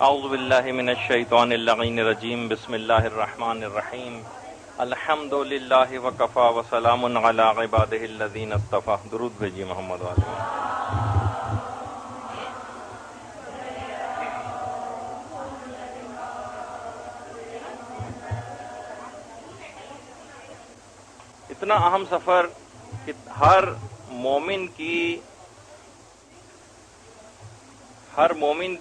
اعوذ باللہ من الشیطان اللعین الرجیم بسم اللہ الرحمن الرحیم الحمد للہ وکفی وسلام علی عبادہ الذین اصطفی. درود بھیجیے محمد والے. اتنا اہم سفر کہ ہر مومن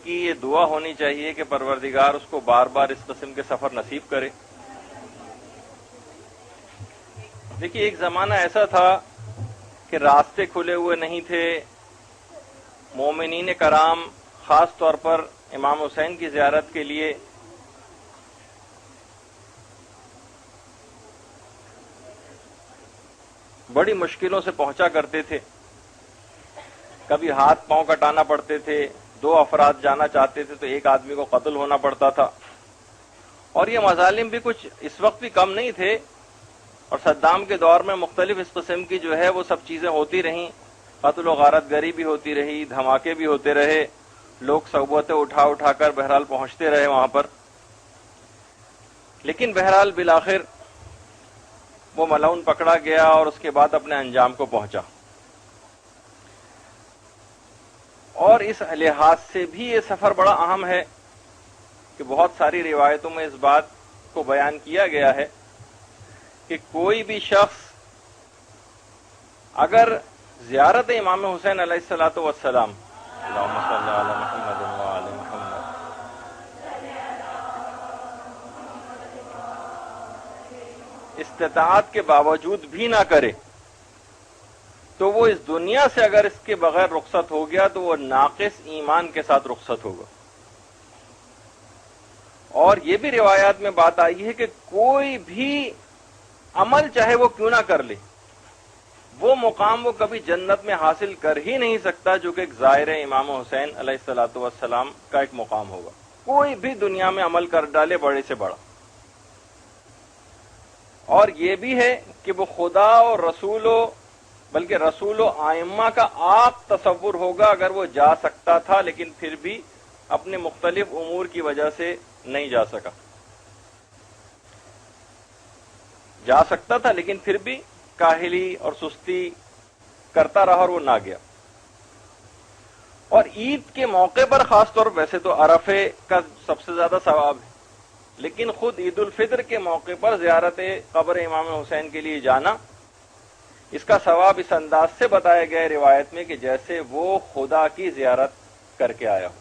کی یہ دعا ہونی چاہیے کہ پروردگار اس کو بار بار اس قسم کے سفر نصیب کرے. دیکھیے، ایک زمانہ ایسا تھا کہ راستے کھلے ہوئے نہیں تھے. مومنین کرام خاص طور پر امام حسین کی زیارت کے لیے بڑی مشکلوں سے پہنچا کرتے تھے. کبھی ہاتھ پاؤں کٹانا پڑتے تھے. 2 افراد جانا چاہتے تھے تو ایک آدمی کو قتل ہونا پڑتا تھا. اور یہ مظالم بھی کچھ اس وقت بھی کم نہیں تھے، اور صدام کے دور میں مختلف اس قسم کی جو ہے وہ سب چیزیں ہوتی رہیں. قتل و غارت گری بھی ہوتی رہی، دھماکے بھی ہوتے رہے، لوگ صعوبتیں اٹھا کر بہرحال پہنچتے رہے وہاں پر. لیکن بہرحال بالآخر وہ ملعون پکڑا گیا اور اس کے بعد اپنے انجام کو پہنچا. اور اس لحاظ سے بھی یہ سفر بڑا اہم ہے کہ بہت ساری روایتوں میں اس بات کو بیان کیا گیا ہے کہ کوئی بھی شخص اگر زیارت امام حسین علیہ الصلوۃ والسلام اللہم صلی علی محمد وآل محمد استطاعت کے باوجود بھی نہ کرے تو وہ اس دنیا سے اگر اس کے بغیر رخصت ہو گیا تو وہ ناقص ایمان کے ساتھ رخصت ہوگا. اور یہ بھی روایات میں بات آئی ہے کہ کوئی بھی عمل چاہے وہ کیوں نہ کر لے، وہ مقام وہ کبھی جنت میں حاصل کر ہی نہیں سکتا جو کہ ایک زائر امام حسین علیہ الصلوۃ والسلام کا ایک مقام ہوگا. کوئی بھی دنیا میں عمل کر ڈالے بڑے سے بڑا. اور یہ بھی ہے کہ وہ خدا اور بلکہ رسول و ائمہ کا آپ تصور ہوگا اگر وہ جا سکتا تھا لیکن پھر بھی اپنے مختلف امور کی وجہ سے نہیں جا سکا. جا سکتا تھا لیکن پھر بھی کاہلی اور سستی کرتا رہا اور وہ نہ گیا. اور عید کے موقع پر خاص طور پر ویسے تو عرفے کا سب سے زیادہ ثواب ہے، لیکن خود عید الفطر کے موقع پر زیارت قبر امام حسین کے لیے جانا، اس کا ثواب اس انداز سے بتایا گیا ہے روایت میں کہ جیسے وہ خدا کی زیارت کر کے آیا ہو.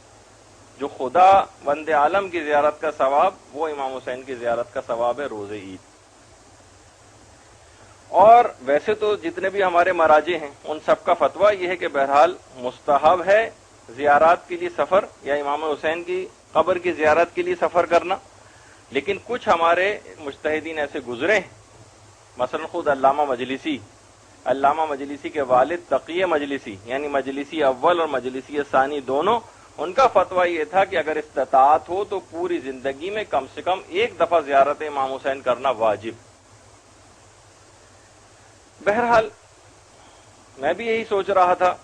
جو خدا بند عالم کی زیارت کا ثواب وہ امام حسین کی زیارت کا ثواب ہے روز عید. اور ویسے تو جتنے بھی ہمارے مراجع ہیں ان سب کا فتویٰ یہ ہے کہ بہرحال مستحب ہے زیارات کے لیے سفر یا امام حسین کی قبر کی زیارت کے لیے سفر کرنا. لیکن کچھ ہمارے مجتہدین ایسے گزرے ہیں، مثلا خود علامہ مجلسی کے والد تقی مجلسی یعنی مجلسی اول اور مجلسی ثانی دونوں، ان کا فتویٰ یہ تھا کہ اگر استطاعت ہو تو پوری زندگی میں کم سے کم ایک دفعہ زیارت امام حسین کرنا واجب. بہرحال میں بھی یہی سوچ رہا تھا،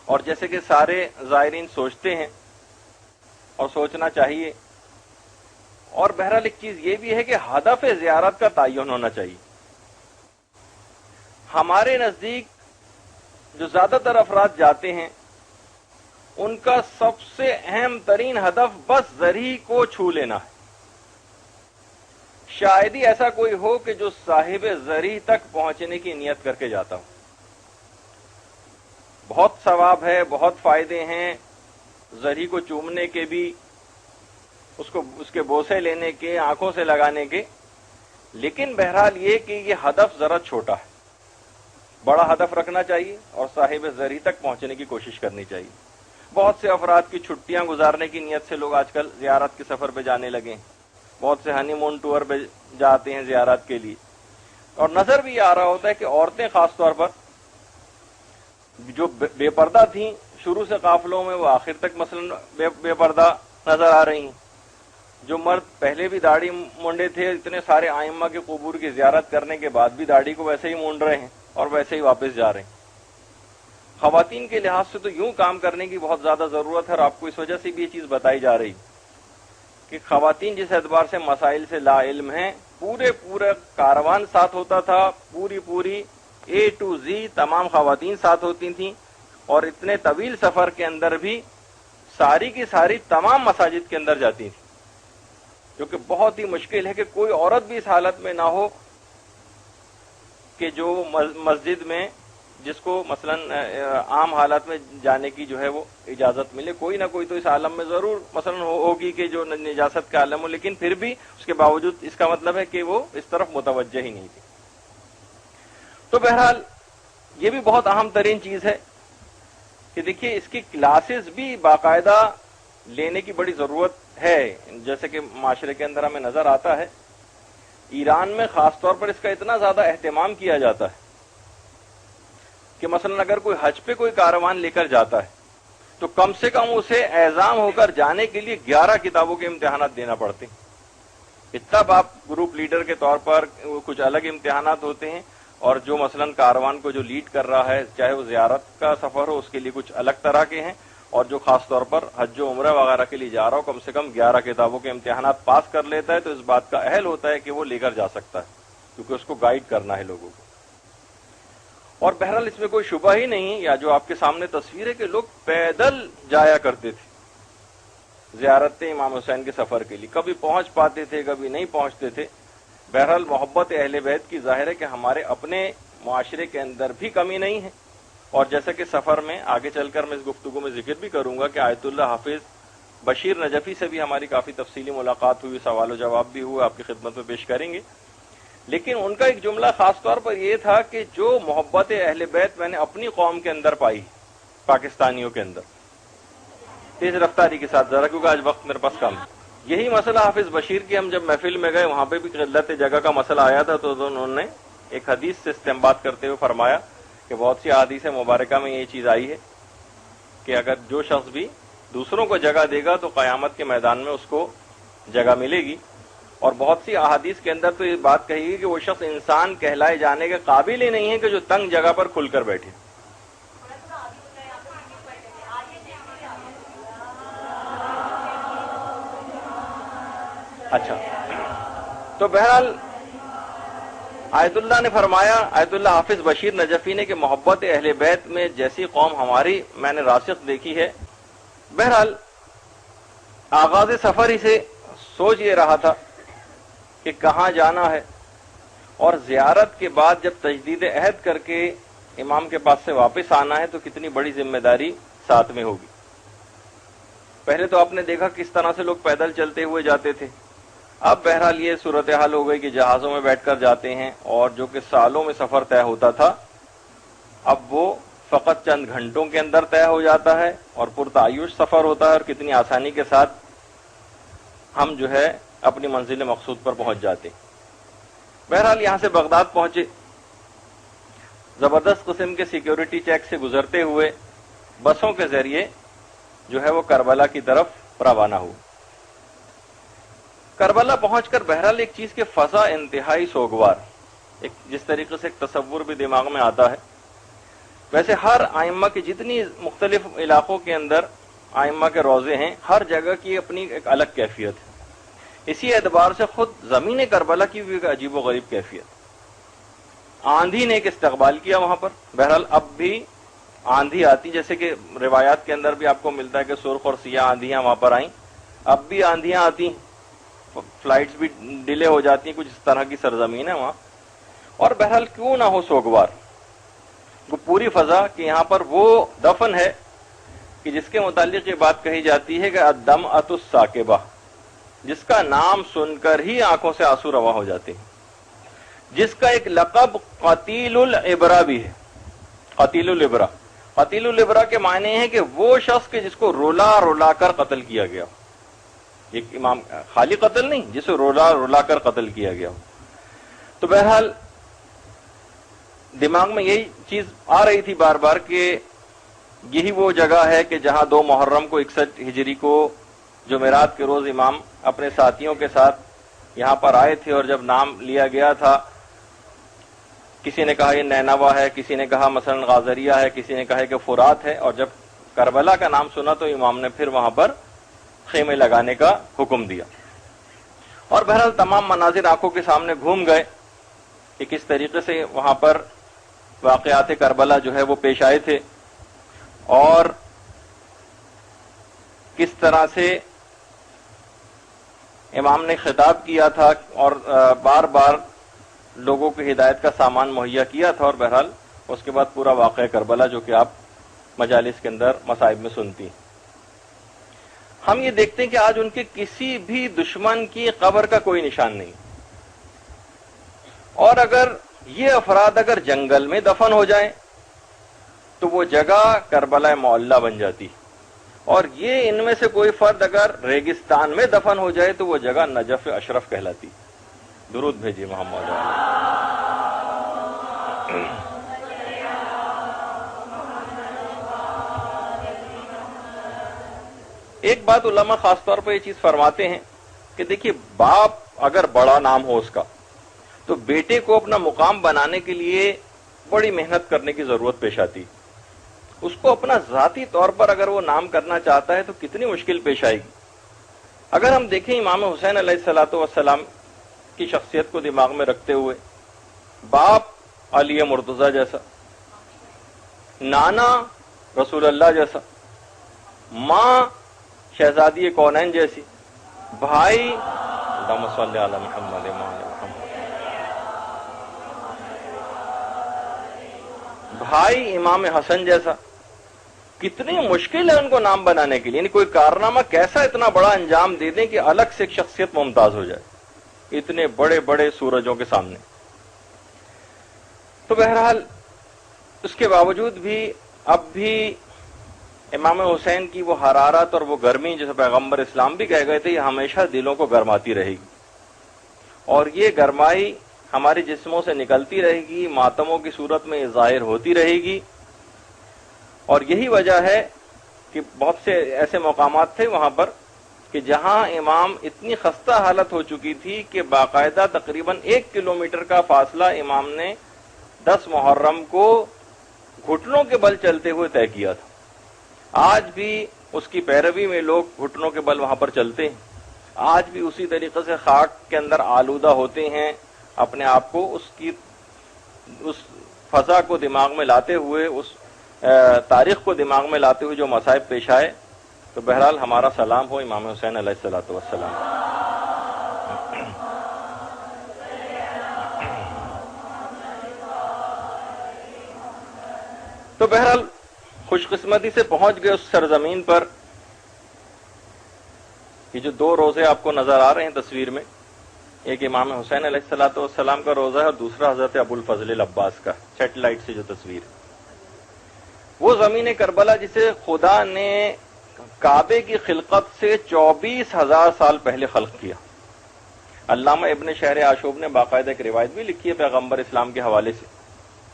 اور جیسے کہ سارے زائرین سوچتے ہیں اور سوچنا چاہیے. اور بہرحال ایک چیز یہ بھی ہے کہ ہدف زیارت کا تعین ہونا چاہیے. ہمارے نزدیک جو زیادہ تر افراد جاتے ہیں ان کا سب سے اہم ترین ہدف بس زری کو چھو لینا ہے. شاید ہی ایسا کوئی ہو کہ جو صاحب زری تک پہنچنے کی نیت کر کے جاتا ہو. بہت ثواب ہے، بہت فائدے ہیں زری کو چومنے کے بھی، اس کے بوسے لینے کے، آنکھوں سے لگانے کے. لیکن بہرحال یہ کہ یہ ہدف ذرا چھوٹا ہے. بڑا ہدف رکھنا چاہیے اور صاحب زری تک پہنچنے کی کوشش کرنی چاہیے. بہت سے افراد کی چھٹیاں گزارنے کی نیت سے لوگ آج کل زیارت کے سفر پہ جانے لگے ہیں. بہت سے ہنی مون ٹور پہ جاتے ہیں زیارت کے لیے. اور نظر بھی آ رہا ہوتا ہے کہ عورتیں خاص طور پر جو بے پردہ تھیں شروع سے قافلوں میں، وہ آخر تک مثلا بے پردہ نظر آ رہی ہیں. جو مرد پہلے بھی داڑھی مونڈے تھے، اتنے سارے ائمہ کے قبور کی زیارت کرنے کے بعد بھی داڑھی کو ویسے ہی مونڈ رہے ہیں اور ویسے ہی واپس جا رہے ہیں. خواتین کے لحاظ سے تو یوں کام کرنے کی بہت زیادہ ضرورت ہے، اور آپ کو اس وجہ سے بھی یہ چیز بتائی جا رہی کہ خواتین جس اعتبار سے مسائل سے لا علم ہیں، پورے کاروان ساتھ ہوتا تھا، پوری اے ٹو زی تمام خواتین ساتھ ہوتی تھیں، اور اتنے طویل سفر کے اندر بھی ساری کی ساری تمام مساجد کے اندر جاتی تھیں، جو کہ بہت ہی مشکل ہے کہ کوئی عورت بھی اس حالت میں نہ ہو کہ جو مسجد میں جس کو مثلا عام حالات میں جانے کی جو ہے وہ اجازت ملے، کوئی نہ کوئی تو اس عالم میں ضرور مثلا ہوگی کہ جو نجاست کا عالم ہو، لیکن پھر بھی اس کے باوجود اس کا مطلب ہے کہ وہ اس طرف متوجہ ہی نہیں تھی۔ تو بہرحال یہ بھی بہت اہم ترین چیز ہے کہ دیکھیے اس کی کلاسز بھی باقاعدہ لینے کی بڑی ضرورت ہے، جیسے کہ معاشرے کے اندر ہمیں نظر آتا ہے۔ ایران میں خاص طور پر اس کا اتنا زیادہ اہتمام کیا جاتا ہے کہ مثلا اگر کوئی حج پہ کوئی کاروان لے کر جاتا ہے تو کم سے کم اسے اعزام ہو کر جانے کے لیے 11 کتابوں کے امتحانات دینا پڑتے ہیں۔ تب آپ گروپ لیڈر کے طور پر کچھ الگ امتحانات ہوتے ہیں، اور جو مثلا کاروان کو جو لیڈ کر رہا ہے، چاہے وہ زیارت کا سفر ہو، اس کے لیے کچھ الگ طرح کے ہیں، اور جو خاص طور پر حج و عمرہ وغیرہ کے لیے جا رہا ہو کم سے کم 11 کتابوں کے امتحانات پاس کر لیتا ہے تو اس بات کا اہل ہوتا ہے کہ وہ لے کر جا سکتا ہے، کیونکہ اس کو گائیڈ کرنا ہے لوگوں کو۔ اور بہرحال اس میں کوئی شبہ ہی نہیں، یا جو آپ کے سامنے تصویر ہے کہ لوگ پیدل جایا کرتے تھے زیارت امام حسین کے سفر کے لیے، کبھی پہنچ پاتے تھے کبھی نہیں پہنچتے تھے۔ بہرحال محبت اہل بیت کی ظاہر ہے کہ ہمارے اپنے معاشرے کے اندر بھی کمی نہیں ہے، اور جیسا کہ سفر میں آگے چل کر میں اس گفتگو میں ذکر بھی کروں گا کہ آیت اللہ حافظ بشیر نجفی سے بھی ہماری کافی تفصیلی ملاقات ہوئی، سوال و جواب بھی ہوئے، آپ کی خدمت میں پیش کریں گے۔ لیکن ان کا ایک جملہ خاص طور پر یہ تھا کہ جو محبت اہل بیت میں نے اپنی قوم کے اندر پائی، پاکستانیوں کے اندر، تیز رفتاری کے ساتھ ذرا کیونکہ آج وقت میرے پاس کم ہے، یہی مسئلہ حافظ بشیر کی ہم جب محفل میں گئے وہاں پہ بھی قلت جگہ کا مسئلہ آیا تھا، تو انہوں نے ایک حدیث سے استنباط کرتے ہوئے فرمایا کہ بہت سی احادیث مبارکہ میں یہ چیز آئی ہے کہ اگر جو شخص بھی دوسروں کو جگہ دے گا تو قیامت کے میدان میں اس کو جگہ ملے گی، اور بہت سی احادیث کے اندر تو یہ بات کہی گئی کہ وہ شخص انسان کہلائے جانے کے قابل ہی نہیں ہے کہ جو تنگ جگہ پر کھل کر بیٹھے۔ اچھا، تو بہرحال آیت اللہ نے فرمایا، آیت اللہ حافظ بشیر نجفی نے، کہ محبت اہل بیت میں جیسی قوم ہماری میں نے راسخ دیکھی ہے۔ بہرحال آغاز سفر ہی سے سوچ یہ رہا تھا کہ کہاں جانا ہے، اور زیارت کے بعد جب تجدید عہد کر کے امام کے پاس سے واپس آنا ہے تو کتنی بڑی ذمہ داری ساتھ میں ہوگی۔ پہلے تو آپ نے دیکھا کس طرح سے لوگ پیدل چلتے ہوئے جاتے تھے، اب بہرحال یہ صورتحال ہو گئی کہ جہازوں میں بیٹھ کر جاتے ہیں، اور جو کہ سالوں میں سفر طے ہوتا تھا اب وہ فقط چند گھنٹوں کے اندر طے ہو جاتا ہے، اور پرتعیش سفر ہوتا ہے، اور کتنی آسانی کے ساتھ ہم جو ہے اپنی منزل مقصود پر پہنچ جاتے۔ بہرحال یہاں سے بغداد پہنچے، زبردست قسم کے سیکیورٹی چیک سے گزرتے ہوئے بسوں کے ذریعے جو ہے وہ کربلا کی طرف روانہ ہوئے۔ کربلا پہنچ کر بہرحال ایک چیز کے فضا انتہائی سوگوار، ایک جس طریقے سے ایک تصور بھی دماغ میں آتا ہے، ویسے ہر آئمہ کی جتنی مختلف علاقوں کے اندر آئمہ کے روضے ہیں، ہر جگہ کی اپنی ایک الگ کیفیت ہے۔ اسی اعتبار سے خود زمین کربلا کی بھی ایک عجیب و غریب کیفیت۔ آندھی نے ایک استقبال کیا وہاں پر، بہرحال اب بھی آندھی آتی، جیسے کہ روایات کے اندر بھی آپ کو ملتا ہے کہ سرخ اور سیاہ آندھیاں وہاں پر آئیں، اب بھی آندھیاں آتی ہیں، فلائٹس بھی ڈیلے ہو جاتی ہیں، کچھ اس طرح کی سرزمین ہے وہاں۔ اور بہرحال کیوں نہ ہو سوگوار، وہ پوری فضا کہ یہاں پر وہ دفن ہے کہ جس کے متعلق یہ بات کہی جاتی ہے کہ الدمعۃ الساکبہ، جس کا نام سن کر ہی آنکھوں سے آنسو روا ہو جاتے ہیں، جس کا ایک لقب قتیل العبرہ بھی ہے۔ قتیل العبرہ، قتیل العبرہ کے معنی ہے کہ وہ شخص کہ جس کو رولا رولا کر قتل کیا گیا، ایک امام خالی قتل نہیں، جسے رولا رولا کر قتل کیا گیا ہو۔ تو بہرحال دماغ میں یہی چیز آ رہی تھی بار بار کہ یہی وہ جگہ ہے کہ جہاں 2 محرم کو 61 ہجری کو جمعرات کے روز امام اپنے ساتھیوں کے ساتھ یہاں پر آئے تھے، اور جب نام لیا گیا تھا کسی نے کہا یہ نینوا ہے، کسی نے کہا مثلا غازریہ ہے، کسی نے کہا کہ فرات ہے، اور جب کربلا کا نام سنا تو امام نے پھر وہاں پر خیمے لگانے کا حکم دیا. اور بہرحال تمام مناظر آنکھوں کے سامنے گھوم گئے کہ کس طریقے سے وہاں پر واقعات کربلا جو ہے وہ پیش آئے تھے، اور کس طرح سے امام نے خطاب کیا تھا اور بار بار لوگوں کی ہدایت کا سامان مہیا کیا تھا. اور بہرحال اس کے بعد پورا واقعہ کربلا جو کہ آپ مجالس کے اندر مصائب میں سنتی ہیں. ہم یہ دیکھتے ہیں کہ آج ان کے کسی بھی دشمن کی قبر کا کوئی نشان نہیں، اور اگر یہ افراد اگر جنگل میں دفن ہو جائیں تو وہ جگہ کربلا معلی بن جاتی، اور یہ ان میں سے کوئی فرد اگر ریگستان میں دفن ہو جائے تو وہ جگہ نجف اشرف کہلاتی. درود بھیجیے محمد. ایک بات علماء خاص طور پہ یہ چیز فرماتے ہیں کہ دیکھیے، باپ اگر بڑا نام ہو اس کا تو بیٹے کو اپنا مقام بنانے کے لیے بڑی محنت کرنے کی ضرورت پیش آتی. اس کو اپنا ذاتی طور پر اگر وہ نام کرنا چاہتا ہے تو کتنی مشکل پیش آئے گی. اگر ہم دیکھیں امام حسین علیہ الصلوۃ والسلام کی شخصیت کو دماغ میں رکھتے ہوئے، باپ علی مرتضیٰ جیسا، نانا رسول اللہ جیسا، ماں شہزادی کونین جیسی، بھائی اللہم صلی علی محمد بھائی امام حسن جیسا، کتنی مشکل ہے ان کو نام بنانے کے لیے. یعنی کوئی کارنامہ کیسا اتنا بڑا انجام دے دیں کہ الگ سے ایک شخصیت ممتاز ہو جائے اتنے بڑے بڑے سورجوں کے سامنے. تو بہرحال اس کے باوجود بھی اب بھی امام حسین کی وہ حرارت اور وہ گرمی جسے پیغمبر اسلام بھی کہہ گئے تھے، یہ ہمیشہ دلوں کو گرماتی رہے گی، اور یہ گرمائی ہمارے جسموں سے نکلتی رہے گی، ماتموں کی صورت میں ظاہر ہوتی رہے گی. اور یہی وجہ ہے کہ بہت سے ایسے مقامات تھے وہاں پر کہ جہاں امام اتنی خستہ حالت ہو چکی تھی کہ باقاعدہ تقریباً 1 کلومیٹر کا فاصلہ امام نے 10 محرم کو گھٹنوں کے بل چلتے ہوئے طے کیا تھا. آج بھی اس کی پیروی میں لوگ گھٹنوں کے بل وہاں پر چلتے ہیں، آج بھی اسی طریقے سے خاک کے اندر آلودہ ہوتے ہیں، اپنے آپ کو اس فضا کو دماغ میں لاتے ہوئے، اس تاریخ کو دماغ میں لاتے ہوئے جو مصائب پیش آئے. تو بہرحال ہمارا سلام ہو امام حسین علیہ الصلوۃ والسلام. تو بہرحال خوش قسمتی سے پہنچ گئے اس سرزمین پر. یہ جو 2 روزے آپ کو نظر آ رہے ہیں تصویر میں، ایک امام حسین علیہ الصلوۃ والسلام کا روزہ ہے اور دوسرا حضرت ابو الفضل العباس کا. سیٹلائٹ سے جو تصویر ہے وہ زمین کربلا جسے خدا نے کعبے کی خلقت سے 24,000 سال پہلے خلق کیا. علامہ ابن شہر آشوب نے باقاعدہ ایک روایت بھی لکھی ہے پیغمبر اسلام کے حوالے سے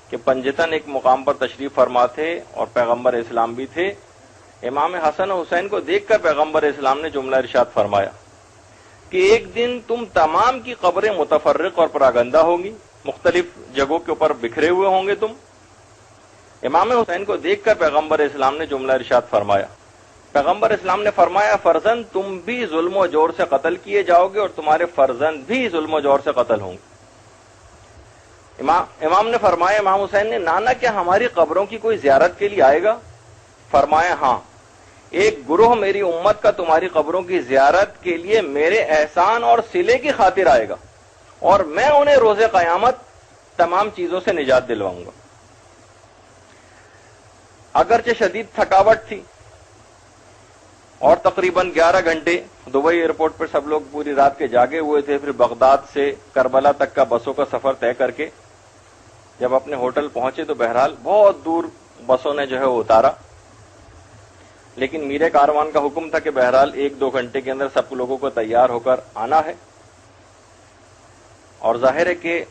کہ پنجتن ایک مقام پر تشریف فرما تھے اور پیغمبر اسلام بھی تھے. امام حسن و حسین کو دیکھ کر پیغمبر اسلام نے جملہ ارشاد فرمایا کہ ایک دن تم تمام کی قبریں متفرق اور پراگندہ ہوں گی، مختلف جگہوں کے اوپر بکھرے ہوئے ہوں گے تم. امام حسین کو دیکھ کر پیغمبر اسلام نے جملہ ارشاد فرمایا. پیغمبر اسلام نے فرمایا فرزند تم بھی ظلم و جور سے قتل کیے جاؤ گے اور تمہارے فرزند بھی ظلم و جور سے قتل ہوں گے. امام نے فرمایا امام حسین نے نانا کیا ہماری قبروں کی کوئی زیارت کے لیے آئے گا؟ فرمایا ہاں، ایک گروہ میری امت کا تمہاری قبروں کی زیارت کے لیے میرے احسان اور صلے کی خاطر آئے گا اور میں انہیں روز قیامت تمام چیزوں سے نجات دلواؤں گا. اگرچہ شدید تھکاوٹ تھی اور تقریباً 11 گھنٹے دبئی ایئرپورٹ پر سب لوگ پوری رات کے جاگے ہوئے تھے. پھر بغداد سے کربلا تک کا بسوں کا سفر طے کر کے جب اپنے ہوٹل پہنچے تو بہرحال بہت دور بسوں نے جو ہے وہ اتارا، لیکن میرے کاروان کا حکم تھا کہ بہرحال 1-2 گھنٹے کے اندر سب لوگوں کو تیار ہو کر آنا ہے. اور ظاہر ہے کہ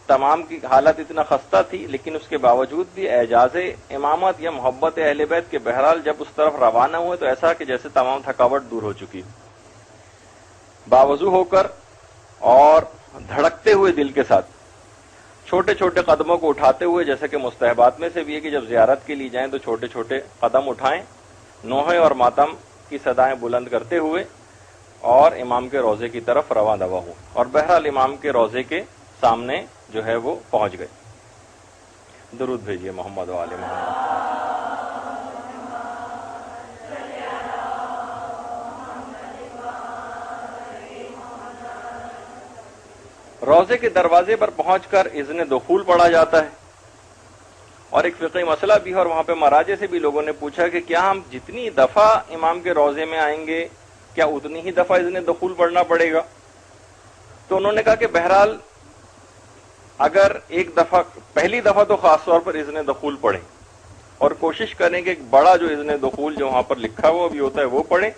تمام کی حالت اتنا خستہ تھی، لیکن اس کے باوجود بھی اعجاز امامت یا محبت اہل بیت کے بہرحال جب اس طرف روانہ ہوئے تو ایسا کہ جیسے تمام تھکاوٹ دور ہو چکی. باوضو ہو کر اور دھڑکتے ہوئے دل کے ساتھ چھوٹے چھوٹے قدموں کو اٹھاتے ہوئے، جیسے کہ مستحبات میں سے بھی ہے کہ جب زیارت کے لیے جائیں تو چھوٹے چھوٹے قدم اٹھائیں، نوحے اور ماتم کی صدائیں بلند کرتے ہوئے، اور امام کے روضے کی طرف رواں دوا ہو. اور بہرحال امام کے روضے کے سامنے جو ہے وہ پہنچ گئے. درود بھیجیے محمد و آل محمد. روضے کے دروازے پر پہنچ کر اذن دخول پڑھا جاتا ہے. اور ایک فقہی مسئلہ بھی ہے، اور وہاں پہ مراجع سے بھی لوگوں نے پوچھا کہ کیا ہم جتنی دفعہ امام کے روضے میں آئیں گے کیا اتنی ہی دفعہ اذن دخول پڑھنا پڑے گا؟ تو انہوں نے کہا کہ بہرحال اگر ایک دفعہ، پہلی دفعہ تو خاص طور پر اذن دخول پڑھیں، اور کوشش کریں کہ ایک بڑا جو اذن دخول جو وہاں پر لکھا ہوا بھی ہوتا ہے وہ پڑھیں.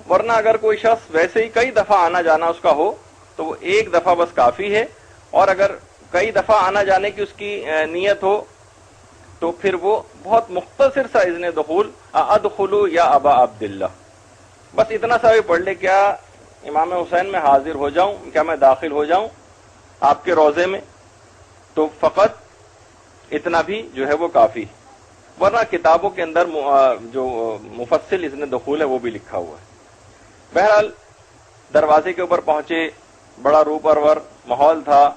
ورنہ اگر کوئی شخص ویسے ہی کئی دفعہ آنا جانا اس کا ہو تو وہ ایک دفعہ بس کافی ہے. اور اگر کئی دفعہ آنا جانے کی اس کی نیت ہو تو پھر وہ بہت مختصر سا اذن دخول، ادخلوا یا ابا عبداللہ، بس اتنا سا بھی پڑھ لے، کیا امام حسین میں حاضر ہو جاؤں، کیا میں داخل ہو جاؤں آپ کے روضے میں، تو فقط اتنا بھی جو ہے وہ کافی. ورنہ کتابوں کے اندر جو مفصل اذن دخول ہے وہ بھی لکھا ہوا ہے. بہرحال دروازے کے اوپر پہنچے، بڑا روح پرور ماحول تھا،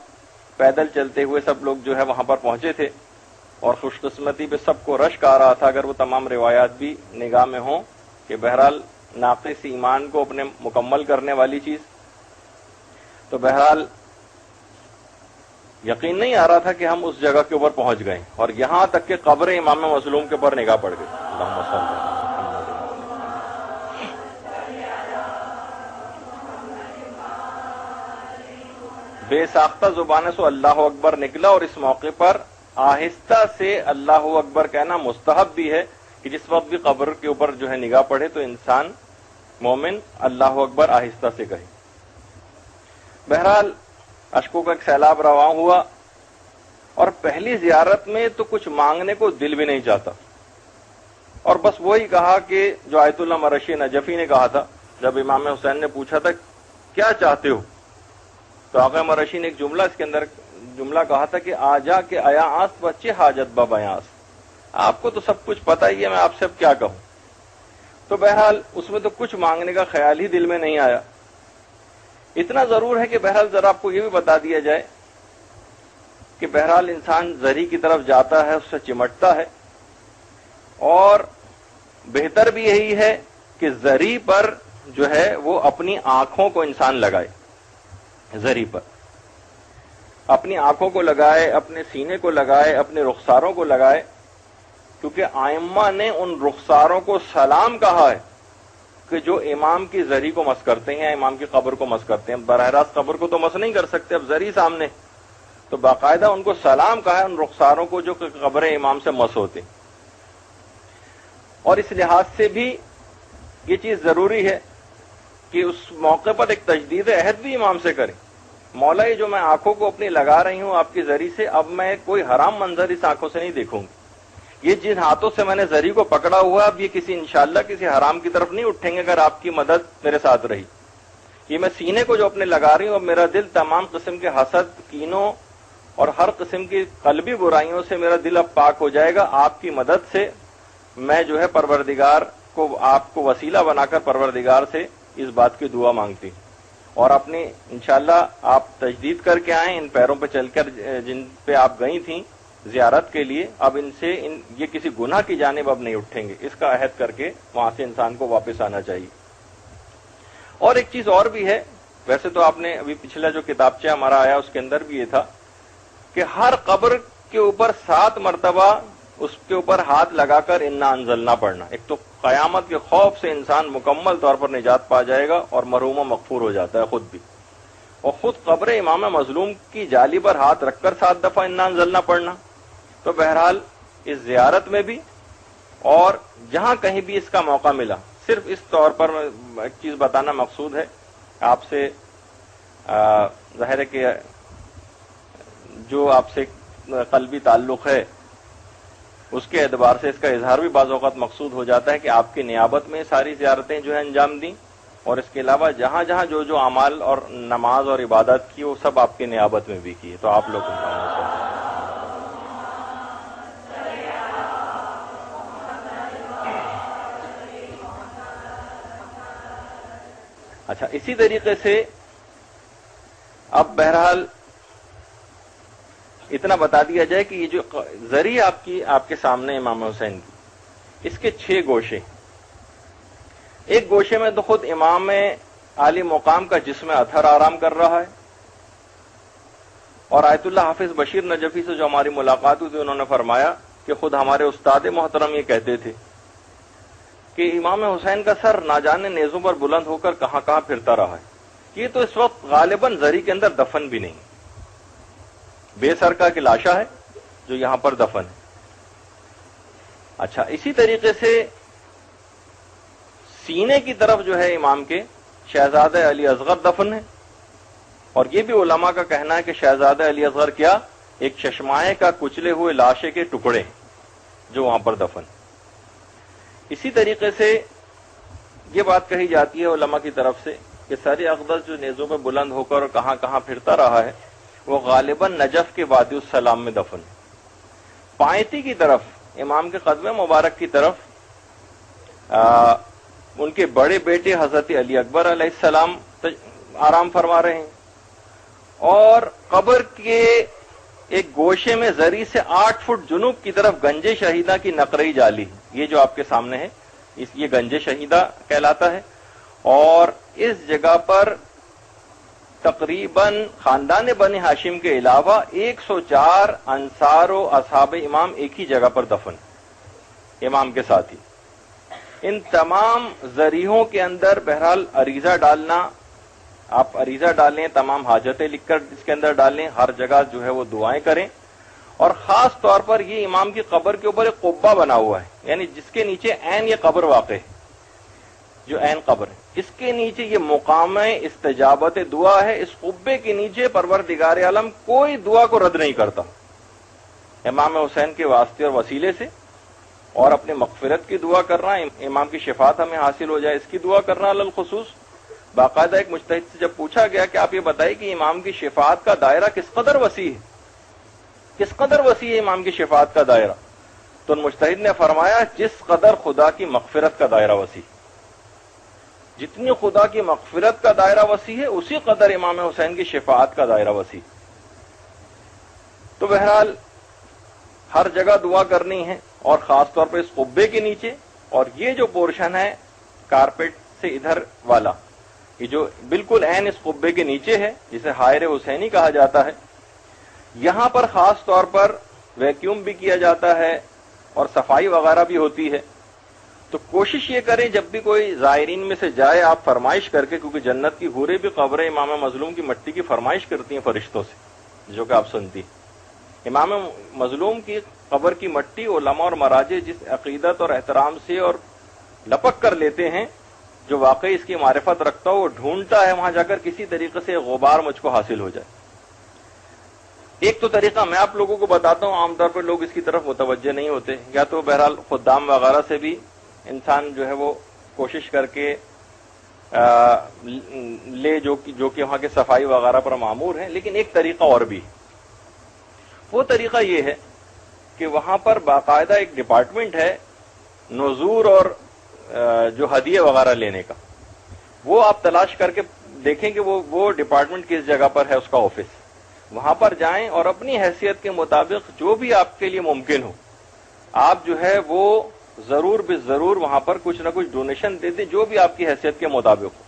پیدل چلتے ہوئے سب لوگ جو ہے وہاں پر پہنچے تھے، اور خوش قسمتی پہ سب کو رشک آ رہا تھا. اگر وہ تمام روایات بھی نگاہ میں ہوں کہ بہرحال ناقص ایمان کو اپنے مکمل کرنے والی چیز، تو بہرحال یقین نہیں آ رہا تھا کہ ہم اس جگہ کے اوپر پہنچ گئے. اور یہاں تک کہ قبر امام مظلوم کے اوپر نگاہ پڑ گئی. اللہم صل علی محمد. بے ساختہ زبان سے اللہ اکبر نکلا، اور اس موقع پر آہستہ سے اللہ اکبر کہنا مستحب بھی ہے کہ جس وقت بھی قبر کے اوپر جو ہے نگاہ پڑے تو انسان مومن اللہ اکبر آہستہ سے کہے. بہرحال اشکوں کا ایک سیلاب رواں ہوا، اور پہلی زیارت میں تو کچھ مانگنے کو دل بھی نہیں چاہتا، اور بس وہی کہا کہ جو آیت اللہ مرشی نجفی نے کہا تھا جب امام حسین نے پوچھا تھا کیا چاہتے ہو، تو آقا مرشی نے ایک جملہ اس کے اندر جملہ کہا تھا کہ آجا کے آیا آس بچے حاجت ببیاس، آپ کو تو سب کچھ پتہ ہی ہے، میں آپ سے اب کیا کہوں. تو بہرحال اس میں تو کچھ مانگنے کا خیال ہی دل میں نہیں آیا. اتنا ضرور ہے کہ بہرحال ذرا آپ کو یہ بھی بتا دیا جائے کہ بہرحال انسان زری کی طرف جاتا ہے، اس سے چمٹتا ہے، اور بہتر بھی یہی ہے کہ زری پر جو ہے وہ اپنی آنکھوں کو انسان لگائے، زری پر اپنی آنکھوں کو لگائے، اپنے سینے کو لگائے، اپنے رخساروں کو لگائے، کیونکہ ائمہ نے ان رخساروں کو سلام کہا ہے کہ جو امام کی زری کو مس کرتے ہیں، امام کی قبر کو مس کرتے ہیں. براہ راست قبر کو تو مس نہیں کر سکتے، اب زری سامنے، تو باقاعدہ ان کو سلام کہا ہے ان رخساروں کو جو قبر امام سے مس ہوتے. اور اس لحاظ سے بھی یہ چیز ضروری ہے کہ اس موقع پر ایک تجدید عہد بھی امام سے کریں. مولا یہ جو میں آنکھوں کو اپنی لگا رہی ہوں آپ کی زری سے، اب میں کوئی حرام منظر اس آنکھوں سے نہیں دیکھوں گی. یہ جن ہاتھوں سے میں نے زری کو پکڑا ہوا، اب یہ کسی انشاءاللہ کسی حرام کی طرف نہیں اٹھیں گے اگر آپ کی مدد میرے ساتھ رہی. یہ میں سینے کو جو اپنے لگا رہی ہوں، اب میرا دل تمام قسم کے حسد، کینوں اور ہر قسم کی قلبی برائیوں سے میرا دل اب پاک ہو جائے گا. آپ کی مدد سے میں جو ہے پروردگار کو، آپ کو وسیلہ بنا کر پروردگار سے اس بات کی دعا مانگتی. اور اپنی انشاءاللہ آپ تجدید کر کے آئیں، ان پیروں پہ چل کر جن پہ آپ گئی تھیں زیارت کے لیے، اب ان سے یہ کسی گناہ کی جانب اب نہیں اٹھیں گے. اس کا عہد کر کے وہاں سے انسان کو واپس آنا چاہیے. اور ایک چیز اور بھی ہے، ویسے تو آپ نے ابھی پچھلا جو کتابچہ ہمارا آیا اس کے اندر بھی یہ تھا کہ ہر قبر کے اوپر 7 مرتبہ اس کے اوپر ہاتھ لگا کر انا انزلنا پڑھنا. ایک تو قیامت کے خوف سے انسان مکمل طور پر نجات پا جائے گا اور مرحوم و مغفور ہو جاتا ہے خود بھی. اور خود قبر امام مظلوم کی جالی پر ہاتھ رکھ کر 7 دفعہ انا انزلنا پڑھنا. تو بہرحال اس زیارت میں بھی اور جہاں کہیں بھی اس کا موقع ملا، صرف اس طور پر ایک چیز بتانا مقصود ہے آپ سے، ظاہر ہے کہ جو آپ سے قلبی تعلق ہے اس کے اعتبار سے اس کا اظہار بھی بعض اوقات مقصود ہو جاتا ہے کہ آپ کی نیابت میں ساری زیارتیں جو ہے انجام دیں، اور اس کے علاوہ جہاں جہاں جو اعمال اور نماز اور عبادت کی وہ سب آپ کی نیابت میں بھی کی. تو آپ لوگ اچھا، اسی طریقے سے اب بہرحال اتنا بتا دیا جائے کہ یہ جو زری آپ کے سامنے امام حسین کی، اس کے 6 گوشے. ایک گوشے میں تو خود امام عالی مقام کا جسم اطہر آرام کر رہا ہے، اور آیت اللہ حافظ بشیر نجفی سے جو ہماری ملاقات ہوئی تھی انہوں نے فرمایا کہ خود ہمارے استاد محترم یہ کہتے تھے کہ امام حسین کا سر نہ جانے نیزوں پر بلند ہو کر کہاں کہاں پھرتا رہا ہے. یہ تو اس وقت غالباً زری کے اندر دفن بھی نہیں، بے سر کا لاشا ہے جو یہاں پر دفن ہے. اچھا، اسی طریقے سے سینے کی طرف جو ہے امام کے شہزادہ علی اصغر دفن ہے، اور یہ بھی علماء کا کہنا ہے کہ شہزادہ علی اصغر کیا ایک چشمائے کا کچلے ہوئے لاشے کے ٹکڑے ہیں جو وہاں پر دفن. اسی طریقے سے یہ بات کہی جاتی ہے علماء کی طرف سے کہ سر اقدس جو نیزوں پہ بلند ہو کر کہاں کہاں پھرتا رہا ہے وہ غالباً نجف کے وادی السلام میں دفن ہے. پائنتی کی طرف امام کے قدم مبارک کی طرف ان کے بڑے بیٹے حضرت علی اکبر علیہ السلام آرام فرما رہے ہیں، اور قبر کے ایک گوشے میں زری سے 8 فٹ جنوب کی طرف گنج شہیدہ کی نقرئی جالی، یہ جو آپ کے سامنے ہے یہ گنج شہیدہ کہلاتا ہے. اور اس جگہ پر تقریباً خاندان بنی ہاشم کے علاوہ 104 انصار و اصحاب امام ایک ہی جگہ پر دفن امام کے ساتھ ہی. ان تمام ذریحوں کے اندر بہرحال عریضہ ڈالنا، آپ عریضہ ڈالیں، تمام حاجتیں لکھ کر اس کے اندر ڈالیں، ہر جگہ جو ہے وہ دعائیں کریں. اور خاص طور پر یہ امام کی قبر کے اوپر ایک قبہ بنا ہوا ہے، یعنی جس کے نیچے عین یہ قبر واقع ہے، جو عین قبر ہے اس کے نیچے یہ مقام استجابت دعا ہے. اس قبے کے نیچے پروردگار عالم کوئی دعا کو رد نہیں کرتا. امام حسین کے واسطے اور وسیلے سے، اور اپنے مغفرت کی دعا کرنا، امام کی شفاعت ہمیں حاصل ہو جائے اس کی دعا کرنا علی الخصوص. باقاعدہ ایک مجتہد سے جب پوچھا گیا کہ آپ یہ بتائیے کہ امام کی شفاعت کا دائرہ کس قدر وسیع ہے، کس قدر وسیع ہے امام کی شفاعت کا دائرہ، تو مجتہد نے فرمایا جس قدر خدا کی مغفرت کا دائرہ وسیع، جتنی خدا کی مغفرت کا دائرہ وسیع ہے اسی قدر امام حسین کی شفاعت کا دائرہ وسیع. تو بہرحال ہر جگہ دعا کرنی ہے، اور خاص طور پر اس قبے کے نیچے. اور یہ جو پورشن ہے کارپیٹ سے ادھر والا، یہ جو بالکل عین اس قبے کے نیچے ہے جسے حائر حسینی کہا جاتا ہے، یہاں پر خاص طور پر ویکیوم بھی کیا جاتا ہے اور صفائی وغیرہ بھی ہوتی ہے. تو کوشش یہ کریں جب بھی کوئی زائرین میں سے جائے آپ فرمائش کر کے، کیونکہ جنت کی حوریں بھی قبر امام مظلوم کی مٹی کی فرمائش کرتی ہیں فرشتوں سے، جو کہ آپ سنتی. امام مظلوم کی قبر کی مٹی علماء اور مراجع جس عقیدت اور احترام سے اور لپک کر لیتے ہیں، جو واقعی اس کی معرفت رکھتا ہو وہ ڈھونڈتا ہے وہاں جا کر کسی طریقے سے غبار مجھ کو حاصل ہو جائے. ایک تو طریقہ میں آپ لوگوں کو بتاتا ہوں، عام طور پر لوگ اس کی طرف متوجہ نہیں ہوتے، یا تو بہرحال خدام وغیرہ سے بھی انسان جو ہے وہ کوشش کر کے لے جو کہ وہاں کے صفائی وغیرہ پر معمور ہیں. لیکن ایک طریقہ اور بھی، وہ طریقہ یہ ہے کہ وہاں پر باقاعدہ ایک ڈپارٹمنٹ ہے نذور اور جو ہدیے وغیرہ لینے کا. وہ آپ تلاش کر کے دیکھیں کہ وہ ڈپارٹمنٹ کس جگہ پر ہے، اس کا آفس. وہاں پر جائیں اور اپنی حیثیت کے مطابق جو بھی آپ کے لیے ممکن ہو آپ جو ہے وہ ضرور ضرور وہاں پر کچھ نہ کچھ ڈونیشن دے دیں، جو بھی آپ کی حیثیت کے مطابق ہو.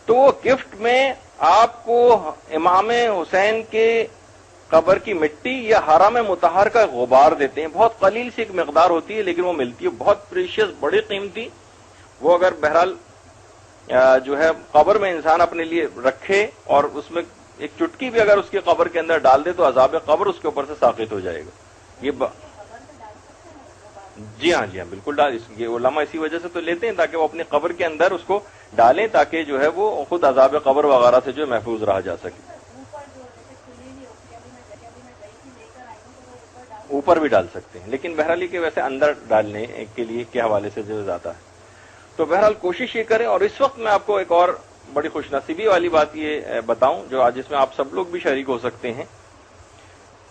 تو وہ گفٹ میں آپ کو امام حسین کے قبر کی مٹی یا حرم مطہر کا غبار دیتے ہیں. بہت قلیل سی ایک مقدار ہوتی ہے لیکن وہ ملتی ہے، بہت پریشیس، بڑی قیمتی. وہ اگر بہرحال جو ہے قبر میں انسان اپنے لیے رکھے اور اس میں ایک چٹکی بھی اگر اس کی قبر کے اندر ڈال دے تو عذاب قبر اس کے اوپر سے ساقط ہو جائے گا. جی ہاں بالکل یہ علماء اسی وجہ سے تو لیتے ہیں تاکہ وہ اپنی قبر کے اندر اس کو ڈالیں، تاکہ جو ہے وہ خود عذاب قبر وغیرہ سے جو محفوظ رہا جا سکے. اوپر بھی ڈال سکتے ہیں، لیکن بہرحال کہ ویسے اندر ڈالنے کے لیے کے حوالے سے جو جاتا ہے. تو بہرحال کوشش یہ کریں. اور اس وقت میں آپ کو ایک اور بڑی خوش نصیبی والی بات یہ بتاؤں جو آج اس میں آپ سب لوگ بھی شریک ہو سکتے ہیں،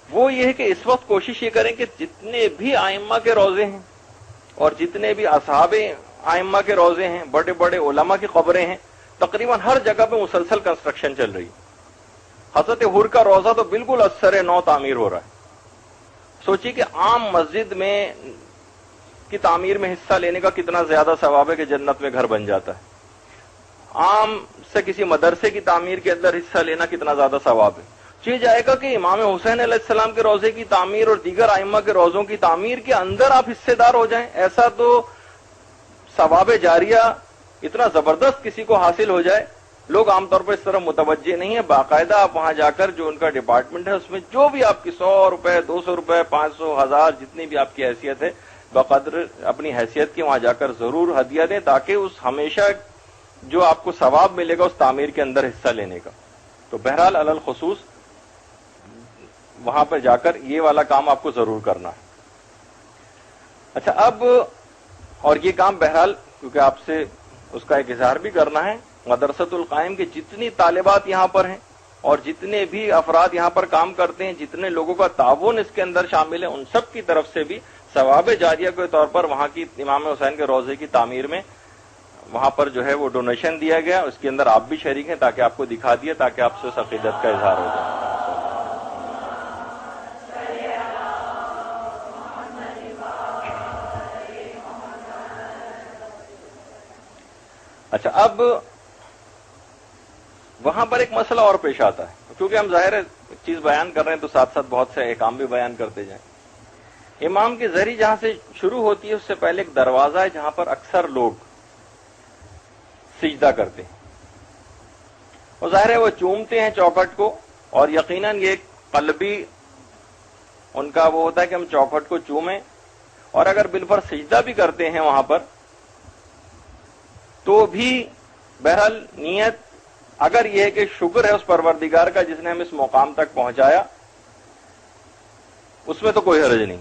وہ یہ ہے کہ اس وقت کوشش یہ کریں کہ جتنے بھی ائمہ کے روضے ہیں اور جتنے بھی اصحاب ائمہ کے روضے ہیں، بڑے بڑے علماء کی قبریں ہیں، تقریباً ہر جگہ پہ مسلسل کنسٹرکشن چل رہی ہے. حضرت حور کا روضہ تو بالکل اثر نو تعمیر ہو رہا ہے. سوچیے کہ عام مسجد میں کی تعمیر میں حصہ لینے کا کتنا زیادہ ثواب ہے کہ جنت میں گھر بن جاتا ہے. عام سے کسی مدرسے کی تعمیر کے اندر حصہ لینا کتنا زیادہ ثواب ہے. یہ جائے گا کہ امام حسین علیہ السلام کے روضے کی تعمیر اور دیگر ائمہ کے روضوں کی تعمیر کے اندر آپ حصے دار ہو جائیں, ایسا تو ثواب جاریہ اتنا زبردست کسی کو حاصل ہو جائے. لوگ عام طور پر اس طرح متوجہ نہیں ہیں. باقاعدہ آپ وہاں جا کر جو ان کا ڈپارٹمنٹ ہے اس میں جو بھی آپ کی 100 روپے 200 روپے 500 1000 جتنی بھی آپ کی حیثیت ہے بقدر اپنی حیثیت کی وہاں جا کر ضرور ہدیہ دیں, تاکہ اس ہمیشہ جو آپ کو ثواب ملے گا اس تعمیر کے اندر حصہ لینے کا. تو بہرحال علی الخصوص وہاں پر جا کر یہ والا کام آپ کو ضرور کرنا ہے. اچھا, اب اور یہ کام بہرحال کیونکہ آپ سے اس کا ایک اظہار بھی کرنا ہے, مدرسۃ القائم کے جتنی طالبات یہاں پر ہیں اور جتنے بھی افراد یہاں پر کام کرتے ہیں, جتنے لوگوں کا تعاون اس کے اندر شامل ہے, ان سب کی طرف سے بھی ثواب جاریہ کے طور پر وہاں کی امام حسین کے روضے کی تعمیر میں وہاں پر جو ہے وہ ڈونیشن دیا گیا. اس کے اندر آپ بھی شریک ہیں تاکہ آپ کو دکھا دیا, تاکہ آپ سے اس عقیدت کا اظہار ہو جائے. اچھا, اب وہاں پر ایک مسئلہ اور پیش آتا ہے, کیونکہ ہم ظاہر ہے چیز بیان کر رہے ہیں تو ساتھ ساتھ بہت سے احکام بھی بیان کرتے جائیں. امام کی زری جہاں سے شروع ہوتی ہے اس سے پہلے ایک دروازہ ہے جہاں پر اکثر لوگ سجدہ کرتے ہیں, اور ظاہر ہے وہ چومتے ہیں چوکھٹ کو, اور یقیناً یہ قلبی ان کا وہ ہوتا ہے کہ ہم چوکھٹ کو چومیں, اور اگر بالفرض سجدہ بھی کرتے ہیں وہاں پر تو بھی بہرحال نیت اگر یہ ہے کہ شکر ہے اس پروردگار کا جس نے ہم اس مقام تک پہنچایا, اس میں تو کوئی حرج نہیں.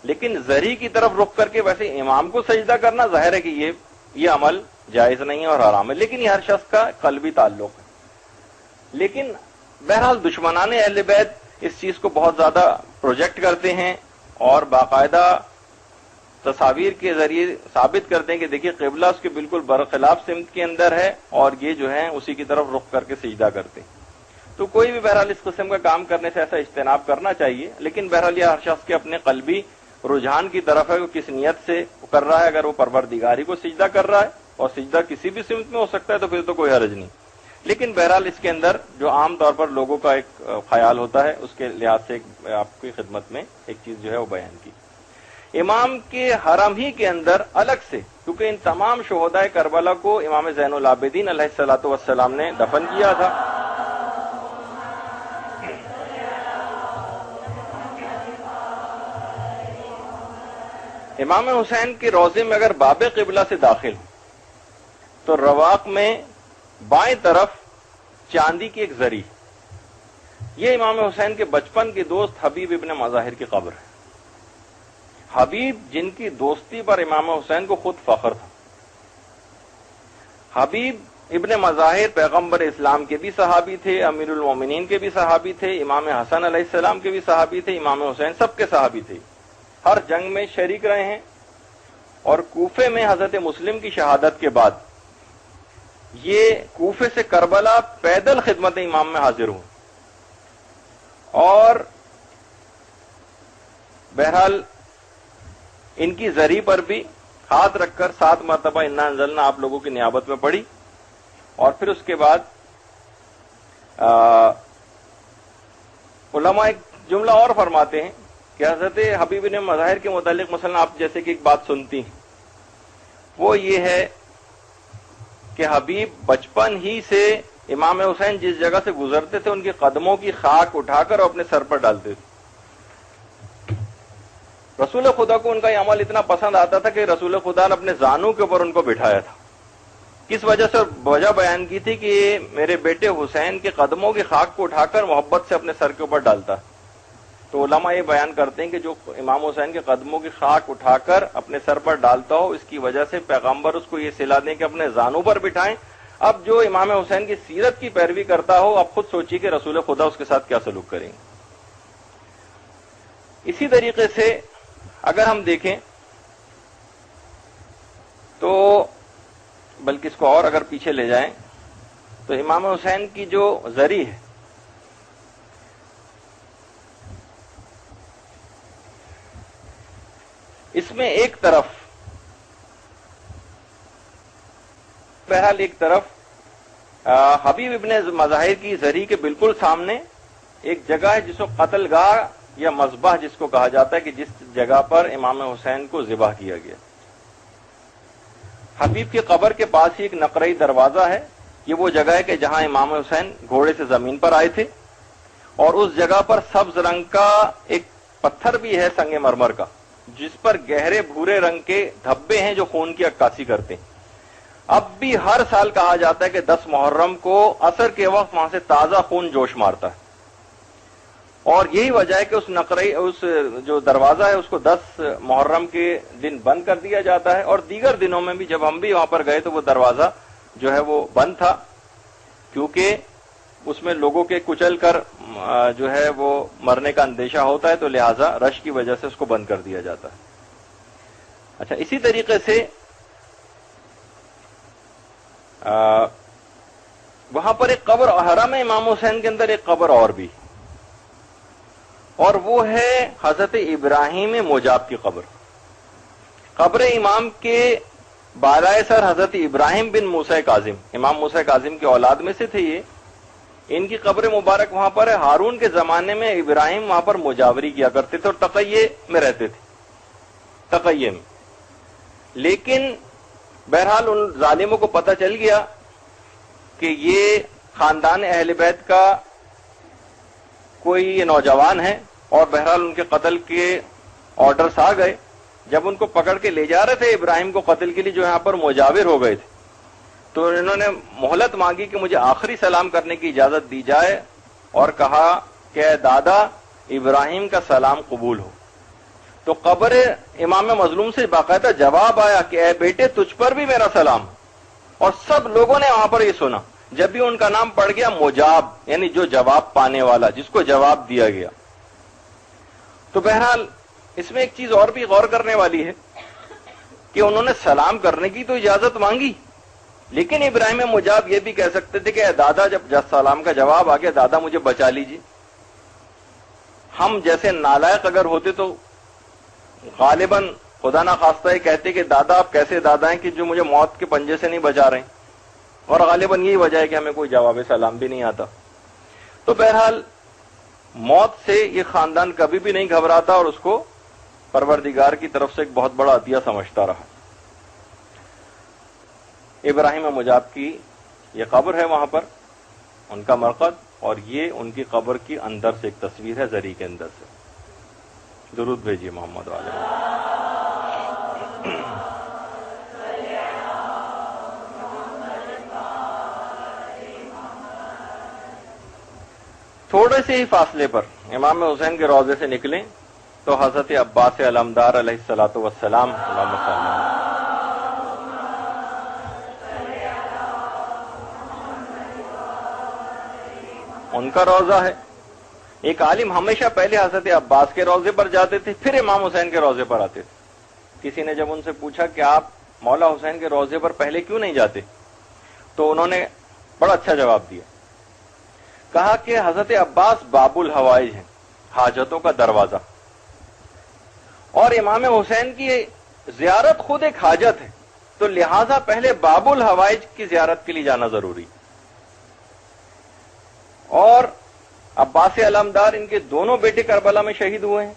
لیکن زری کی طرف رخ کر کے ویسے امام کو سجدہ کرنا ظاہر ہے کہ یہ عمل جائز نہیں ہے اور حرام ہے, لیکن یہ ہر شخص کا قلبی تعلق ہے. لیکن بہرحال دشمنان اہل بیت اس چیز کو بہت زیادہ پروجیکٹ کرتے ہیں اور باقاعدہ تصاویر کے ذریعے ثابت کرتے ہیں کہ دیکھیے قبلہ اس کے بالکل برخلاف سمت کے اندر ہے اور یہ جو ہے اسی کی طرف رخ کر کے سجدہ کرتے ہیں. تو کوئی بھی بہرحال اس قسم کا کام کرنے سے ایسا اجتناب کرنا چاہیے, لیکن بہرحال یہ ہر شخص کے اپنے قلبی رجحان کی طرف ہے, وہ کس نیت سے کر رہا ہے. اگر وہ پروردگاری کو سجدہ کر رہا ہے اور سجدہ کسی بھی سمت میں ہو سکتا ہے تو پھر تو کوئی حرج نہیں. لیکن بہرحال اس کے اندر جو عام طور پر لوگوں کا ایک خیال ہوتا ہے اس کے لحاظ سے آپ کی خدمت میں ایک چیز جو ہے وہ بیان کی. امام کے حرم ہی کے اندر الگ سے, کیونکہ ان تمام شہداء کربلا کو امام زین العابدین علیہ الصلوۃ والسلام نے دفن کیا تھا. امام حسین کے روضے میں اگر باب قبلہ سے داخل تو رواق میں بائیں طرف چاندی کی ایک زری, یہ امام حسین کے بچپن کے دوست حبیب ابن مظاہر کی قبر ہے. حبیب جن کی دوستی پر امام حسین کو خود فخر تھا. حبیب ابن مظاہر پیغمبر اسلام کے بھی صحابی تھے, امیر المومنین کے بھی صحابی تھے, امام حسن علیہ السلام کے بھی صحابی تھے, امام حسین سب کے صحابی تھے. ہر جنگ میں شریک رہے ہیں, اور کوفے میں حضرت مسلم کی شہادت کے بعد یہ کوفے سے کربلا پیدل خدمت امام میں حاضر ہوں, اور بہرحال ان کی زری پر بھی ہاتھ رکھ کر 7 مرتبہ انا انزلنا آپ لوگوں کی نیابت میں پڑھی. اور پھر اس کے بعد علماء ایک جملہ اور فرماتے ہیں کہ حضرت حبیب بن مظاہر کے متعلق مثلا آپ جیسے کہ ایک بات سنتی ہیں, وہ یہ ہے کہ حبیب بچپن ہی سے امام حسین جس جگہ سے گزرتے تھے ان کے قدموں کی خاک اٹھا کر اپنے سر پر ڈالتے تھے. رسول خدا کو ان کا یہ عمل اتنا پسند آتا تھا کہ رسول خدا نے اپنے زانوں کے اوپر ان کو بٹھایا تھا. کس وجہ سے وجہ بیان کی تھی کہ یہ میرے بیٹے حسین کے قدموں کی خاک کو اٹھا کر محبت سے اپنے سر کے اوپر ڈالتا. تو علماء یہ بیان کرتے ہیں کہ جو امام حسین کے قدموں کی خاک اٹھا کر اپنے سر پر ڈالتا ہو, اس کی وجہ سے پیغمبر اس کو یہ صلا دیں کہ اپنے زانوں پر بٹھائیں. اب جو امام حسین کی سیرت کی پیروی کرتا ہو, اب خود سوچیے کہ رسول خدا اس کے ساتھ کیا سلوک کریں گے. اسی طریقے سے اگر ہم دیکھیں تو بلکہ اس کو اور اگر پیچھے لے جائیں تو امام حسین کی جو زری ہے اس میں ایک طرف بہرحال ایک طرف حبیب ابن مظاہر کی زری کے بالکل سامنے ایک جگہ ہے جس کو قتل گاہ یا مذبح جس کو کہا جاتا ہے کہ جس جگہ پر امام حسین کو ذبح کیا گیا. حبیب کی قبر کے پاس ہی ایک نقرئی دروازہ ہے. یہ وہ جگہ ہے کہ جہاں امام حسین گھوڑے سے زمین پر آئے تھے اور اس جگہ پر سبز رنگ کا ایک پتھر بھی ہے سنگ مرمر کا جس پر گہرے بھورے رنگ کے دھبے ہیں جو خون کی عکاسی کرتے ہیں. اب بھی ہر سال کہا جاتا ہے کہ 10 محرم کو عصر کے وقت وہاں سے تازہ خون جوش مارتا ہے اور یہی وجہ ہے کہ اس جو دروازہ ہے اس کو 10 محرم کے دن بند کر دیا جاتا ہے اور دیگر دنوں میں بھی جب ہم بھی وہاں پر گئے تو وہ دروازہ جو ہے وہ بند تھا کیونکہ اس میں لوگوں کے کچل کر جو ہے وہ مرنے کا اندیشہ ہوتا ہے تو لہٰذا رش کی وجہ سے اس کو بند کر دیا جاتا ہے. اچھا اسی طریقے سے وہاں پر ایک قبر حرم امام حسین کے اندر ایک قبر اور بھی اور وہ ہے حضرت ابراہیم مجاب کی قبر. قبر امام کے بالائے سر حضرت ابراہیم بن موسیٰ کاظم امام موسیٰ کاظم کی اولاد میں سے تھے. یہ ان کی قبر مبارک وہاں پر ہے. ہارون کے زمانے میں ابراہیم وہاں پر مجاوری کیا کرتے تھے اور تقیے میں رہتے تھے تقیے میں. لیکن بہرحال ان ظالموں کو پتہ چل گیا کہ یہ خاندان اہل بیت کا کوئی نوجوان ہے اور بہرحال ان کے قتل کے آرڈرز آ گئے. جب ان کو پکڑ کے لے جا رہے تھے ابراہیم کو قتل کے لیے جو یہاں پر مجاور ہو گئے تھے تو انہوں نے مہلت مانگی کہ مجھے آخری سلام کرنے کی اجازت دی جائے اور کہا کہ اے دادا ابراہیم کا سلام قبول ہو. تو قبر امام مظلوم سے باقاعدہ جواب آیا کہ اے بیٹے تجھ پر بھی میرا سلام. اور سب لوگوں نے وہاں پر یہ سنا. جب بھی ان کا نام پڑ گیا مجاب یعنی جو جواب پانے والا جس کو جواب دیا گیا. تو بہرحال اس میں ایک چیز اور بھی غور کرنے والی ہے کہ انہوں نے سلام کرنے کی تو اجازت مانگی لیکن ابراہیم مجاب یہ بھی کہہ سکتے تھے کہ اے دادا جب سلام کا جواب آ گیا دادا مجھے بچا لیجیے. ہم جیسے نالائق اگر ہوتے تو غالباً خدا نہ خواستہ یہ کہتے کہ دادا آپ کیسے دادا ہیں کہ جو مجھے موت کے پنجے سے نہیں بچا رہے ہیں اور غالباً یہی وجہ ہے کہ ہمیں کوئی جواب سلام بھی نہیں آتا. تو بہرحال موت سے یہ خاندان کبھی بھی نہیں گھبراتا اور اس کو پروردگار کی طرف سے ایک بہت بڑا عطیہ سمجھتا رہا. ابراہیم مجاب کی یہ قبر ہے وہاں پر ان کا مرقد اور یہ ان کی قبر کی اندر سے ایک تصویر ہے زری کے اندر سے. درود بھیجیے محمد والے. تھوڑے سے ہی فاصلے پر امام حسین کے روضے سے نکلیں تو حضرت عباس علمدار علیہ الصلوۃ والسلام ان کا روضہ ہے. ایک عالم ہمیشہ پہلے حضرت عباس کے روضے پر جاتے تھے پھر امام حسین کے روضے پر آتے تھے. کسی نے جب ان سے پوچھا کہ آپ مولا حسین کے روضے پر پہلے کیوں نہیں جاتے تو انہوں نے بڑا اچھا جواب دیا. کہا کہ حضرت عباس باب الحوائج ہیں حاجتوں کا دروازہ اور امام حسین کی زیارت خود ایک حاجت ہے تو لہذا پہلے باب الحوائج کی زیارت کے لیے جانا ضروری. اور عباس علمدار ان کے دونوں بیٹے کربلا میں شہید ہوئے ہیں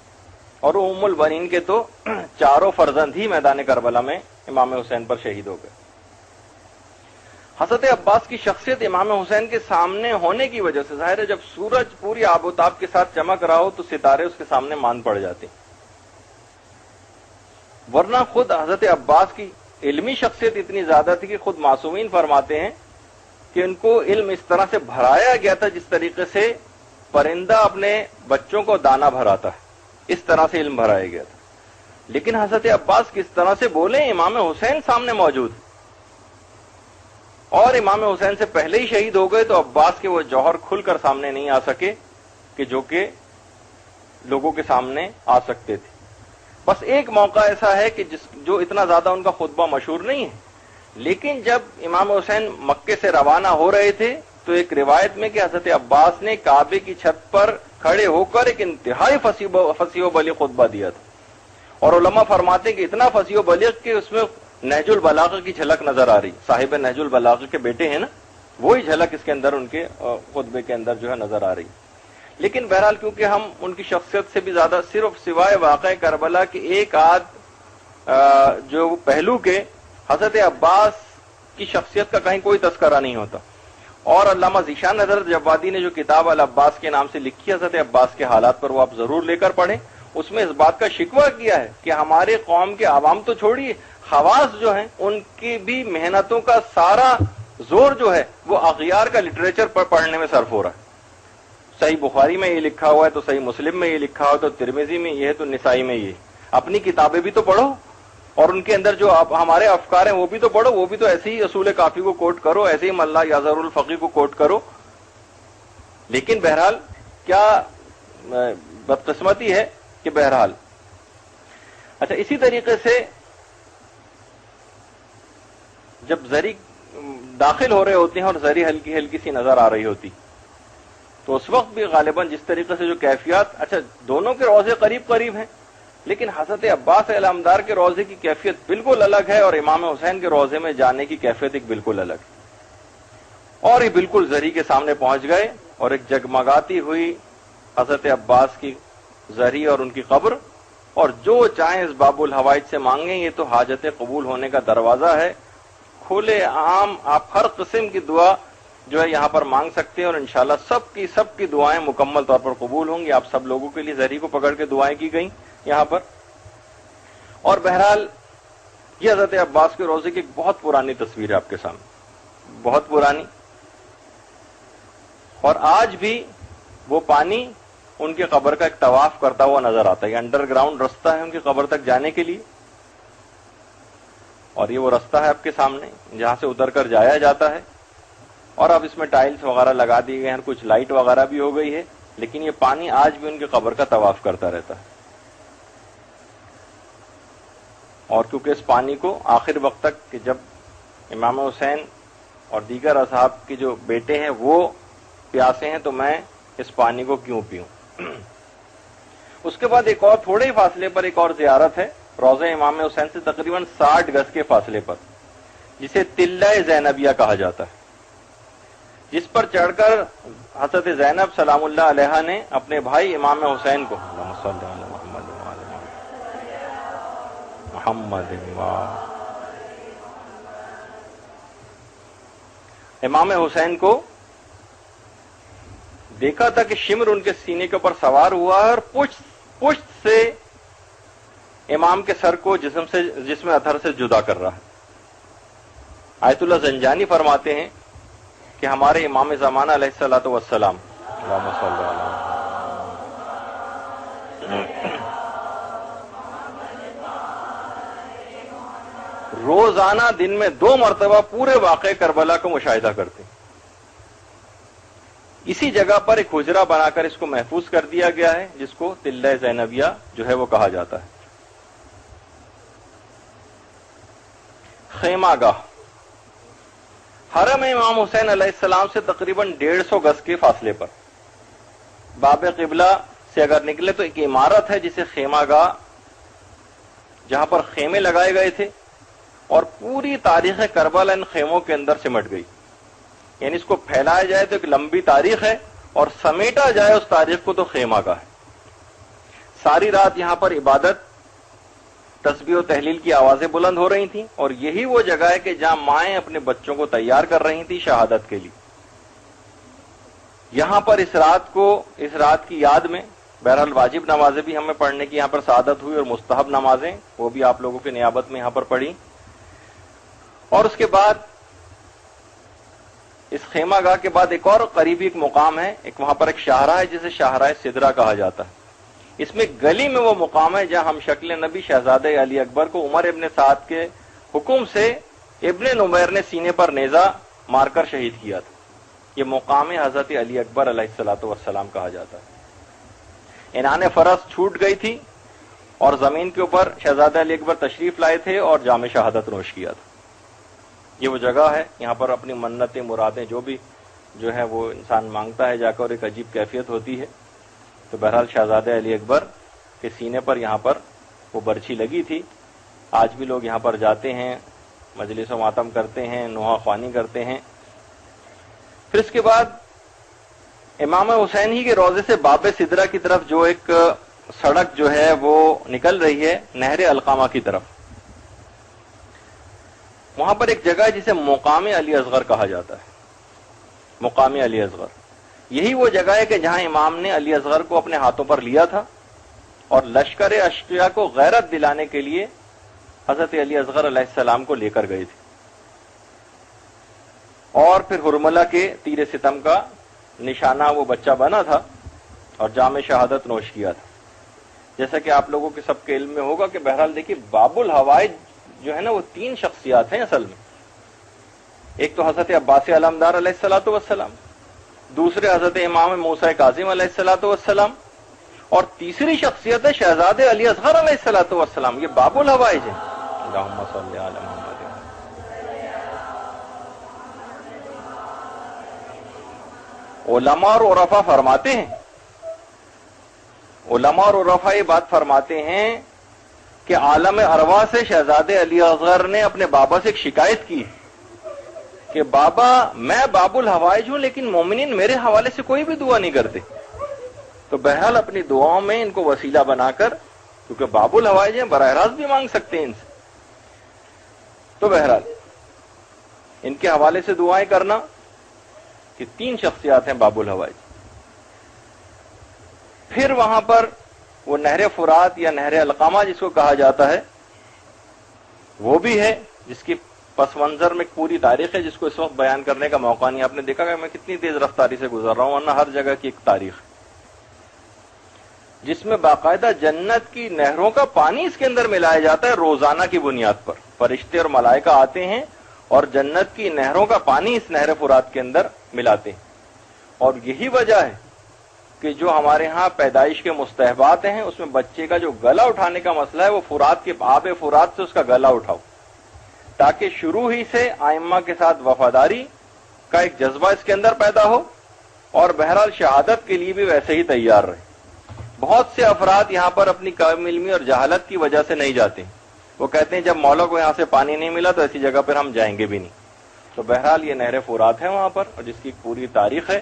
اور ام البنین کے تو 4 فرزند ہی میدان کربلا میں امام حسین پر شہید ہو گئے. حضرت عباس کی شخصیت امام حسین کے سامنے ہونے کی وجہ سے ظاہر ہے جب سورج پوری آب و تاب کے ساتھ چمک رہا ہو تو ستارے اس کے سامنے مان پڑ جاتے ہیں. ورنہ خود حضرت عباس کی علمی شخصیت اتنی زیادہ تھی کہ خود معصومین فرماتے ہیں کہ ان کو علم اس طرح سے بھرایا گیا تھا جس طریقے سے پرندہ اپنے بچوں کو دانا بھراتا ہے اس طرح سے علم بھرایا گیا تھا. لیکن حضرت عباس کس طرح سے بولے امام حسین سامنے موجود اور امام حسین سے پہلے ہی شہید ہو گئے تو عباس کے وہ جوہر کھل کر سامنے نہیں آ سکے کہ جو کہ لوگوں کے سامنے آ سکتے تھے. بس ایک موقع ایسا ہے کہ جو اتنا زیادہ ان کا خطبہ مشہور نہیں ہے لیکن جب امام حسین مکے سے روانہ ہو رہے تھے تو ایک روایت میں کہ حضرت عباس نے کعبے کی چھت پر کھڑے ہو کر ایک انتہائی فصیح و بلیغ خطبہ دیا تھا، اور علماء فرماتے ہیں کہ اتنا فصیح و بلیغ کہ اس میں نہج البلاغہ کی جھلک نظر آ رہی، صاحب نہج البلاغہ کے بیٹے ہیں نا، وہی جھلک اس کے اندر ان کے خطبے کے اندر جو ہے نظر آ رہی۔ لیکن بہرحال کیونکہ ہم ان کی شخصیت سے بھی زیادہ صرف سوائے واقعہ کربلا کے ایک آدھ جو پہلو کے حضرت عباس کی شخصیت کا کہیں کوئی تذکرہ نہیں ہوتا، اور علامہ ذیشان حضرت جوادی نے جو کتاب العباس کے نام سے لکھی حضرت عباس کے حالات پر، وہ آپ ضرور لے کر پڑھیں۔ اس میں اس بات کا شکوہ کیا ہے کہ ہمارے قوم کے عوام تو چھوڑیے، خواص جو ہیں ان کی بھی محنتوں کا سارا زور جو ہے وہ اغیار کا لٹریچر پر پڑھنے میں صرف ہو رہا ہے۔ صحیح بخاری میں یہ لکھا ہوا ہے تو صحیح مسلم میں یہ لکھا ہوا ہے، تو ترمذی میں یہ ہے تو نسائی میں یہ۔ اپنی کتابیں بھی تو پڑھو، اور ان کے اندر جو ہمارے افکار ہیں وہ بھی تو پڑھو، وہ بھی تو ایسے ہی اصول کافی کو کوٹ کرو، ایسے ہی ملا یازر الفقی کو کوٹ کرو۔ لیکن بہرحال کیا بدقسمتی ہے کہ بہرحال اچھا، اسی طریقے سے جب زری داخل ہو رہے ہوتے ہیں اور زری ہلکی ہلکی سی نظر آ رہی ہوتی، تو اس وقت بھی غالباً جس طریقے سے جو کیفیات، اچھا دونوں کے روضے قریب قریب ہیں، لیکن حضرت عباس علمدار کے روضے کی کیفیت بالکل الگ ہے، اور امام حسین کے روضے میں جانے کی کیفیت ایک بالکل الگ ہے۔ اور یہ بالکل زری کے سامنے پہنچ گئے، اور ایک جگمگاتی ہوئی حضرت عباس کی زری اور ان کی قبر، اور جو چاہیں اس باب الحوائج سے مانگیں، یہ تو حاجت قبول ہونے کا دروازہ ہے، کھلے عام آپ ہر قسم کی دعا جو ہے یہاں پر مانگ سکتے ہیں، اور انشاءاللہ سب کی دعائیں مکمل طور پر قبول ہوں گی۔ آپ سب لوگوں کے لیے زری کو پکڑ کے دعائیں کی گئیں یہاں پر۔ اور بہرحال یہ حضرت عباس کے روضے کی ایک بہت پرانی تصویر ہے آپ کے سامنے، بہت پرانی، اور آج بھی وہ پانی ان کی قبر کا ایک طواف کرتا ہوا نظر آتا ہے۔ یہ انڈر گراؤنڈ رستہ ہے ان کی قبر تک جانے کے لیے، اور یہ وہ رستہ ہے آپ کے سامنے جہاں سے اتر کر جایا جاتا ہے، اور اب اس میں ٹائلز وغیرہ لگا دی گئے ہیں، کچھ لائٹ وغیرہ بھی ہو گئی ہے، لیکن یہ پانی آج بھی ان کی قبر کا طواف کرتا رہتا ہے۔ اور کیونکہ اس پانی کو آخر وقت تک کہ جب امام حسین اور دیگر اصحاب کے جو بیٹے ہیں وہ پیاسے ہیں تو میں اس پانی کو کیوں پیوں۔ اس کے بعد ایک اور تھوڑے ہی فاصلے پر ایک اور زیارت ہے روضہ امام حسین سے تقریباً 60 گز کے فاصلے پر، جسے تلہ زینبیہ کہا جاتا ہے، جس پر چڑھ کر حضرت زینب سلام اللہ علیہا نے اپنے بھائی امام حسین کو امام حسین کو دیکھا تھا کہ شمر ان کے سینے کے اوپر سوار ہوا ہے، اور پشت سے امام کے سر کو جسم اطہر سے جدا کر رہا ہے۔ آیت اللہ زنجانی فرماتے ہیں کہ ہمارے امام زمانہ علیہ الصلوۃ والسلام روزانہ دن میں 2 مرتبہ پورے واقعہ کربلا کو مشاہدہ کرتے ہیں۔ اسی جگہ پر ایک حجرہ بنا کر اس کو محفوظ کر دیا گیا ہے، جس کو تلہ زینبیہ جو ہے وہ کہا جاتا ہے۔ خیمہ گاہ حرم امام حسین علیہ السلام سے تقریباً 150 گز کے فاصلے پر، باب قبلہ سے اگر نکلے تو ایک عمارت ہے جسے خیمہ گاہ، جہاں پر خیمے لگائے گئے تھے، اور پوری تاریخ کربلا ان خیموں کے اندر سمٹ گئی۔ یعنی اس کو پھیلایا جائے تو ایک لمبی تاریخ ہے، اور سمیٹا جائے اس تاریخ کو تو خیمہ گاہ ہے۔ ساری رات یہاں پر عبادت، تسبیح و تحلیل کی آوازیں بلند ہو رہی تھیں، اور یہی وہ جگہ ہے کہ جہاں مائیں اپنے بچوں کو تیار کر رہی تھیں شہادت کے لیے۔ یہاں پر اس رات کی یاد میں بہرحال واجب نمازیں بھی ہمیں پڑھنے کی یہاں پر سعادت ہوئی، اور مستحب نمازیں وہ بھی آپ لوگوں کے نیابت میں یہاں پر پڑھی۔ اور اس کے بعد اس خیمہ گاہ کے بعد ایک اور قریبی ایک مقام ہے، وہاں پر ایک شاہراہ ہے جسے شاہراہ سدرہ کہا جاتا ہے۔ اس میں گلی میں وہ مقام ہے جہاں ہم شکل نبی شہزادہ علی اکبر کو عمر ابن سعد کے حکم سے ابن نمیر نے سینے پر نیزہ مار کر شہید کیا تھا۔ یہ مقام حضرت علی اکبر علیہ الصلوۃ والسلام کہا جاتا ہے۔ عنان فرس چھوٹ گئی تھی، اور زمین کے اوپر شہزادہ علی اکبر تشریف لائے تھے اور جام شہادت نوش کیا تھا۔ یہ وہ جگہ ہے، یہاں پر اپنی منتیں مرادیں جو ہے وہ انسان مانگتا ہے جا کر، ایک عجیب کیفیت ہوتی ہے۔ تو بہرحال شہزادہ علی اکبر کے سینے پر یہاں پر وہ برچھی لگی تھی۔ آج بھی لوگ یہاں پر جاتے ہیں، مجلس و ماتم کرتے ہیں، نوحہ خوانی کرتے ہیں۔ پھر اس کے بعد امام حسین ہی کے روضے سے باب سدرہ کی طرف جو ایک سڑک جو ہے وہ نکل رہی ہے نہر علقمہ کی طرف، وہاں پر ایک جگہ ہے جسے مقام علی اصغر کہا جاتا ہے۔ مقام علی اصغر یہی وہ جگہ ہے کہ جہاں امام نے علی اصغر کو اپنے ہاتھوں پر لیا تھا اور لشکر اشقیاء کو غیرت دلانے کے لیے حضرت علی اصغر علیہ السلام کو لے کر گئے تھے، اور پھر ہرملہ کے تیر ستم کا نشانہ وہ بچہ بنا تھا اور جام شہادت نوش کیا تھا۔ جیسا کہ آپ لوگوں کے سب کے علم میں ہوگا کہ بہرحال دیکھیے باب الحوائج جو ہے نا وہ 3 شخصیات ہیں اصل میں۔ ایک تو حضرت عباس علمدار علیہ الصلوۃ والسلام، دوسرے حضرت امام موسیٰ کاظم علیہ الصلوۃ والسلام، اور تیسری شخصیت ہے شہزادے علی اصغر علیہ الصلوۃ والسلام۔ یہ باب الحوائج ہے۔ اللہم صلی علی محمد۔ علماء اور عرفاء فرماتے ہیں، علماء اور عرفاء یہ بات فرماتے ہیں کہ عالم ارواح سے شہزادے علی اصغر نے اپنے بابا سے ایک شکایت کی کہ بابا میں باب الحوائج ہوں لیکن مومنین میرے حوالے سے کوئی بھی دعا نہیں کرتے، تو بہرحال اپنی دعاؤں میں ان کو وسیلہ بنا کر، کیونکہ باب الحوائج ہیں براہ راست بھی مانگ سکتے ہیں ان سے، تو بہرحال ان کے حوالے سے دعائیں کرنا، کہ 3 شخصیات ہیں باب الحوائج۔ پھر وہاں پر وہ نہر فرات یا نہر علقمہ جس کو کہا جاتا ہے وہ بھی ہے، جس کی پس منظر میں پوری تاریخ ہے جس کو اس وقت بیان کرنے کا موقع نہیں۔ آپ نے دیکھا کہ میں کتنی تیز رفتاری سے گزر رہا ہوں، ورنہ ہر جگہ کی ایک تاریخ جس میں باقاعدہ جنت کی نہروں کا پانی اس کے اندر ملایا جاتا ہے روزانہ کی بنیاد پر۔ فرشتے اور ملائکہ آتے ہیں اور جنت کی نہروں کا پانی اس نہر فرات کے اندر ملاتے ہیں، اور یہی وجہ ہے کہ جو ہمارے ہاں پیدائش کے مستحبات ہیں اس میں بچے کا جو گلا اٹھانے کا مسئلہ ہے وہ فرات کے آب فرات سے اس کا گلا اٹھاؤ، تاکہ شروع ہی سے ائمہ کے ساتھ وفاداری کا ایک جذبہ اس کے اندر پیدا ہو، اور بہرحال شہادت کے لیے بھی ویسے ہی تیار رہے۔ بہت سے افراد یہاں پر اپنی کم علمی اور جہالت کی وجہ سے نہیں جاتے، وہ کہتے ہیں جب مولا کو یہاں سے پانی نہیں ملا تو ایسی جگہ پر ہم جائیں گے بھی نہیں۔ تو بہرحال یہ نہر فرات ہے وہاں پر، اور جس کی پوری تاریخ ہے،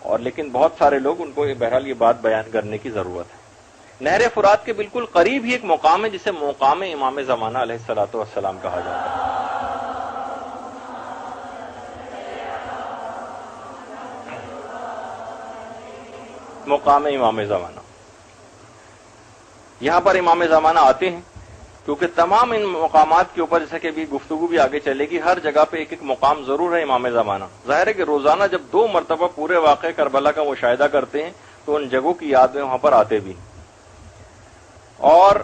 اور لیکن بہت سارے لوگ ان کو بہرحال یہ بات بیان کرنے کی ضرورت ہے۔ نہر فرات کے بالکل قریب ہی ایک مقام ہے جسے مقام امام زمانہ علیہ الصلوۃ والسلام کہا جاتا ہے۔ مقام امام زمانہ، یہاں پر امام زمانہ آتے ہیں کیونکہ تمام ان مقامات کے اوپر، جیسا کہ ابھی گفتگو بھی آگے چلے گی، ہر جگہ پہ ایک ایک مقام ضرور ہے امام زمانہ۔ ظاہر ہے کہ روزانہ جب 2 مرتبہ پورے واقعے کربلا کا مشاہدہ کرتے ہیں تو ان جگہوں کی یاد میں وہاں پر آتے بھی ہیں۔ اور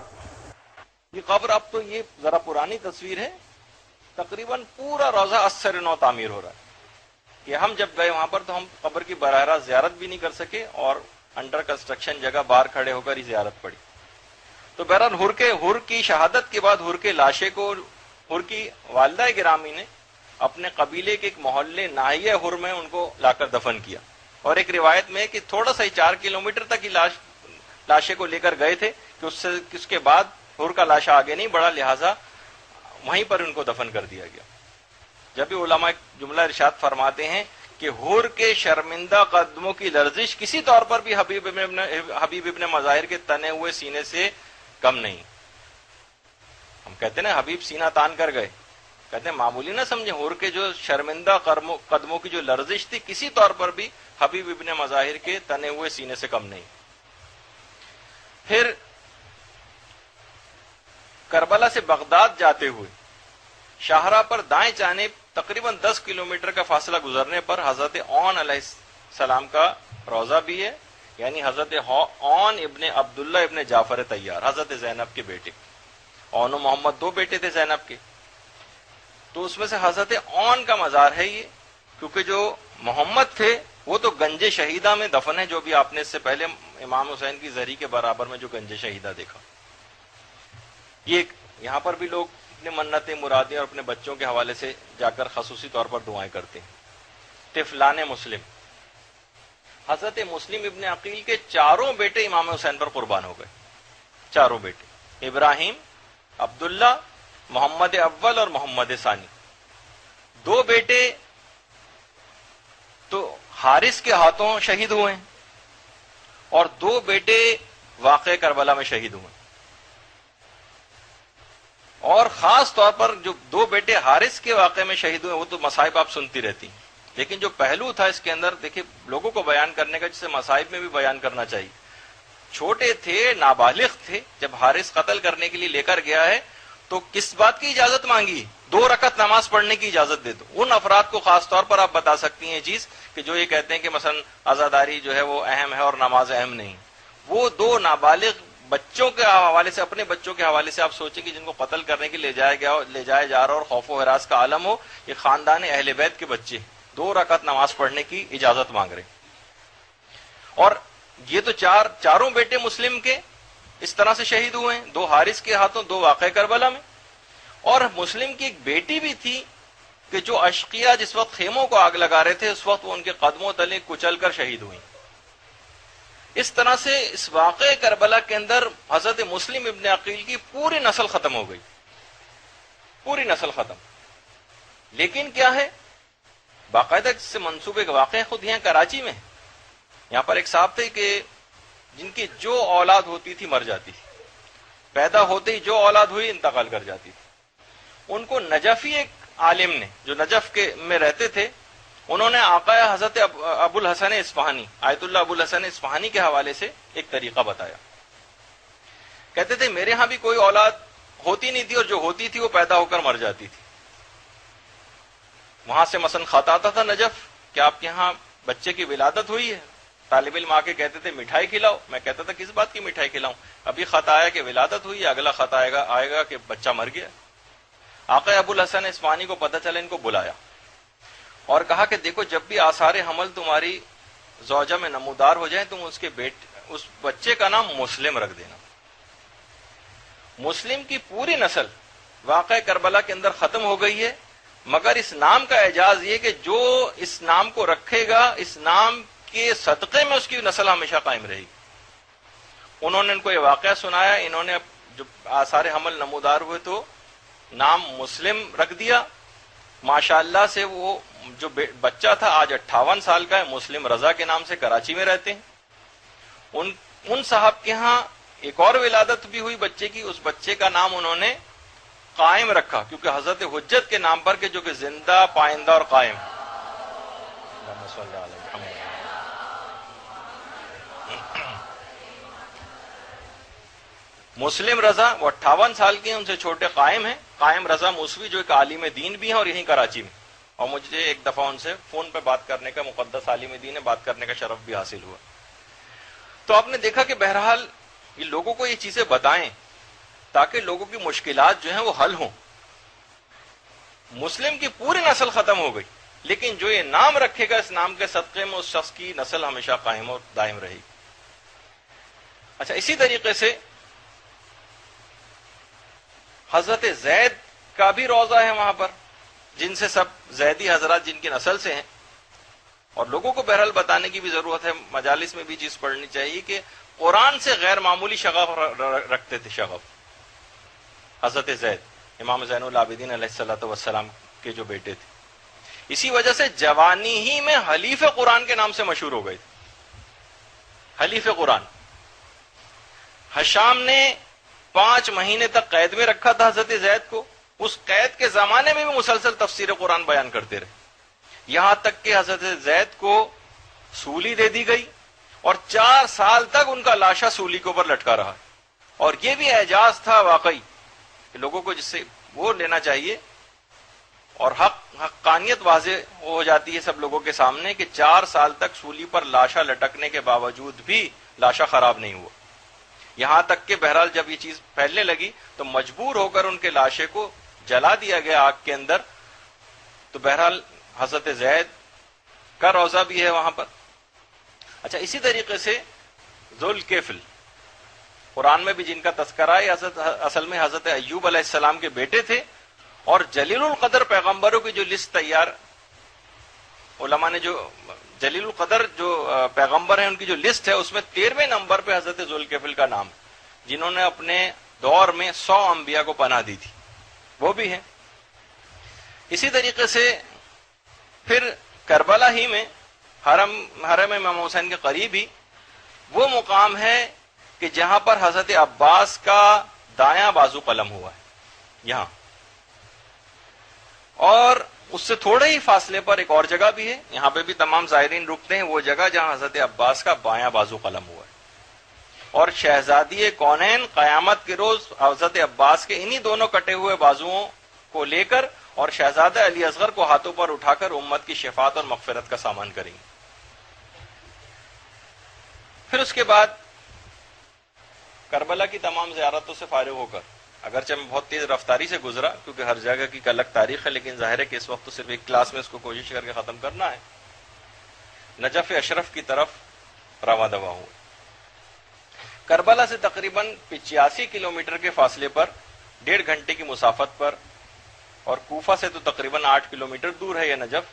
یہ قبر، اب تو یہ ذرا پرانی تصویر ہے، تقریباً پورا روضہ اثر نو تعمیر ہو رہا ہے، کہ ہم جب گئے وہاں پر تو ہم قبر کی براہ راست زیارت بھی نہیں کر سکے، اور انڈر کنسٹرکشن جگہ باہر کھڑے ہو کر ہی زیارت پڑی۔ تو بہرحال ہر کی شہادت کے بعد ہر کے لاشے کو ہر کی والدہ گرامی نے اپنے قبیلے کے ایک محلے ناحیہ ہر میں ان کو لا کر دفن کیا، اور ایک روایت میں کہ تھوڑا سا ہی 4 کلومیٹر تک ہی لاشے کو لے کر گئے تھے کہ اس کے بعد ہر کا لاشا آگے نہیں بڑھا، لہٰذا وہیں پر ان کو دفن کر دیا گیا۔ جب بھی علماء ایک جملہ ارشاد فرماتے ہیں کہ ہر کے شرمندہ قدموں کی لرزش کسی طور پر بھی حبیب ابن مظاہر کے تنے ہوئے سینے سے کم نہیں۔ ہم کہتے ہیں نا حبیب سینہ تان کر گئے، کہتے ہیں معمولی نہ سمجھے، ہر کے جو شرمندہ قدموں کی جو لرزش تھی کسی طور پر بھی حبیب ابن مظاہر کے تنے ہوئے سینے سے کم نہیں۔ پھر کربلا سے بغداد جاتے ہوئے شاہراہ پر دائیں جانب تقریباً 10 کلومیٹر کا فاصلہ گزرنے پر حضرت اون علیہ السلام کا روضہ بھی ہے، یعنی حضرت اون ابن عبداللہ ابن جعفر طیار، حضرت زینب کے بیٹے۔ اون و محمد 2 بیٹے تھے زینب کے، تو اس میں سے حضرت اون کا مزار ہے یہ، کیونکہ جو محمد تھے وہ تو گنج شہیدہ میں دفن ہے، جو بھی آپ نے اس سے پہلے امام حسین کی زری کے برابر میں جو گنج شہیدہ دیکھا۔ یہ یہاں پر بھی لوگ اپنے منتیں مرادیں اور اپنے بچوں کے حوالے سے جا کر خصوصی طور پر دعائیں کرتے ہیں. طفلان مسلم، حضرت مسلم ابن عقیل کے چاروں بیٹے امام حسین پر قربان ہو گئے. چاروں بیٹے، ابراہیم، عبداللہ، محمد اول اور محمد ثانی. دو بیٹے تو حارث کے ہاتھوں شہید ہوئے ہیں اور دو بیٹے واقع کربلا میں شہید ہوئے. اور خاص طور پر جو دو بیٹے حارث کے واقعے میں شہید ہوئے وہ تو مصائب آپ سنتی رہتی ہیں، لیکن جو پہلو تھا اس کے اندر دیکھیں لوگوں کو بیان کرنے کا، جسے مصائب میں بھی بیان کرنا چاہیے. چھوٹے تھے، نابالغ تھے، جب حارث قتل کرنے کے لیے لے کر گیا ہے تو کس بات کی اجازت مانگی؟ 2 رکعت نماز پڑھنے کی اجازت دے دو. ان افراد کو خاص طور پر آپ بتا سکتی ہیں یہ چیز کہ جو یہ کہتے ہیں کہ مثلا عزاداری جو ہے وہ اہم ہے اور نماز اہم نہیں. وہ 2 نابالغ بچوں کے حوالے سے، اپنے بچوں کے حوالے سے آپ سوچیں کہ جن کو قتل کرنے کے لیے لے جایا جا رہا اور خوف و ہراس کا عالم ہو، یہ خاندان اہل بیت کے بچے 2 رکعت نماز پڑھنے کی اجازت مانگ رہے. اور یہ تو چاروں بیٹے مسلم کے اس طرح سے شہید ہوئے ہیں، 2 حارث کے ہاتھوں، 2 واقع کربلا میں. اور مسلم کی ایک بیٹی بھی تھی کہ جو اشقیہ جس وقت خیموں کو آگ لگا رہے تھے اس وقت وہ ان کے قدموں تلے کچل کر شہید ہوئی. اس طرح سے اس واقع کربلا کے اندر حضرت مسلم ابن عقیل کی پوری نسل ختم ہو گئی، پوری نسل ختم. لیکن کیا ہے، باقاعدہ جس سے منسوب ایک واقع خود یہاں کراچی میں، یہاں پر ایک صاحب تھے کہ جن کی جو اولاد ہوتی تھی مر جاتی تھی، پیدا ہوتے ہی جو اولاد ہوئی انتقال کر جاتی تھی. ان کو نجفی ایک عالم نے جو نجف کے میں رہتے تھے، انہوں نے آقا حضرت ابو الحسن اصفہانی، آیت اللہ ابو الحسن اصفہانی کے حوالے سے ایک طریقہ بتایا. کہتے تھے میرے ہاں بھی کوئی اولاد ہوتی نہیں تھی اور جو ہوتی تھی وہ پیدا ہو کر مر جاتی تھی. وہاں سے مثلا خط آتا تھا نجف کہ آپ کے ہاں بچے کی ولادت ہوئی ہے، طالب علم آ کے کہتے تھے مٹھائی کھلاؤ. میں کہتا تھا کس بات کی مٹھائی کھلاؤں، ابھی خط آیا کہ ولادت ہوئی ہے، اگلا خط آئے گا کہ بچہ مر گیا. آقا ابو الحسن اصفہانی کو پتہ چلا، ان کو بلایا اور کہا کہ دیکھو جب بھی آثار حمل تمہاری زوجہ میں نمودار ہو جائیں تم اس بچے کا نام مسلم رکھ دینا. مسلم کی پوری نسل واقع کربلا کے اندر ختم ہو گئی ہے، مگر اس نام کا اعجاز یہ کہ جو اس نام کو رکھے گا اس نام کے صدقے میں اس کی نسل ہمیشہ قائم رہے گی. انہوں نے ان کو یہ واقعہ سنایا، انہوں نے جو آثار حمل نمودار ہوئے تو نام مسلم رکھ دیا. ماشاءاللہ سے وہ جو بچہ تھا آج 58 سال کا ہے، مسلم رضا کے نام سے کراچی میں رہتے ہیں. ان صاحب کے ہاں ایک اور ولادت بھی ہوئی بچے کی، اس بچے کا نام انہوں نے قائم رکھا کیونکہ حضرت حجت کے نام پر کہ جو کہ زندہ، پائندہ اور قائم. مسلم رضا وہ 58 سال کے ہیں، ان سے چھوٹے قائم ہیں. قائم رضا موسوی جو ایک عالم دین بھی ہیں اور یہیں کراچی میں، اور مجھے ایک دفعہ ان سے فون پہ بات کرنے کا، مقدس عالم دین ہے، بات کرنے کا شرف بھی حاصل ہوا. تو آپ نے دیکھا کہ بہرحال یہ لوگوں کو یہ چیزیں بتائیں تاکہ لوگوں کی مشکلات جو ہیں وہ حل ہوں. مسلم کی پوری نسل ختم ہو گئی، لیکن جو یہ نام رکھے گا اس نام کے صدقے میں اس شخص کی نسل ہمیشہ قائم اور دائم رہے گی. اچھا، اسی طریقے سے حضرت زید کا بھی روضہ ہے وہاں پر، جن سے سب زیدی حضرات جن کی نسل سے ہیں، اور لوگوں کو بہرحال بتانے کی بھی ضرورت ہے، مجالس میں بھی چیز پڑھنی چاہیے کہ قرآن سے غیر معمولی شغف رکھتے تھے. شغف حضرت زید امام زین العابدین علیہ الصلوۃ والسلام کے جو بیٹے تھے، اسی وجہ سے جوانی ہی میں حلیف قرآن کے نام سے مشہور ہو گئے تھے. حلیف قرآن. حشام نے 5 مہینے تک قید میں رکھا تھا حضرت زید کو، اس قید کے زمانے میں بھی مسلسل تفسیر قرآن بیان کرتے رہے، یہاں تک کہ حضرت زید کو سولی دے دی گئی اور 4 سال تک ان کا لاشا سولی کے اوپر لٹکا رہا. اور یہ بھی اعجاز تھا واقعی کہ لوگوں کو جس سے وہ لینا چاہیے، اور حقانیت واضح ہو جاتی ہے سب لوگوں کے سامنے کہ 4 سال تک سولی پر لاشا لٹکنے کے باوجود بھی لاشا خراب نہیں ہوا. یہاں تک کہ بہرحال جب یہ چیز پھیلنے لگی تو مجبور ہو کر ان کے لاشے کو جلا دیا گیا آگ کے اندر. تو بہرحال حضرت زید کا روضہ بھی ہے وہاں پر. اچھا، اسی طریقے سے ذوالکفل قرآن میں بھی جن کا تذکرہ ہے اصل میں حضرت ایوب علیہ السلام کے بیٹے تھے، اور جلیل القدر پیغمبروں کی جو لسٹ تیار، علماء نے جو جلیل القدر جو پیغمبر ہیں ان کی جو لسٹ ہے اس میں 13ویں نمبر پہ حضرت ذوالکفل کا نام ہے، جنہوں نے اپنے دور میں 100 انبیاء کو پناہ دی تھی، وہ بھی ہیں۔ اسی طریقے سے پھر کربلا ہی میں حرم امام حسین کے قریب ہی وہ مقام ہے کہ جہاں پر حضرت عباس کا دایاں بازو قلم ہوا ہے یہاں، اور اس سے تھوڑے ہی فاصلے پر ایک اور جگہ بھی ہے، یہاں پہ بھی تمام زائرین رکتے ہیں، وہ جگہ جہاں حضرت عباس کا بایاں بازو قلم ہوا ہے۔ اور شہزادی کونین قیامت کے روز حضرت عباس کے انہی دونوں کٹے ہوئے بازوؤں کو لے کر اور شہزادہ علی اصغر کو ہاتھوں پر اٹھا کر امت کی شفاعت اور مغفرت کا سامان کریں گے۔ پھر اس کے بعد کربلا کی تمام زیارتوں سے فارغ ہو کر، اگرچہ میں بہت تیز رفتاری سے گزرا کیونکہ ہر جگہ کی ایک الگ تاریخ ہے، لیکن ظاہر ہے کہ اس وقت تو صرف ایک کلاس میں اس کو کوشش کر کے ختم کرنا ہے، نجف اشرف کی طرف رواں دوا ہوئے۔ کربلا سے تقریباً 85 کلومیٹر کے فاصلے پر، 1.5 گھنٹے کی مسافت پر، اور کوفہ سے تو تقریباً 8 کلومیٹر دور ہے یہ نجف،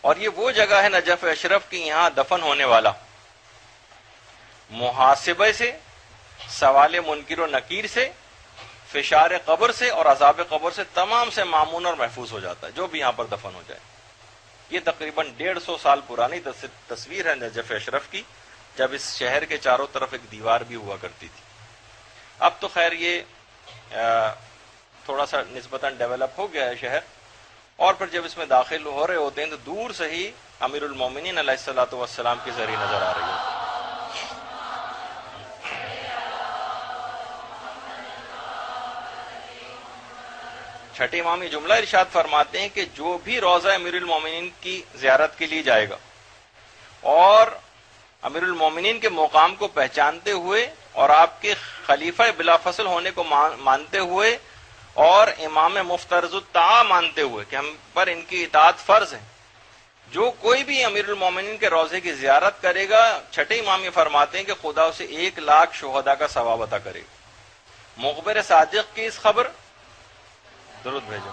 اور یہ وہ جگہ ہے نجف اشرف کی یہاں دفن ہونے والا محاسبے سے، سوال منکر و نکیر سے، فشار قبر سے اور عذاب قبر سے تمام سے مامون اور محفوظ ہو جاتا ہے جو بھی یہاں پر دفن ہو جائے۔ یہ تقریباً 150 سال پرانی تصویر ہے نجف اشرف کی، جب اس شہر کے چاروں طرف ایک دیوار بھی ہوا کرتی تھی۔ اب تو خیر یہ تھوڑا سا نسبتاً ڈیولپ ہو گیا ہے شہر، اور پھر جب اس میں داخل ہو رہے ہوتے ہیں تو دور سے ہی امیر المومنین علیہ الصلوۃ والسلام کی زری نظر آ رہی ہے۔ چھٹے امام یہ جملہ ارشاد فرماتے ہیں کہ جو بھی روضہ امیر المومنین کی زیارت کے لیے جائے گا اور امیر المومنین کے مقام کو پہچانتے ہوئے اور آپ کے خلیفہ بلا فصل ہونے کو مانتے ہوئے اور امام مفترض الطاعہ مانتے ہوئے کہ ہم پر ان کی اطاعت فرض ہے، جو کوئی بھی امیر المومنین کے روضے کی زیارت کرے گا، چھٹے امام یہ فرماتے ہیں کہ خدا اسے 1,00,000 شہداء کا ثواب عطا کرے گا۔ مخبر صادق کی اس خبر، درود بھیجو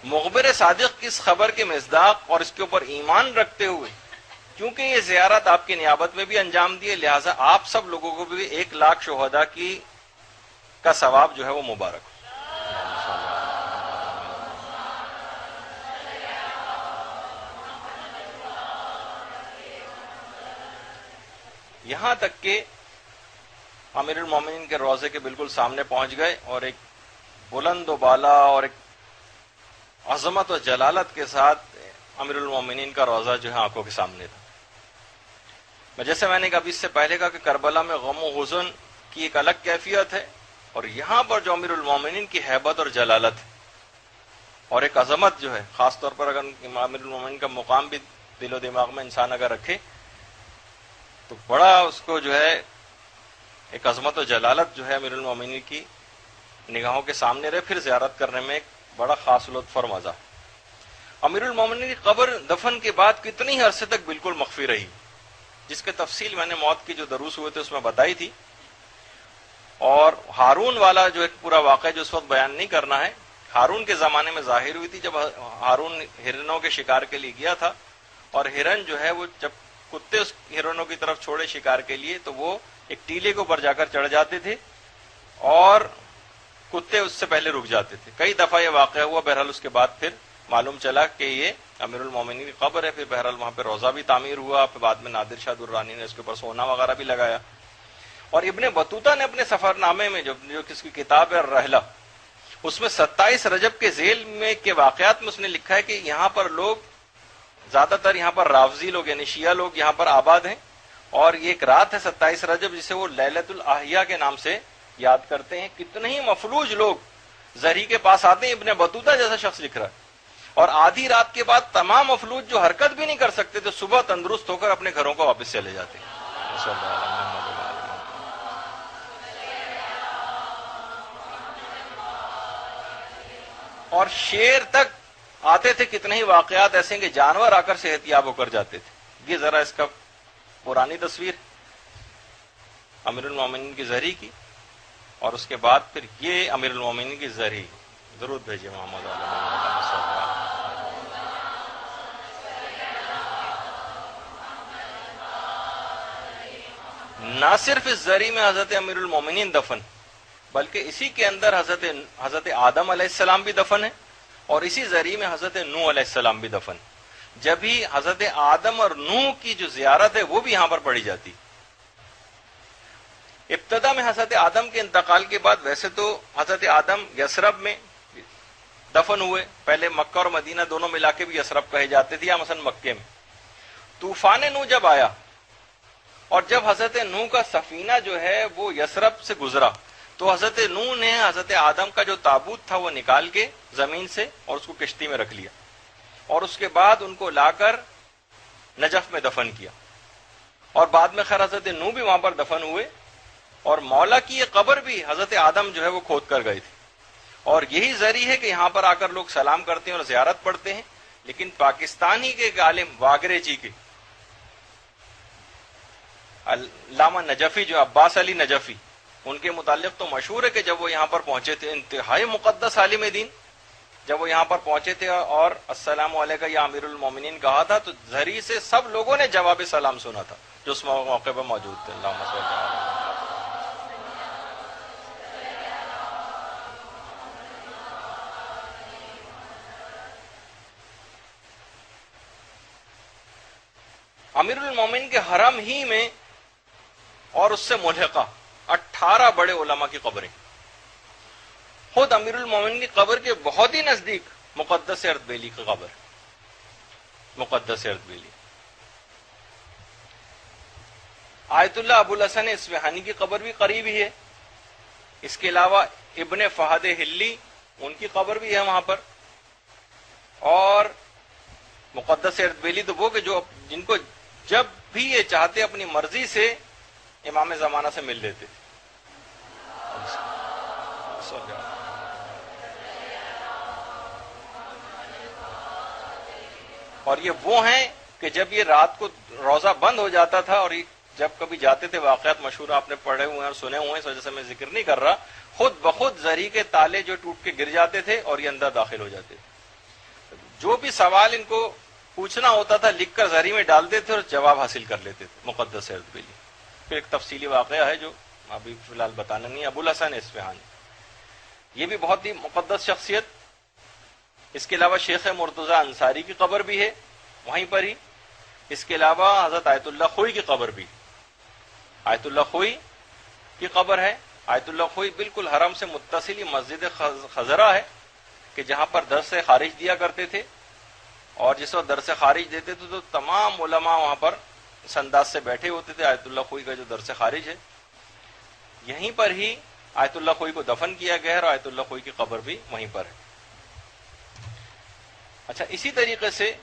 مخبر صادق کی اس خبر کے مصداق اور اس کے اوپر ایمان رکھتے ہوئے، کیونکہ یہ زیارت آپ کی نیابت میں بھی انجام دیے، لہٰذا آپ سب لوگوں کو بھی 1,00,000 شہداء کا ثواب جو ہے وہ مبارک ہو۔ یہاں تک کہ امیر المومنین کے روضے کے بالکل سامنے پہنچ گئے اور ایک بلند و بالا اور ایک عظمت و جلالت کے ساتھ امیر المومنین کا روضہ جو ہے آنکھوں کے سامنے تھا۔ جیسے میں نے کہا اس سے پہلے کہا کہ کربلا میں غم و حزن کی ایک الگ کیفیت ہے، اور یہاں پر جو امیر المومنین کی ہیبت اور جلالت ہے اور ایک عظمت جو ہے، خاص طور پر اگر امیر المومنین کا مقام بھی دل و دماغ میں انسان اگر رکھے تو بڑا اس کو جو ہے ایک عظمت و جلالت جو ہے امیر المومنین کی نگاہوں کے سامنے رہے، پھر زیارت کرنے میں ایک بڑا خاص لطف اور مزہ۔ امیر المومنین کی قبر دفن کے بعد کتنی ہی عرصے تک بالکل مخفی رہی، جس کے تفصیل میں نے موت کی جو دروس ہوئے تھے اس میں بتائی تھی، اور ہارون والا جو ایک پورا واقعہ جو اس وقت بیان نہیں کرنا ہے، ہارون کے زمانے میں ظاہر ہوئی تھی جب ہارون ہرنوں کے شکار کے لیے گیا تھا، اور ہرن جو ہے وہ جب کتے اس ہرنوں کی طرف چھوڑے شکار کے لیے تو وہ ایک ٹیلے کے اوپر جا کر چڑھ جاتے تھے اور کتے اس سے پہلے رک جاتے تھے۔ کئی دفعہ یہ واقعہ ہوا، بہرحال اس کے بعد پھر معلوم چلا کہ یہ امیر المومنین کی قبر ہے، پھر بہرحال وہاں پہ روضہ بھی تعمیر ہوا، پھر بعد میں نادر شاہ درانی نے اس کے اوپر سونا وغیرہ بھی لگایا۔ اور ابن بطوطہ نے اپنے سفر نامے میں جو کس کی کتاب ہے الرحلہ، اس میں 27 رجب کے ذیل میں کے واقعات میں اس نے لکھا ہے کہ یہاں پر لوگ زیادہ تر یہاں پر رافضی لوگ یعنی شیعہ لوگ یہاں پر آباد ہیں، اور یہ ایک رات ہے 27 رجب جسے وہ لیلۃ الاحیاء کے نام سے یاد کرتے ہیں۔ کتنے ہی مفلوج لوگ زہری کے پاس آتے ہیں، ابن بطوطہ جیسا شخص لکھ رہا ہے، اور آدھی رات کے بعد تمام مفلوج جو حرکت بھی نہیں کر سکتے تو صبح تندرست ہو کر اپنے گھروں کو واپس چلے جاتے ہیں۔ اور شیر تک آتے تھے، کتنے ہی واقعات ایسے ہیں کہ جانور آ کر صحت یاب ہو کر جاتے تھے۔ یہ ذرا اس کا پرانی تصویر امیر المومنین کی زہری کی، اور اس کے بعد پھر یہ امیر المومنین کی زہری. درود بھیجیے محمد علیہ محمد صلی اللہ علیہ وسلم. نہ صرف اس زری میں حضرت امیر المومنین دفن، بلکہ اسی کے اندر حضرت آدم علیہ السلام بھی دفن ہے، اور اسی زری میں حضرت نوح علیہ السلام بھی دفن. جب ہی حضرت آدم اور نوح کی جو زیارت ہے وہ بھی یہاں پر پڑھی جاتی. ابتدا میں حضرت آدم کے انتقال کے بعد ویسے تو حضرت آدم یثرب میں دفن ہوئے، پہلے مکہ اور مدینہ دونوں ملا کے بھی یثرب کہے جاتے تھے، یا مثلا مکے میں. طوفان نوح جب آیا اور جب حضرت نوح کا سفینہ جو ہے وہ یثرب سے گزرا، تو حضرت نوح نے حضرت آدم کا جو تابوت تھا وہ نکال کے زمین سے اور اس کو کشتی میں رکھ لیا، اور اس کے بعد ان کو لا کر نجف میں دفن کیا. اور بعد میں خیر حضرت نوح بھی وہاں پر دفن ہوئے، اور مولا کی یہ قبر بھی حضرت آدم جو ہے وہ کھود کر گئے تھے. اور یہی ذریعہ ہے کہ یہاں پر آ کر لوگ سلام کرتے ہیں اور زیارت پڑھتے ہیں. لیکن پاکستان ہی کے ایک عالم واگرے جی کے علامہ نجفی، جو عباس علی نجفی، ان کے متعلق تو مشہور ہے کہ جب وہ یہاں پر پہنچے تھے، انتہائی مقدس عالم دین، جب وہ یہاں پر پہنچے تھے اور السلام علیکم یا امیر المومنین کہا تھا، تو ذریعے سے سب لوگوں نے جواب سلام سنا تھا جو اس موقع پر موجود تھے. اللہم صلی اللہ علیہ وسلم. امیر المومنین کے حرم ہی میں اور اس سے ملحقہ 18 بڑے علماء کی قبریں. خود امیر المومنین کی قبر کے بہت ہی نزدیک مقدس اردبیلی کی قبر، مقدس اردبیلی. آیت اللہ ابو الحسن اصفہانی کی قبر بھی قریب ہی ہے. اس کے علاوہ ابن فہد ہلی، ان کی قبر بھی ہے وہاں پر. اور مقدس اردبیلی تو وہ کہ جو جن کو جب بھی یہ چاہتے اپنی مرضی سے امام زمانہ سے مل لیتے. اور یہ وہ ہیں کہ جب یہ رات کو روزہ بند ہو جاتا تھا اور جب کبھی جاتے تھے، واقعات مشہور آپ نے پڑھے ہوئے ہیں اور سنے ہوئے ہیں، اس وجہ سے میں ذکر نہیں کر رہا، خود بخود زری کے تالے جو ٹوٹ کے گر جاتے تھے اور یہ اندر داخل ہو جاتے تھے. جو بھی سوال ان کو پوچھنا ہوتا تھا لکھ کر زری میں ڈال دیتے اور جواب حاصل کر لیتے تھے. مقدس اردبیلی. پھر ایک تفصیلی واقعہ ہے جو ابھی فی الحال بتانا نہیں، ابو الحسن اصفہانی، یہ بھی بہت ہی مقدس شخصیت. اس کے علاوہ شیخ مرتضی انصاری کی قبر بھی ہے وہیں پر ہی. اس کے علاوہ حضرت آیت اللہ خوئی کی قبر بھی، آیت اللہ خوئی کی قبر ہے. آیت اللہ خوئی بالکل حرم سے متصل مسجد خضرہ ہے کہ جہاں پر درس خارج دیا کرتے تھے، اور جس وقت درس خارج دیتے تھے تو تمام علماء وہاں پر اس انداز سے بیٹھے ہوتے تھے. آیت اللہ خوئی کا جو درس خارج ہے یہیں پر ہی آیت اللہ خوئی کو دفن کیا گیا ہے، اور آیت اللہ خوئی کی قبر بھی وہیں پر ہے. اچھا، اسی طریقے سے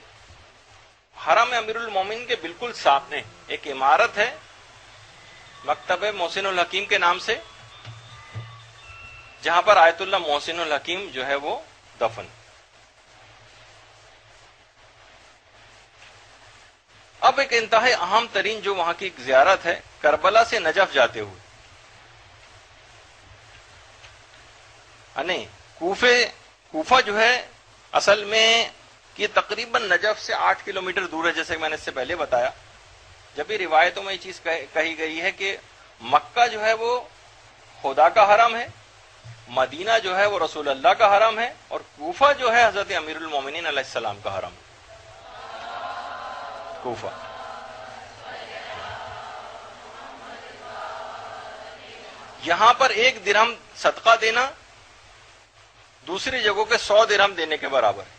حرم امیر المومنین کے بالکل سامنے ایک عمارت ہے مکتب محسن الحکیم کے نام سے، جہاں پر آیت اللہ محسن الحکیم جو ہے وہ دفن. اب ایک انتہائی اہم ترین جو وہاں کی ایک زیارت ہے، کربلا سے نجف جاتے ہوئے، نہیں کوفہ جو ہے اصل میں یہ تقریباً نجف سے 8 کلومیٹر دور ہے، جیسے میں نے اس سے پہلے بتایا. جب یہ روایتوں میں یہ چیز کہی گئی ہے کہ مکہ جو ہے وہ خدا کا حرم ہے، مدینہ جو ہے وہ رسول اللہ کا حرم ہے، اور کوفہ جو ہے حضرت امیر المومنین علیہ السلام کا حرم ہے. کوفہ یہاں پر 1 درہم صدقہ دینا دوسری جگہوں کے 100 درہم دینے کے برابر ہے.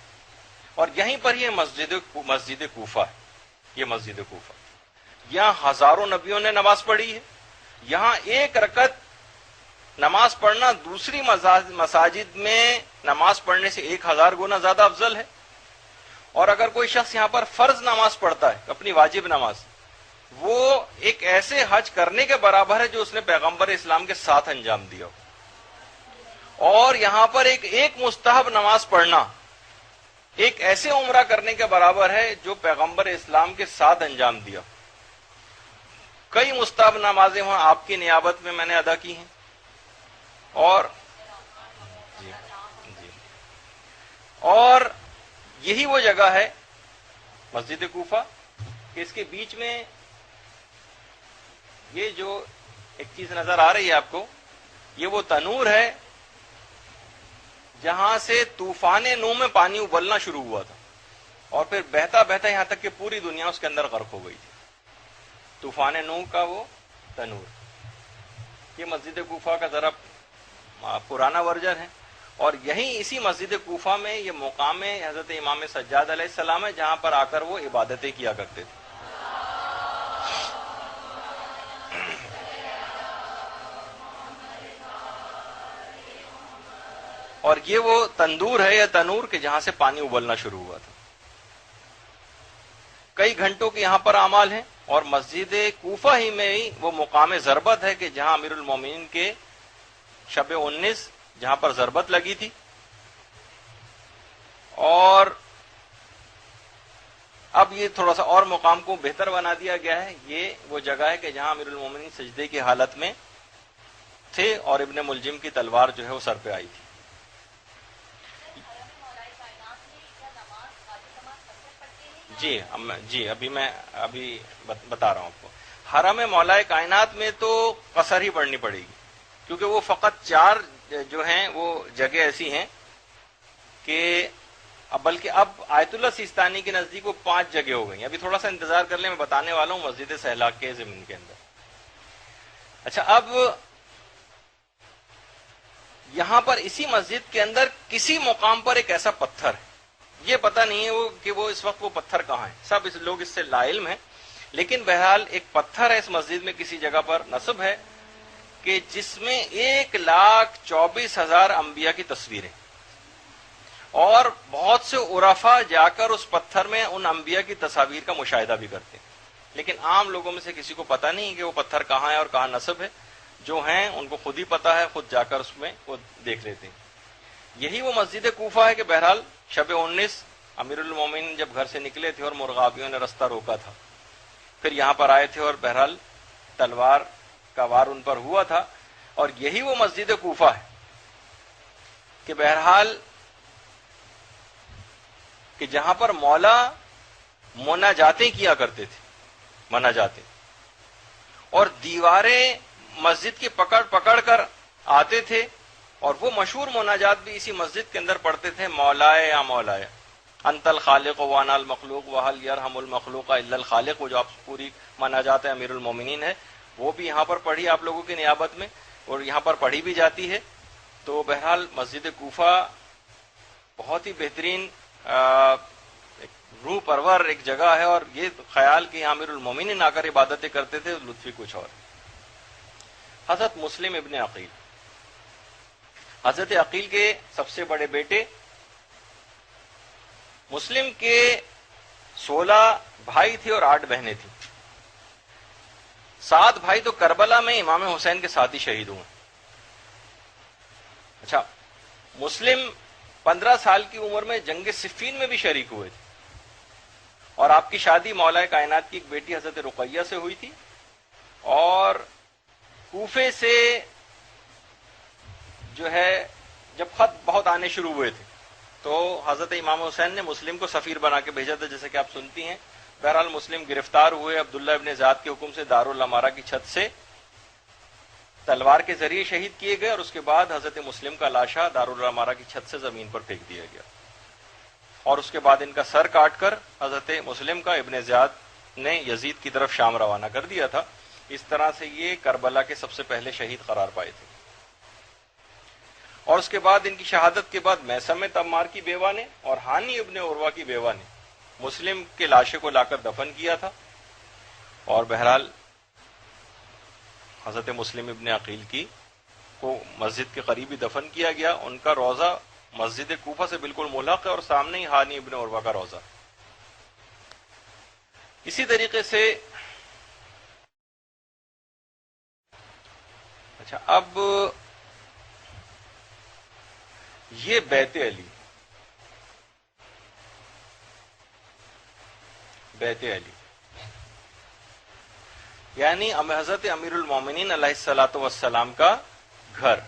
اور یہیں پر یہ مسجد کوفہ ہے. یہ مسجد کوفہ، یہاں ہزاروں نبیوں نے نماز پڑھی ہے. یہاں 1 رکعت نماز پڑھنا دوسری مساجد میں نماز پڑھنے سے 1000 گنا زیادہ افضل ہے. اور اگر کوئی شخص یہاں پر فرض نماز پڑھتا ہے، اپنی واجب نماز، وہ ایک ایسے حج کرنے کے برابر ہے جو اس نے پیغمبر اسلام کے ساتھ انجام دیا ہو. اور یہاں پر ایک مستحب نماز پڑھنا ایک ایسے عمرہ کرنے کے برابر ہے جو پیغمبر اسلام کے ساتھ انجام دیا. کئی مستحب نمازیں وہاں آپ کی نیابت میں میں نے ادا کی ہیں. اور جی جی اور یہی وہ جگہ ہے مسجد کوفہ کہ اس کے بیچ میں یہ جو ایک چیز نظر آ رہی ہے آپ کو، یہ وہ تنور ہے جہاں سے طوفان نوح میں پانی ابلنا شروع ہوا تھا اور پھر بہتا بہتا یہاں تک کہ پوری دنیا اس کے اندر غرق ہو گئی تھی. طوفان نوح کا وہ تنور. یہ مسجد کوفہ کا ذرا پرانا ورژن ہے، اور یہیں اسی مسجد کوفہ میں یہ مقام حضرت امام سجاد علیہ السلام ہے جہاں پر آ کر وہ عبادتیں کیا کرتے تھے. اور یہ وہ تندور ہے یا تنور کہ جہاں سے پانی ابلنا شروع ہوا تھا. کئی گھنٹوں کے یہاں پر اعمال ہیں، اور مسجد کوفہ ہی میں ہی وہ مقام ضربت ہے کہ جہاں امیر المومنین کے شب 19 جہاں پر ضربت لگی تھی. اور اب یہ تھوڑا سا اور مقام کو بہتر بنا دیا گیا ہے. یہ وہ جگہ ہے کہ جہاں امیر المومنین سجدے کی حالت میں تھے اور ابن ملجم کی تلوار جو ہے وہ سر پہ آئی تھی. جی ابھی بتا رہا ہوں آپ کو. حرم مولا کائنات میں تو قصر ہی پڑھنی پڑے گی، کیونکہ وہ فقط 4 جو ہیں وہ جگہ ایسی ہیں کہ بلکہ اب آیت اللہ سیستانی کے نزدیک وہ 5 جگہ ہو گئی. ابھی تھوڑا سا انتظار کر لیں، میں بتانے والا ہوں مسجد سہلا کے زمین کے اندر. اچھا، اب یہاں پر اسی مسجد کے اندر کسی مقام پر ایک ایسا پتھر ہے، یہ پتہ نہیں ہے کہ وہ اس وقت وہ پتھر کہاں ہے. سب لوگ اس سے لا علم ہیں، لیکن بہرحال ایک پتھر ہے اس مسجد میں کسی جگہ پر نصب ہے کہ جس میں 1,24,000 انبیاء کی تصویریں، اور بہت سے عرفاء جا کر اس پتھر میں ان انبیاء کی تصاویر کا مشاہدہ بھی کرتے ہیں. لیکن عام لوگوں میں سے کسی کو پتہ نہیں کہ وہ پتھر کہاں ہے اور کہاں نصب ہے. جو ہیں ان کو خود ہی پتہ ہے، خود جا کر اس میں وہ دیکھ لیتے ہیں. یہی وہ مسجد کوفہ ہے کہ بہرحال شب 19 امیر المومنین جب گھر سے نکلے تھے اور مرغابیوں نے رستہ روکا تھا، پھر یہاں پر آئے تھے اور بہرحال تلوار کا وار ان پر ہوا تھا. اور یہی وہ مسجد کوفہ ہے کہ بہرحال کہ جہاں پر مولا مناجاتیں کیا کرتے تھے، مناجاتیں، اور دیواریں مسجد کی پکڑ پکڑ کر آتے تھے، اور وہ مشہور مناجات بھی اسی مسجد کے اندر پڑھتے تھے. مولائے یا مولائے انت الخالق وانا المخلوق وحل یرحم المخلوق الا الخالق. وہ جو آپ پوری مناجات امیر المومنین ہے وہ بھی یہاں پر پڑھی آپ لوگوں کی نیابت میں، اور یہاں پر پڑھی بھی جاتی ہے. تو بہرحال مسجد کوفہ بہت ہی بہترین روح پرور ایک جگہ ہے، اور یہ خیال کہ امیر المومنین آ کر عبادتیں کرتے تھے لطفی کچھ اور. حضرت مسلم ابن عقیل، حضرت عقیل کے سب سے بڑے بیٹے. مسلم کے 16 بھائی تھے اور 8 بہنیں تھیں. 7 بھائی تو کربلا میں امام حسین کے ساتھ ہی شہید ہوئے. اچھا، مسلم 15 سال کی عمر میں جنگ صفین میں بھی شریک ہوئے تھے، اور آپ کی شادی مولا کائنات کی ایک بیٹی حضرت رقیہ سے ہوئی تھی. اور کوفے سے جو ہے جب خط بہت آنے شروع ہوئے تھے تو حضرت امام حسین نے مسلم کو سفیر بنا کے بھیجا تھا، جیسے کہ آپ سنتی ہیں. بہرحال مسلم گرفتار ہوئے، عبداللہ ابن زیاد کے حکم سے دارالامارہ کی چھت سے تلوار کے ذریعے شہید کیے گئے، اور اس کے بعد حضرت مسلم کا لاشا دارالامارہ کی چھت سے زمین پر پھینک دیا گیا. اور اس کے بعد ان کا سر کاٹ کر حضرت مسلم کا ابن زیاد نے یزید کی طرف شام روانہ کر دیا تھا. اس طرح سے یہ کربلا کے سب سے پہلے شہید قرار پائے تھے. اور اس کے بعد ان کی شہادت کے بعد میسم تمار کی بیوہ نے اور ہانی ابن عروہ کی بیوہ نے مسلم کے لاشے کو لا کر دفن کیا تھا. اور بہرحال حضرت مسلم ابن عقیل کی کو مسجد کے قریب ہی دفن کیا گیا. ان کا روضہ مسجد کوفہ سے بالکل ملحق ہے، اور سامنے ہی ہانی ابن عروہ کا روضہ. اسی طریقے سے اچھا، اب یہ بیت علی، بیت علی یعنی حضرت امیر المومنین علیہ الصلوۃ والسلام کا گھر.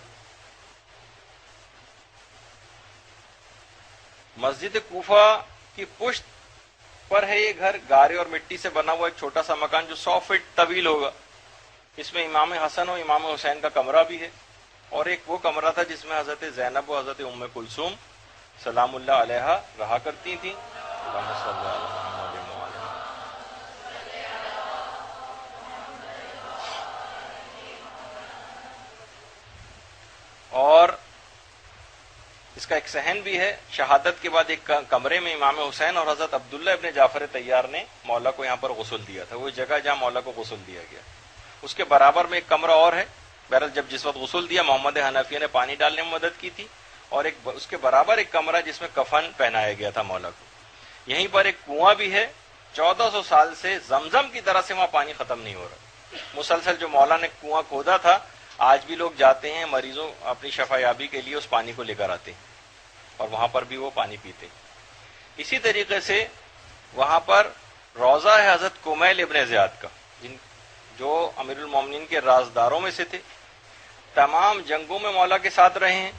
مسجد کوفہ کی پشت پر ہے یہ گھر، گارے اور مٹی سے بنا ہوا ایک چھوٹا سا مکان جو 100 فٹ طویل ہوگا. اس میں امام حسن اور امام حسین کا کمرہ بھی ہے، اور ایک وہ کمرہ تھا جس میں حضرت زینب و حضرت ام کلثوم سلام اللہ علیہا رہا کرتی تھیں. اللہم صلی علی محمد و علی محمد. اور اس کا ایک صحن بھی ہے. شہادت کے بعد ایک کمرے میں امام حسین اور حضرت عبداللہ ابن جعفر طیار نے مولا کو یہاں پر غسل دیا تھا. وہ جگہ جہاں مولا کو غسل دیا گیا. اس کے برابر میں ایک کمرہ اور ہے. بہرحال جس وقت غسل دیا محمد حنفیہ نے پانی ڈالنے میں مدد کی تھی، اور ایک اس کے برابر ایک کمرہ جس میں کفن پہنایا گیا تھا مولا کو. یہیں پر ایک کنواں بھی ہے. 1400 سال سے زمزم کی طرح سے وہاں پانی ختم نہیں ہو رہا. مسلسل جو مولا نے کنواں کھودا تھا، آج بھی لوگ جاتے ہیں مریضوں اپنی شفا یابی کے لیے اس پانی کو لے کر آتے ہیں اور وہاں پر بھی وہ پانی پیتے ہیں. اسی طریقے سے وہاں پر روضہ ہے حضرت کمیل ابن زیاد کا، جو امیر المومنین کے رازداروں میں سے تھے. تمام جنگوں میں مولا کے ساتھ رہے ہیں،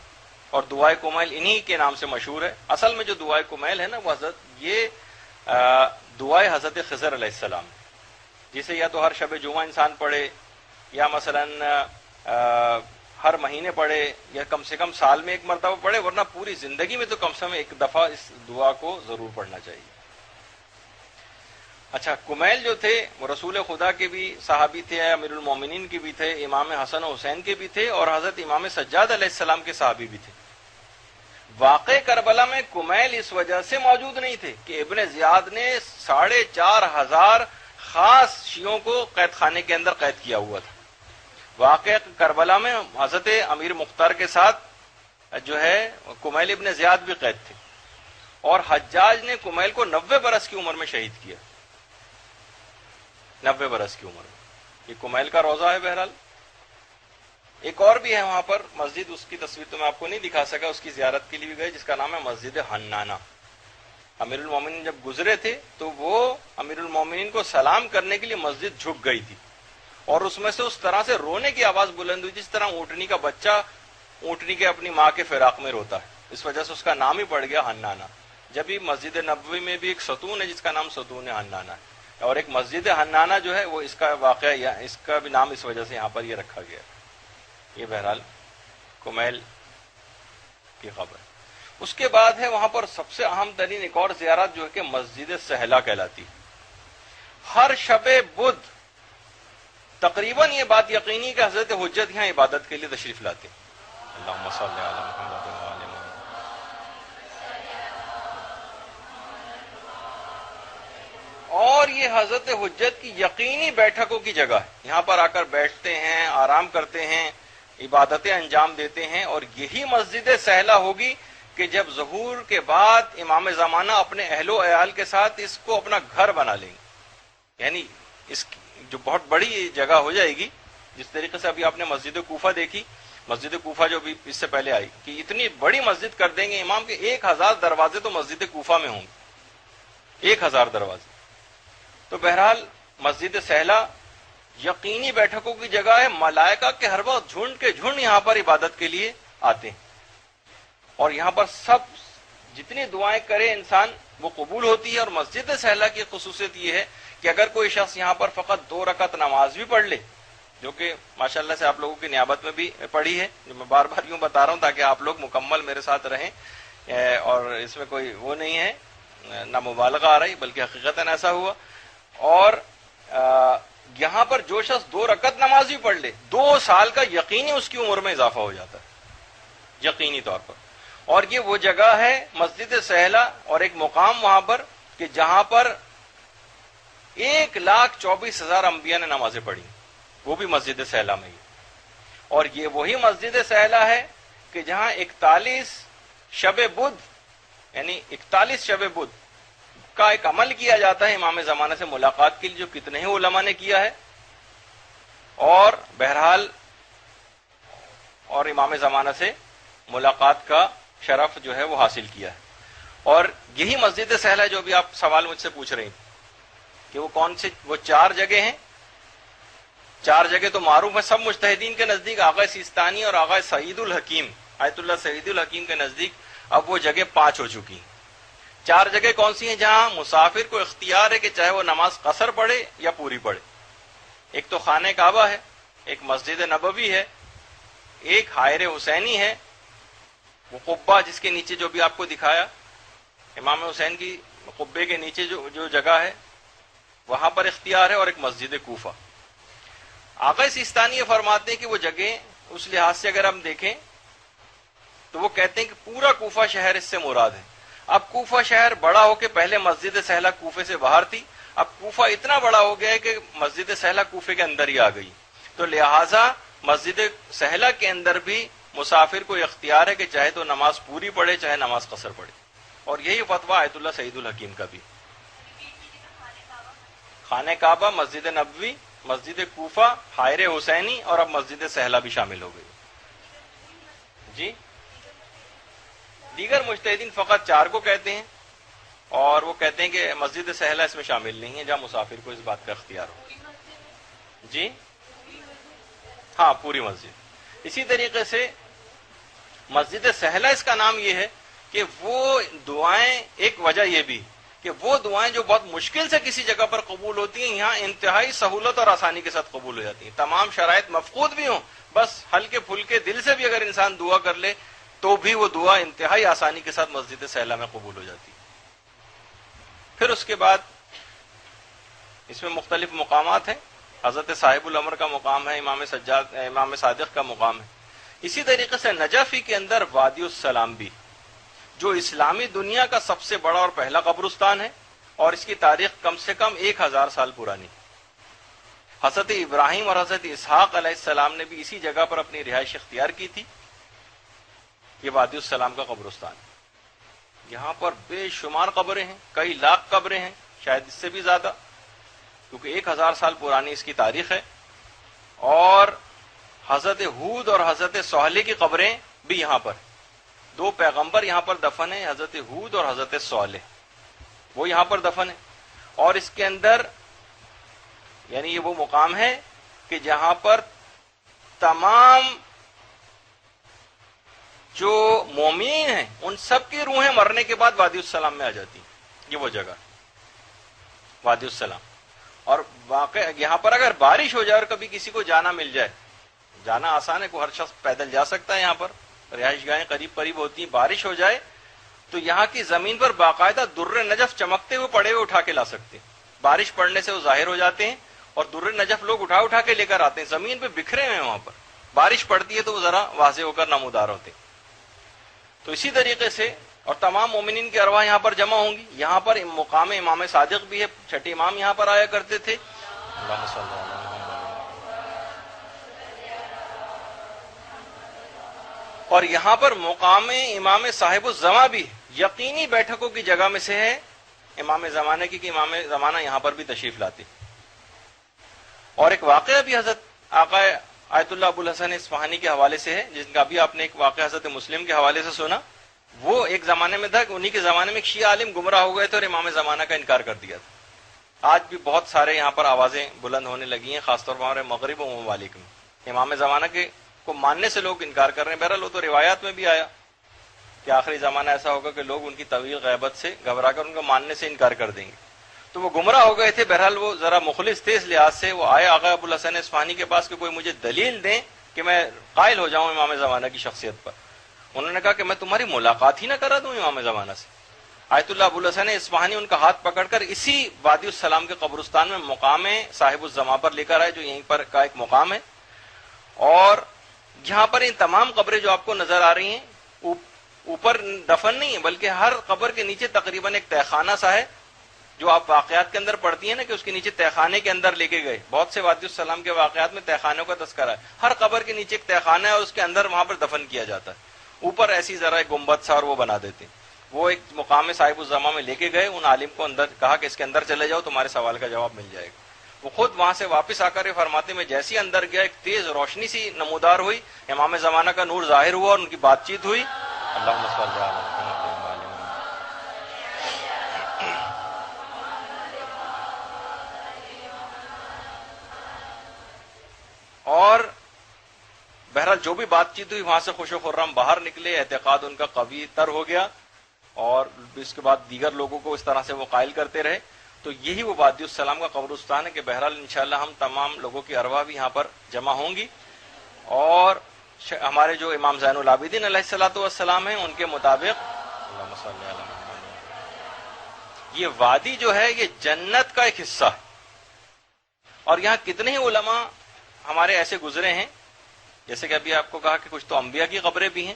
اور دعائے کمیل انہی کے نام سے مشہور ہے. اصل میں جو دعائے کمیل ہے نا، وہ یہ دعائے حضرت خضر علیہ السلام، جسے یا تو ہر شب جمعہ انسان پڑھے، یا مثلا ہر مہینے پڑھے، یا کم سے کم سال میں ایک مرتبہ پڑھے، ورنہ پوری زندگی میں تو کم سے کم ایک دفعہ اس دعا کو ضرور پڑھنا چاہیے. اچھا، کمیل جو تھے وہ رسول خدا کے بھی صحابی تھے، امیر المومنین کے بھی تھے، امام حسن و حسین کے بھی تھے، اور حضرت امام سجاد علیہ السلام کے صحابی بھی تھے. واقع کربلا میں کمیل اس وجہ سے موجود نہیں تھے کہ ابن زیاد نے 4,500 خاص شیعوں کو قید خانے کے اندر قید کیا ہوا تھا. واقع کربلا میں حضرت امیر مختار کے ساتھ جو ہے کمیل ابن زیاد بھی قید تھے، اور حجاج نے کمیل کو 90 برس کی عمر میں شہید کیا. 90 برس کی عمر میں. یہ کمیل کا روضہ ہے. بہرحال ایک اور بھی ہے وہاں پر مسجد، اس کی تصویر تو میں آپ کو نہیں دکھا سکا، اس کی زیارت کے لیے بھی گئے، جس کا نام ہے مسجد حنانہ. امیر المومنین جب گزرے تھے تو وہ امیر المومنین کو سلام کرنے کے لیے مسجد جھک گئی تھی، اور اس میں سے اس طرح سے رونے کی آواز بلند ہوئی جس طرح اونٹنی کا بچہ اونٹنی کے اپنی ماں کے فراق میں روتا ہے. اس وجہ سے اس کا نام ہی پڑ گیا حنانہ. جب بھی مسجد نبوی میں بھی ایک ستون ہے جس کا نام ستون حنانہ ہے، اور ایک مسجد حنانہ جو ہے وہ اس کا واقعہ، یا اس کا بھی نام اس وجہ سے یہاں پر یہ رکھا گیا. یہ بہرحال کمیل کی خبر. اس کے بعد ہے وہاں پر سب سے اہم ترین ایک اور زیارت جو ہے کہ مسجد سہلا کہلاتی. ہر شب بدھ تقریباً یہ بات یقینی کہ حضرت حجت یہاں عبادت کے لیے تشریف لاتے. اللہم صلی علی محمد و علی محمد. اور یہ حضرت حجت کی یقینی بیٹھکوں کی جگہ ہے. یہاں پر آ کر بیٹھتے ہیں، آرام کرتے ہیں، عبادتیں انجام دیتے ہیں. اور یہی مسجد سہلا ہوگی کہ جب ظہور کے بعد امام زمانہ اپنے اہل و عیال کے ساتھ اس کو اپنا گھر بنا لیں گے. یعنی اس جو بہت بڑی جگہ ہو جائے گی، جس طریقے سے ابھی آپ نے مسجد کوفہ دیکھی، مسجد کوفہ جو بھی اس سے پہلے آئی، کہ اتنی بڑی مسجد کر دیں گے امام کے 1000 دروازے تو مسجد کوفہ میں ہوں گے. 1000 دروازے. تو بہرحال مسجد سہلا یقینی بیٹھکوں کی جگہ ہے. ملائکہ کے ہر وقت جھنڈ کے جھنڈ یہاں پر عبادت کے لیے آتے ہیں، اور یہاں پر سب جتنی دعائیں کرے انسان وہ قبول ہوتی ہے. اور مسجد سہلا کی خصوصیت یہ ہے کہ اگر کوئی شخص یہاں پر فقط 2 رکعت نماز بھی پڑھ لے، جو کہ ماشاءاللہ سے آپ لوگوں کی نیابت میں بھی پڑھی ہے، جو میں بار بار یوں بتا رہا ہوں تاکہ آپ لوگ مکمل میرے ساتھ رہیں، اور اس میں کوئی وہ نہیں ہے، نہ مبالغہ آ رہی، بلکہ حقیقتاً ایسا ہوا. اور یہاں پر جو شخص 2 رکعت نماز بھی پڑھ لے، 2 سال کا یقینی اس کی عمر میں اضافہ ہو جاتا ہے، یقینی طور پر. اور یہ وہ جگہ ہے مسجد سہلا، اور ایک مقام وہاں پر کہ جہاں پر 1,24,000 انبیاء نے نمازیں پڑھی، وہ بھی مسجد سہلا میں ہی. اور یہ وہی مسجد سہلا ہے کہ جہاں 41 شب بدھ، یعنی 41 شب بدھ کا ایک عمل کیا جاتا ہے امام زمانہ سے ملاقات کے لیے، جو کتنے ہی علماء نے کیا ہے. اور بہرحال اور امام زمانہ سے ملاقات کا شرف جو ہے وہ حاصل کیا ہے. اور یہی مسجد سہلا جو بھی آپ سوال مجھ سے پوچھ رہے ہیں کہ وہ کون سے، وہ 4 جگہ ہیں. 4 جگہ تو معروف ہیں سب مجتہدین کے نزدیک، آغا سیستانی اور آغا سعید الحکیم، آیت اللہ سعید الحکیم کے نزدیک اب وہ جگہ 5 ہو چکی ہیں۔ 4 جگہ کون سی ہیں جہاں مسافر کو اختیار ہے کہ چاہے وہ نماز قصر پڑھے یا پوری پڑھے؟ ایک تو خانہ کعبہ ہے، ایک مسجد نبوی ہے، ایک حائر حسینی ہے، وہ قبہ جس کے نیچے جو بھی آپ کو دکھایا امام حسین کی قبے کے نیچے جو جگہ ہے وہاں پر اختیار ہے، اور ایک مسجد کوفہ۔ آقا سیستانی یہ فرماتے ہیں کہ وہ جگہ اس لحاظ سے اگر ہم دیکھیں تو وہ کہتے ہیں کہ پورا کوفہ شہر اس سے مراد ہے۔ اب کوفہ شہر بڑا ہو کے پہلے مسجد سہلہ کوفے سے باہر تھی، اب کوفہ اتنا بڑا ہو گیا ہے کہ مسجد سہلہ کوفے کے اندر ہی آ گئی، تو لہٰذا مسجد سہلہ کے اندر بھی مسافر کو اختیار ہے کہ چاہے تو نماز پوری پڑھے چاہے نماز قصر پڑھے، اور یہی فتویٰ آیت اللہ سعید الحکیم کا بھی۔ خانہ کعبہ، مسجد نبوی، مسجد کوفہ، حائر حسینی، اور اب مسجد سہلہ بھی شامل ہو گئی۔ جی دیگر مجتہدین فقط 4 کو کہتے ہیں، اور وہ کہتے ہیں کہ مسجد سہلہ اس میں شامل نہیں ہے جہاں مسافر کو اس بات کا اختیار ہو۔ جی ہاں پوری مسجد۔ اسی طریقے سے مسجد سہلہ اس کا نام یہ ہے کہ وہ دعائیں، ایک وجہ یہ بھی کہ وہ دعائیں جو بہت مشکل سے کسی جگہ پر قبول ہوتی ہیں یہاں انتہائی سہولت اور آسانی کے ساتھ قبول ہو جاتی ہیں، تمام شرائط مفقود بھی ہوں، بس ہلکے پھلکے دل سے بھی اگر انسان دعا کر لے تو بھی وہ دعا انتہائی آسانی کے ساتھ مسجد سہلہ میں قبول ہو جاتی ہے۔ پھر اس کے بعد اس میں مختلف مقامات ہیں، حضرت صاحب الامر کا مقام ہے، امام صادق کا مقام ہے۔ اسی طریقے سے نجفی کے اندر وادی السلام بھی، جو اسلامی دنیا کا سب سے بڑا اور پہلا قبرستان ہے، اور اس کی تاریخ کم سے کم 1000 سال پرانی۔ حضرت ابراہیم اور حضرت اسحاق علیہ السلام نے بھی اسی جگہ پر اپنی رہائش اختیار کی تھی۔ یہ وادی السلام کا قبرستان ہے، یہاں پر بے شمار قبریں ہیں، کئی لاکھ قبریں ہیں، شاید اس سے بھی زیادہ، کیونکہ 1000 سال پرانی اس کی تاریخ ہے۔ اور حضرت ہود اور حضرت صالح کی قبریں بھی یہاں پر، 2 پیغمبر یہاں پر دفن ہیں، حضرت ہود اور حضرت صالح، وہ یہاں پر دفن ہیں۔ اور اس کے اندر یعنی یہ وہ مقام ہے کہ جہاں پر تمام جو مومنین ہیں ان سب کی روحیں مرنے کے بعد وادی السلام میں آ جاتی ہیں، یہ وہ جگہ وادی السلام۔ اور واقع یہاں پر اگر بارش ہو جائے اور کبھی کسی کو جانا مل جائے، جانا آسان ہے، کوئی ہر شخص پیدل جا سکتا ہے، یہاں پر رہائش گاہیں قریب قریب ہوتی ہیں، بارش ہو جائے تو یہاں کی زمین پر باقاعدہ در نجف چمکتے ہوئے پڑے ہوئے اٹھا کے لا سکتے ہیں، بارش پڑنے سے وہ ظاہر ہو جاتے ہیں، اور در نجف لوگ اٹھا کے لے کر آتے ہیں، زمین پہ بکھرے ہوئے ہیں، وہاں پر بارش پڑتی ہے تو وہ ذرا واضح ہو کر نمودار ہوتے ہیں۔ تو اسی طریقے سے اور تمام مومنین کی ارواح یہاں پر جمع ہوں گی۔ یہاں پر مقام امام صادق بھی ہے، چھٹے امام یہاں پر آیا کرتے تھے۔ اللہم صلی اللہ علیہ وسلم۔ اور یہاں پر مقام امام صاحب الزماں بھی یقینی بیٹھکوں کی جگہ میں سے ہے امام زمانے کی، کہ امام زمانہ یہاں پر بھی تشریف لاتے۔ اور ایک واقعہ بھی حضرت آقا آیت اللہ ابو الحسن اصفہانی کے حوالے سے ہے، جن کا بھی آپ نے ایک واقعہ حضرت مسلم کے حوالے سے سنا۔ وہ ایک زمانے میں تھا کہ انہی کے زمانے میں ایک شیعہ عالم گمراہ ہو گئے تھے اور امام زمانہ کا انکار کر دیا تھا۔ آج بھی بہت سارے یہاں پر آوازیں بلند ہونے لگی ہیں، خاص طور پر ہمارے مغرب و ممالک میں امام زمانہ کے کو ماننے سے لوگ انکار کر رہے ہیں۔ بہرحال وہ تو روایات میں بھی آیا کہ آخری زمانہ ایسا ہوگا کہ لوگ ان کی طویل غیبت سے گھبرا کر ان کو ماننے سے انکار کر دیں گے، تو وہ گمراہ ہو گئے تھے۔ بہرحال وہ ذرا مخلص تھے، اس لحاظ سے وہ آئے آقا ابو الحسن اصفہانی کے پاس کہ کوئی مجھے دلیل دیں کہ میں قائل ہو جاؤں امام زمانہ کی شخصیت پر۔ انہوں نے کہا کہ میں تمہاری ملاقات ہی نہ کرا دوں امام زمانہ سے۔ آیت اللہ ابو الحسن اصفہانی ان کا ہاتھ پکڑ کر اسی وادی السلام کے قبرستان میں مقام صاحب الزماں پر لے کر آئے، جو یہیں پر کا ایک مقام ہے۔ اور یہاں پر ان تمام قبریں جو آپ کو نظر آ رہی ہیں، اوپر دفن نہیں ہے بلکہ ہر قبر کے نیچے تقریباً ایک تہخانہ سا ہے، جو آپ واقعات کے اندر پڑھتی ہیں نا کہ اس کے نیچے تہخانے کے اندر لے کے گئے۔ بہت سے وادی السلام کے واقعات میں تہخانوں کا تذکرہ ہے، ہر قبر کے نیچے ایک تہخانہ ہے اور اس کے اندر وہاں پر دفن کیا جاتا ہے۔ اوپر ایسی ذرا ایک گنبد سا اور وہ بنا دیتے، وہ ایک مقام صاحب الزماں میں لے کے گئے، ان عالم کو اندر کہا کہ اس کے اندر چلے جاؤ، تمہارے سوال کا جواب مل جائے گا۔ وہ خود وہاں سے واپس آ کر فرماتے میں جیسی اندر گیا ایک تیز روشنی سی نمودار ہوئی، امام زمانہ کا نور ظاہر ہوا اور ان کی بات چیت ہوئی۔ اللہم صلی علی محمد۔ اور بہرحال جو بھی بات چیت ہوئی وہاں سے خوش و خرم باہر نکلے، اعتقاد ان کا قوی تر ہو گیا، اور اس کے بعد دیگر لوگوں کو اس طرح سے وہ قائل کرتے رہے. تو یہی وہ وادی السلام کا قبرستان ہے کہ بہرحال انشاءاللہ ہم تمام لوگوں کی ارواح بھی یہاں پر جمع ہوں گی. اور ہمارے جو امام زین العابدین علیہ الصلوۃ والسلام ہیں ان کے مطابق اللہم صلی علی محمد، یہ وادی جو ہے یہ جنت کا ایک حصہ ہے. اور یہاں کتنے ہی علماء ہمارے ایسے گزرے ہیں، جیسے کہ ابھی آپ کو کہا کہ کچھ تو انبیاء کی قبریں بھی ہیں،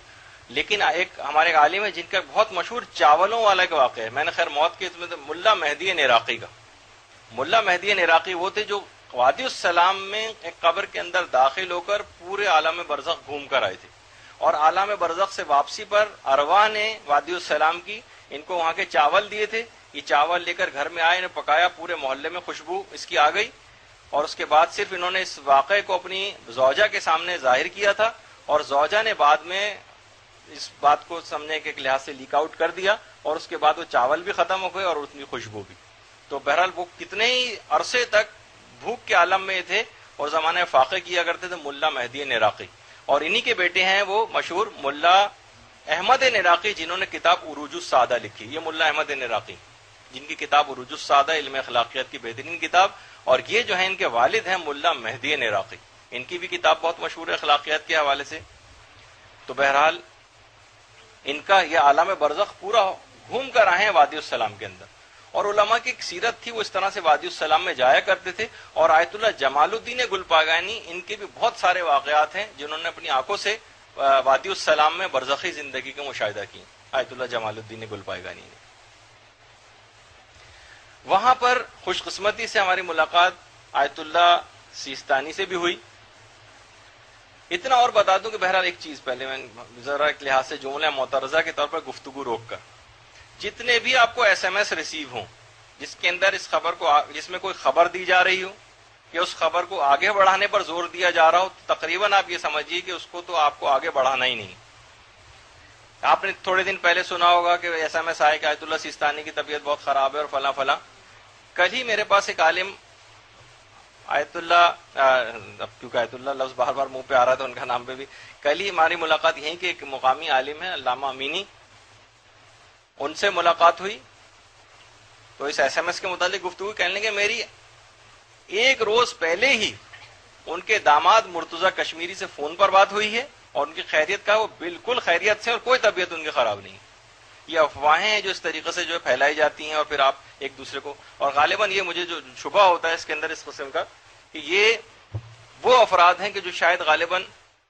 لیکن ایک ہمارے عالم ہے جن کا بہت مشہور چاولوں والا کا واقعہ ہے. میں نے خیر موت کے ملا مہدی عراقی کا. ملا مہدی عراقی وہ تھے جو وادی السلام میں ایک قبر کے اندر داخل ہو کر پورے عالم برزخ گھوم کر آئے تھے، اور عالم برزخ سے واپسی پر ارواح نے وادی السلام کی ان کو وہاں کے چاول دیے تھے. یہ چاول لے کر گھر میں آئے، انہیں پکایا، پورے محلے میں خوشبو اس کی آ گئی. اور اس کے بعد صرف انہوں نے اس واقعے کو اپنی زوجہ کے سامنے ظاہر کیا تھا، اور زوجہ نے بعد میں اس بات کو سمجھنے کے لحاظ سے لیک آؤٹ کر دیا، اور اس کے بعد وہ چاول بھی ختم ہو گئے اور اس کی خوشبو بھی. تو بہرحال وہ کتنے ہی عرصے تک بھوک کے عالم میں تھے اور زمانے فاقے کیا کرتے تھے ملا مہدی عراقی. اور انہی کے بیٹے ہیں وہ مشہور ملا احمد عراقی جنہوں نے کتاب عروج السعادہ لکھی. یہ ملا احمد عراقی جن کی کتاب عروج السعادہ علم اخلاقیات کی بہترین کتاب، اور یہ جو ہیں ان کے والد ہیں ملا مہدی عراقی، ان کی بھی کتاب بہت مشہور ہے اخلاقیات کے حوالے سے. تو بہرحال ان کا یہ عالم برزخ پورا گھوم کر آئے ہیں وادی السلام کے اندر. اور علماء کی ایک سیرت تھی، وہ اس طرح سے وادی السلام میں جایا کرتے تھے. اور آیت اللہ جمال الدین گلپاگانی، ان کے بھی بہت سارے واقعات ہیں جنہوں نے اپنی آنکھوں سے وادی السلام میں برزخی زندگی کا مشاہدہ کی. آیت اللہ جمال الدین گلپاگانی نے وہاں پر خوش قسمتی سے ہماری ملاقات آیت اللہ سیستانی سے بھی ہوئی. اتنا اور بتا دوں کہ بہرحال ایک چیز پہلے میں ذرا ایک لحاظ سے جملہ معترضہ کے طور پر گفتگو روک کر، جتنے بھی آپ کو ایس ایم ایس ریسیو ہوں جس کے اندر اس خبر کو، جس میں کوئی خبر دی جا رہی ہو کہ اس خبر کو آگے بڑھانے پر زور دیا جا رہا ہو، تقریباً آپ یہ سمجھیے کہ اس کو تو آپ کو آگے بڑھانا ہی نہیں. آپ نے تھوڑے دن پہلے سنا ہوگا کہ ایس ایم ایس آئے کہ آیت اللہ سیستانی کی طبیعت بہت خراب ہے اور فلاں فلاں. کل ہی میرے پاس ایک عالم آیت اللہ، اب کیونکہ آیت اللہ لفظ بار بار منہ پہ آ رہا تھا ان کا نام پہ بھی، کل ہی ہماری ملاقات یہیں کے ایک مقامی عالم ہے علامہ امینی، ان سے ملاقات ہوئی. تو اس ایس ایم ایس کے متعلق گفتگو کہنے لگے میری ایک روز پہلے ہی ان کے داماد مرتضی کشمیری سے فون پر بات ہوئی ہے، اور ان کی خیریت کا وہ بالکل خیریت سے، اور کوئی طبیعت ان کی خراب نہیں. یہ افواہیں ہیں جو اس طریقے سے جو پھیلائی جاتی ہیں، اور پھر آپ ایک دوسرے کو، اور غالباً یہ مجھے جو شبہ ہوتا ہے اس کے اندر اس قسم کا کہ یہ وہ افراد ہیں کہ جو شاید غالباً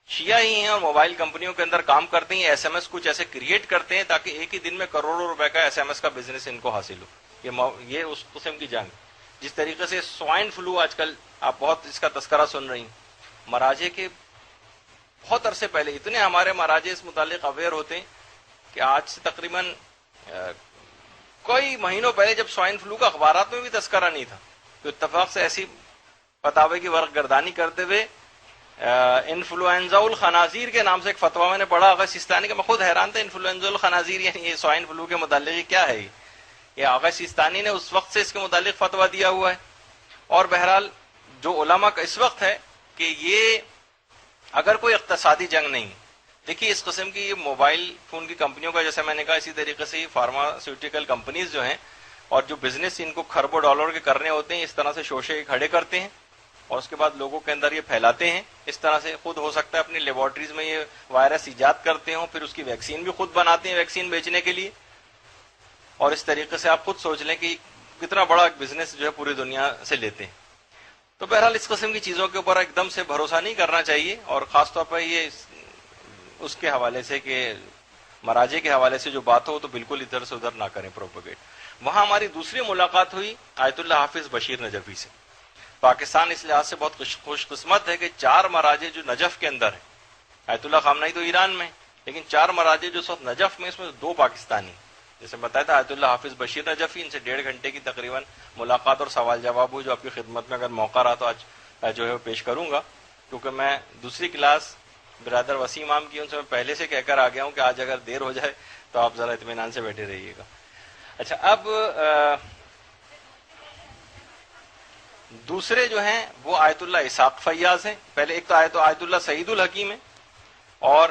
شیعہ ہی ہیں اور موبائل کمپنیوں کے اندر کام کرتے ہیں. ایس ایم ایس کچھ ایسے کریٹ کرتے ہیں تاکہ ایک ہی دن میں کروڑوں روپے کا ایس ایم ایس کا بزنس ان کو حاصل ہو. یہ اس قسم کی جنگ. جس طریقے سے سوائن فلو آج کل آپ بہت اس کا تذکرہ سن رہی ہیں، مراجع کے بہت عرصے پہلے اتنے ہمارے مراجع اس متعلق اویئر ہوتے ہیں کہ آج سے تقریباً کوئی مہینوں پہلے جب سوائن فلو کا اخبارات میں بھی تذکرہ نہیں تھا، تو اتفاق سے ایسی فتاوے کی ورق گردانی کرتے ہوئے انفلوئنزا الخنازیر کے نام سے ایک فتویٰ میں نے پڑھا آغا سیستانی کا. میں خود حیران تھا، انفلوئنزا الخنازیر یعنی یہ سوائن فلو کے متعلق کیا ہے؟ یہ آغا سیستانی نے اس وقت سے اس کے متعلق فتویٰ دیا ہوا ہے. اور بہرحال جو علماء کا اس وقت ہے کہ یہ اگر کوئی اقتصادی جنگ نہیں، دیکھیے اس قسم کی یہ موبائل فون کی کمپنیوں کا، جیسے میں نے کہا، اسی طریقے سے فارماسیوٹیکل کمپنیز جو ہیں اور جو بزنس ان کو کھربوں ڈالر کے کرنے ہوتے ہیں، اس طرح سے شوشے کھڑے کرتے ہیں اور اس کے بعد لوگوں کے اندر یہ پھیلاتے ہیں. اس طرح سے خود ہو سکتا ہے اپنی لیبارٹریز میں یہ وائرس ایجاد کرتے ہوں، پھر اس کی ویکسین بھی خود بناتے ہیں ویکسین بیچنے کے لیے. اور اس طریقے سے آپ خود سوچ لیں کہ کتنا بڑا بزنس جو ہے پوری دنیا سے لیتے ہیں. تو بہرحال اس قسم کی چیزوں کے اوپر ایک دم سے بھروسہ نہیں کرنا چاہیے، اور خاص طور پر یہ اس کے حوالے سے کہ مراجع کے حوالے سے جو بات ہو تو بالکل ادھر سے ادھر نہ کریں پروپیگیٹ. وہاں ہماری دوسری ملاقات ہوئی آیت اللہ حافظ بشیر نجفی سے. پاکستان اس لحاظ سے بہت خوش قسمت ہے کہ 4 مراجع جو نجف کے اندر ہیں، آیت اللہ خامنہئی تو ایران میں، لیکن 4 مراجع جو اس وقت نجف میں، اس میں 2 پاکستانی. جیسے بتایا تھا آیت اللہ حافظ بشیر نجفی، ان سے 1.5 گھنٹے کی تقریباً ملاقات اور سوال جواب ہوئی، جو آپ کی خدمت میں اگر موقع رہا تو آج جو ہے وہ پیش کروں گا. کیونکہ میں دوسری کلاس برادر وسیم عام کی ان سے میں پہلے سے کہہ کر آ گیا ہوں کہ آج اگر دیر ہو جائے تو آپ ذرا اطمینان سے بیٹھے رہیے گا. اچھا، اب دوسرے جو ہیں وہ آیت اللہ اسحاق فیاض ہیں. پہلے ایک تو آیت اللہ سعید الحکیم ہے اور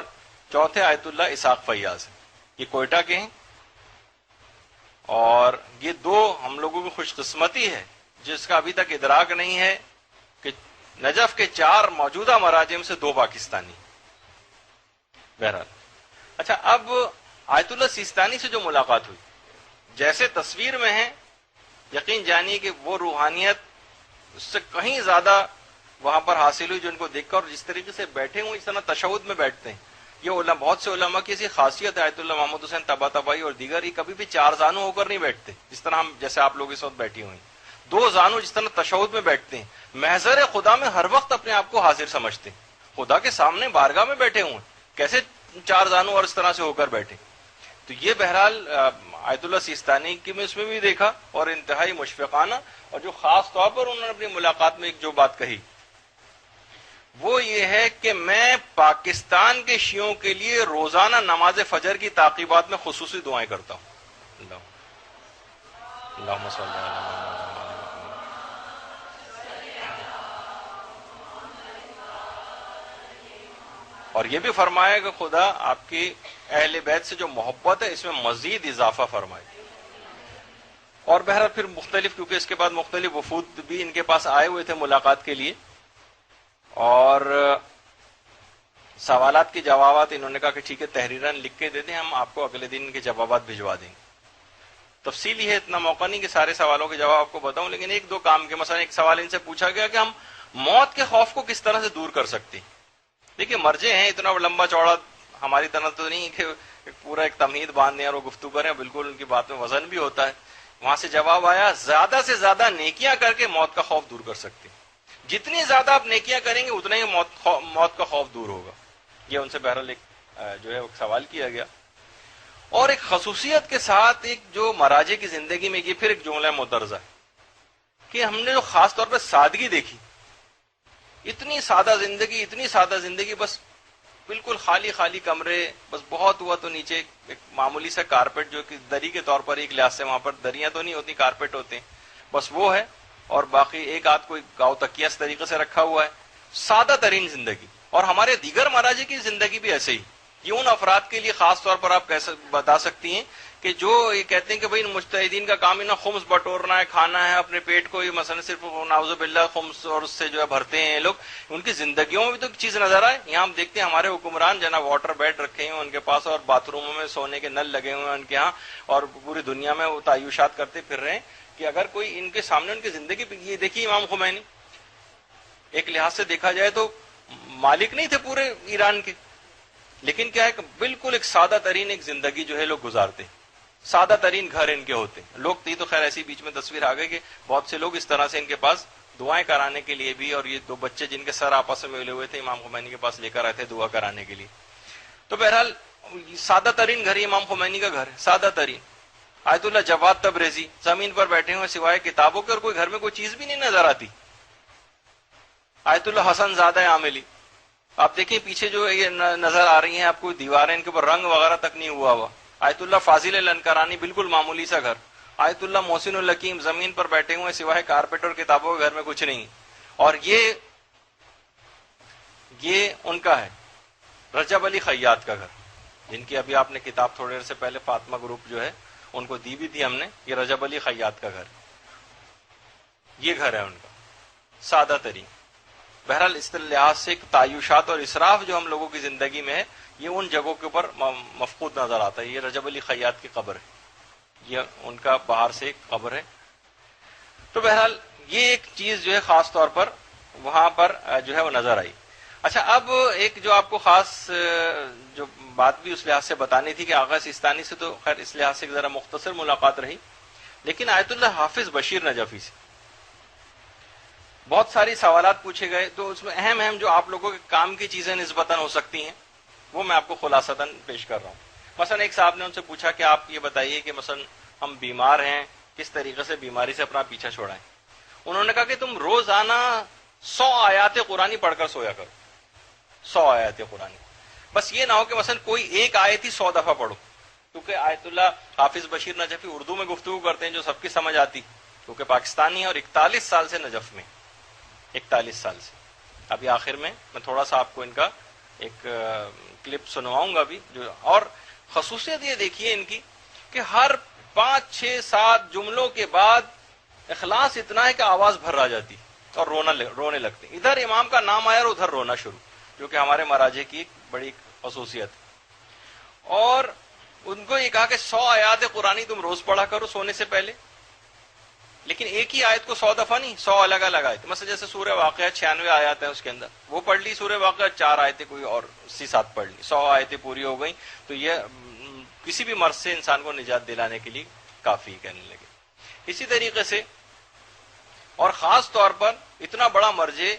چوتھے آیت اللہ اسحاق فیاض ہیں. یہ کوئٹہ کے ہیں اور یہ دو ہم لوگوں کی خوش قسمتی ہے جس کا ابھی تک ادراک نہیں ہے کہ نجف کے 4 موجودہ مراجم سے 2 پاکستانی. بہرحال اچھا، اب آیت اللہ سیستانی سے جو ملاقات ہوئی جیسے تصویر میں ہے، یقین جانیے کہ وہ روحانیت اس سے کہیں زیادہ وہاں پر حاصل ہوئی جو ان کو دیکھ کر. اور جس طریقے سے بیٹھے ہوئے اس طرح تشہد میں بیٹھتے ہیں، یہ بہت سے علماء کی ایسی خاصیت ہے. آیت اللہ محمد حسین طباطبائی اور دیگر یہ کبھی بھی 4 زانو ہو کر نہیں بیٹھتے جس طرح ہم، جیسے آپ لوگ اس وقت بیٹھی ہوئی 2 زانو جس طرح تشہد میں بیٹھتے ہیں. محضر خدا میں ہر وقت اپنے آپ کو حاضر سمجھتے ہیں، خدا کے سامنے بارگاہ میں بیٹھے ہوئے کیسے 4 زانو اور اس طرح سے ہو کر بیٹھے. تو یہ بہرحال آیت اللہ سیستانی کی میں اس میں بھی دیکھا اور انتہائی مشفقانہ. اور جو خاص طور پر انہوں نے اپنی ملاقات میں ایک جو بات کہی وہ یہ ہے کہ میں پاکستان کے شیعوں کے لیے روزانہ نماز فجر کی تعقیبات میں خصوصی دعائیں کرتا ہوں. اللہم صلی اللہ علیہ وسلم. اور یہ بھی فرمایا کہ خدا آپ کی اہل بیت سے جو محبت ہے اس میں مزید اضافہ فرمائے. اور بہرحال پھر مختلف، کیونکہ اس کے بعد مختلف وفود بھی ان کے پاس آئے ہوئے تھے ملاقات کے لیے اور سوالات کے جوابات انہوں نے کہا کہ ٹھیک ہے تحریراً لکھ کے دے دیں، ہم آپ کو اگلے دن ان کے جوابات بھجوا دیں گے. تفصیلی ہے، اتنا موقع نہیں کہ سارے سوالوں کے جواب آپ کو بتاؤں، لیکن 1-2 کام کے. مثلا ایک سوال ان سے پوچھا گیا کہ ہم موت کے خوف کو کس طرح سے دور کر سکتے ہیں. دیکھیے مرجے ہیں، اتنا لمبا چوڑا ہماری طرح تو نہیں کہ پورا ایک تمہید باندھ دیں اور وہ گفتگو کریں، بالکل ان کی بات میں وزن بھی ہوتا ہے. وہاں سے جواب آیا زیادہ سے زیادہ نیکیاں کر کے موت کا خوف دور کر سکتے ہیں. جتنی زیادہ آپ نیکیاں کریں گے اتنا ہی موت کا خوف دور ہوگا. یہ ان سے بہرحال ایک جو ہے سوال کیا گیا. اور ایک خصوصیت کے ساتھ ایک جو مراجع کی زندگی میں یہ پھر ایک جملہ مدرجہ ہے کہ ہم نے جو خاص طور پر سادگی دیکھی، اتنی سادہ زندگی، بس بالکل خالی خالی کمرے، بس بہت ہوا تو نیچے ایک معمولی سا کارپیٹ جو کہ دری کے طور پر ایک لحاظ سے وہاں پر دریاں تو نہیں ہوتی، کارپیٹ ہوتے ہیں، بس وہ ہے. اور باقی ایک آدھ کوئی گاؤں تکیہ اس طریقے سے رکھا ہوا ہے. سادہ ترین زندگی. اور ہمارے دیگر مراجع کی زندگی بھی ایسے ہی. یہ ان افراد کے لیے خاص طور پر آپ بتا سکتی ہیں کہ جو یہ کہتے ہیں کہ بھائی مجتہدین کا کام انہیں خمس بٹورنا ہے، کھانا ہے اپنے پیٹ کو، یہ مثلا صرف نعوذ باللہ خمس اور اس سے جو ہے بھرتے ہیں لوگ. ان کی زندگیوں میں بھی تو ایک چیز نظر آئے. یہاں ہم دیکھتے ہیں ہمارے حکمران جناب واٹر بیڈ رکھے ہیں ان کے پاس اور باتھ روموں میں سونے کے نل لگے ہوئے ہیں ان کے ہاں، اور پوری دنیا میں وہ تعیشات کرتے پھر رہے ہیں کہ اگر کوئی ان کے سامنے ان کی زندگی. یہ دیکھیے امام خمینی ایک لحاظ سے دیکھا جائے تو مالک نہیں تھے پورے ایران کے، لیکن کیا ہے کہ بالکل ایک سادہ ترین ایک زندگی جو ہے لوگ گزارتے ہیں. سادہ ترین گھر ان کے ہوتے ہیں. لوگ تو خیر ایسی بیچ میں تصویر آ گئی کہ بہت سے لوگ اس طرح سے ان کے پاس دعائیں کرانے کے لیے بھی، اور یہ 2 بچے جن کے سر آپس میں ملے ہوئے تھے امام خمینی کے پاس لے کر آئے تھے دعا کرانے کے لیے. تو بہرحال سادہ ترین گھر ہی امام خمینی کا گھر ہے، سادہ ترین. آیت اللہ جواد تبریزی زمین پر بیٹھے ہوئے سوائے کتابوں کے اور کوئی گھر میں کوئی چیز بھی نہیں نظر آتی. آیت اللہ حسن زادہ عاملی آپ دیکھیں پیچھے جو یہ نظر آ رہی ہیں آپ کو دیواریں، ان کے اوپر رنگ وغیرہ تک نہیں ہوا ہوا. آیت اللہ فاضل لنکرانی بالکل معمولی سا گھر. آیت اللہ محسن الحکیم زمین پر بیٹھے ہوئے سوائے کارپیٹ اور کتابوں کے گھر میں کچھ نہیں. اور یہ ان کا ہے رجب علی خیاط کا گھر، جن کی ابھی آپ نے کتاب تھوڑے دیر سے پہلے فاطمہ گروپ جو ہے ان کو دی بھی تھی ہم نے. یہ رجب علی خیاط کا گھر، یہ گھر ہے ان کا سادہ ترین. بہرحال اس لحاظ سے ایک تعیشات اور اسراف جو ہم لوگوں کی زندگی میں ہے یہ ان جگہوں کے اوپر مفقود نظر آتا ہے. یہ رجب علی خیاط کی قبر ہے، یہ ان کا باہر سے ایک قبر ہے. تو بہرحال یہ ایک چیز جو ہے خاص طور پر وہاں پر جو ہے وہ نظر آئی. اچھا اب ایک جو آپ کو خاص جو بات بھی اس لحاظ سے بتانی تھی کہ آغا سیستانی سے تو خیر اس لحاظ سے ذرا مختصر ملاقات رہی، لیکن آیت اللہ حافظ بشیر نجفی سے بہت ساری سوالات پوچھے گئے. تو اس میں اہم جو آپ لوگوں کے کام کی چیزیں نسبتاً ہو سکتی ہیں وہ میں آپ کو خلاصتاً پیش کر رہا ہوں. مثلا ایک صاحب نے ان سے پوچھا کہ آپ یہ بتائیے کہ مثلا ہم بیمار ہیں کس طریقے سے بیماری سے اپنا پیچھا چھوڑائیں. انہوں نے کہا کہ تم روزانہ 100 آیات قرآنی پڑھ کر سویا کرو. 100 آیات قرآنی، بس یہ نہ ہو کہ مثلا کوئی ایک آیت ہی 100 دفعہ پڑھو، کیونکہ آیت اللہ حافظ بشیر نجفی اردو میں گفتگو کرتے ہیں جو سب کی سمجھ آتی. کیونکہ پاکستانی ہے اور 41 سال سے نجف میں، 41 سال سے. ابھی آخر میں تھوڑا سا آپ کو ان کا ایک کلپ سنواؤں گا بھی. جو اور خصوصیت یہ دیکھیے ان کی کہ ہر 5 6 7 جملوں کے بعد اخلاص اتنا ہے کہ آواز بھر آ جاتی اور رونے لگتے. ادھر امام کا نام آیا اور ادھر رونا شروع، جو کہ ہمارے مراجع کی ایک بڑی خصوصیت ہے. اور ان کو یہ کہا کہ 100 آیات قرآنی تم روز پڑھا کرو سونے سے پہلے، لیکن ایک ہی آیت کو 100 دفعہ نہیں، 100 الگ الگ آیت. مثلا جیسے سورہ واقعہ 96 آیات ہیں، اس کے اندر وہ پڑھ لی سورہ واقعہ، 4 آیتیں کوئی اور اسی ساتھ پڑھ لی، 100 آیتیں پوری ہو گئیں. تو یہ کسی بھی مرض سے انسان کو نجات دلانے کے لیے کافی کہنے لگے. اسی طریقے سے اور خاص طور پر اتنا بڑا مرجع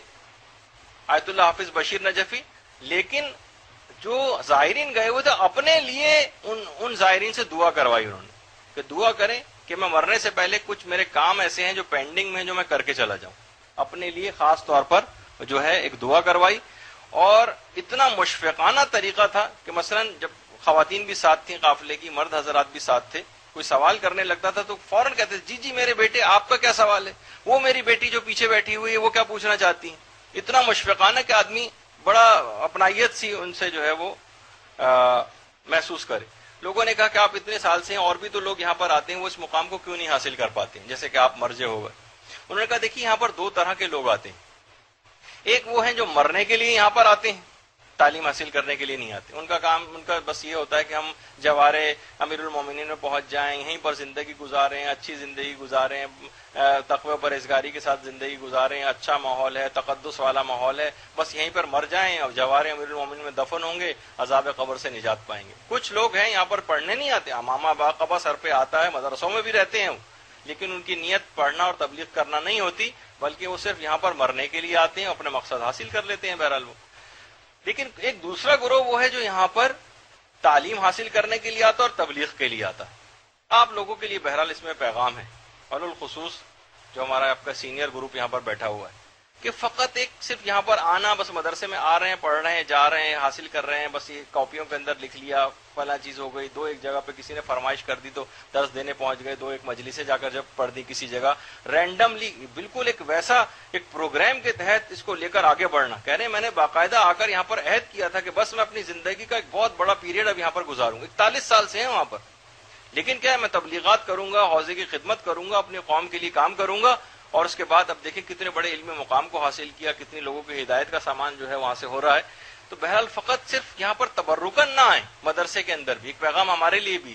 آیت اللہ حافظ بشیر نجفی، لیکن جو زائرین گئے ہوئے تھے اپنے لیے ان زائرین سے دعا کروائی انہوں نے کہ دعا کریں کہ میں مرنے سے پہلے کچھ میرے کام ایسے ہیں جو پینڈنگ میں ہیں جو میں کر کے چلا جاؤں. اپنے لیے خاص طور پر جو ہے ایک دعا کروائی. اور اتنا مشفقانہ طریقہ تھا کہ مثلا جب خواتین بھی ساتھ تھیں قافلے کی، مرد حضرات بھی ساتھ تھے، کوئی سوال کرنے لگتا تھا تو فوراً کہتے جی جی میرے بیٹے آپ کا کیا سوال ہے، وہ میری بیٹی جو پیچھے بیٹھی ہوئی ہے وہ کیا پوچھنا چاہتی ہیں. اتنا مشفقانہ کہ آدمی بڑا اپنائیت سی ان سے جو ہے وہ محسوس کرے. لوگوں نے کہا کہ آپ اتنے سال سے ہیں اور بھی تو لوگ یہاں پر آتے ہیں، وہ اس مقام کو کیوں نہیں حاصل کر پاتے ہیں جیسے کہ آپ مرجع ہو گئے. انہوں نے کہا دیکھیے یہاں پر 2 طرح کے لوگ آتے ہیں. ایک وہ ہیں جو مرنے کے لیے یہاں پر آتے ہیں، تعلیم حاصل کرنے کے لیے نہیں آتے. ان کا کام، ان کا بس یہ ہوتا ہے کہ ہم جوارے امیر المومنین میں پہنچ جائیں، یہیں پر زندگی گزاریں، اچھی زندگی گزاریں، تقوی و پرہیزگاری کے ساتھ زندگی گزاریں، اچھا ماحول ہے، تقدس والا ماحول ہے، بس یہیں پر مر جائیں اور جوارے امیر المومنین میں دفن ہوں گے، عذاب قبر سے نجات پائیں گے. کچھ لوگ ہیں یہاں پر پڑھنے نہیں آتے، امامہ باقبہ سر پہ آتا ہے، مدرسوں میں بھی رہتے ہیں، لیکن ان کی نیت پڑھنا اور تبلیغ کرنا نہیں ہوتی، بلکہ وہ صرف یہاں پر مرنے کے لیے آتے ہیں، اپنے مقصد حاصل کر لیتے ہیں بہرحال وہ. لیکن ایک دوسرا گروہ وہ ہے جو یہاں پر تعلیم حاصل کرنے کے لیے آتا اور تبلیغ کے لیے آتا. آپ لوگوں کے لیے بہرحال اس میں پیغام ہے، اور الخصوص جو ہمارا آپ کا سینئر گروپ یہاں پر بیٹھا ہوا ہے، کہ فقط ایک صرف یہاں پر آنا، بس مدرسے میں آ رہے ہیں، پڑھ رہے ہیں، جا رہے ہیں، حاصل کر رہے ہیں، بس یہ کاپیوں کے اندر لکھ لیا فلاں چیز ہو گئی. 2 ایک جگہ پہ کسی نے فرمائش کر دی تو درس دینے پہنچ گئے، 2 ایک مجلس سے جا کر جب پڑھ دی کسی جگہ رینڈملی، بالکل ایک ویسا ایک پروگرام کے تحت اس کو لے کر آگے بڑھنا. کہہ رہے ہیں میں نے باقاعدہ آ کر یہاں پر عہد کیا تھا کہ بس میں اپنی زندگی کا ایک بہت بڑا پیریڈ اب یہاں پر گزاروں گا. 41 سال سے ہیں وہاں پر، لیکن کیا ہے میں تبلیغات کروں گا، حوضے کی خدمت کروں گا، اپنی قوم کے لیے کام کروں گا. اور اس کے بعد اب دیکھیں کتنے بڑے علمی مقام کو حاصل کیا، کتنی لوگوں کی ہدایت کا سامان جو ہے وہاں سے ہو رہا ہے. تو بہرحال فقط صرف یہاں پر تبرکن نہ آئیں، مدرسے کے اندر بھی ایک پیغام ہمارے لیے بھی،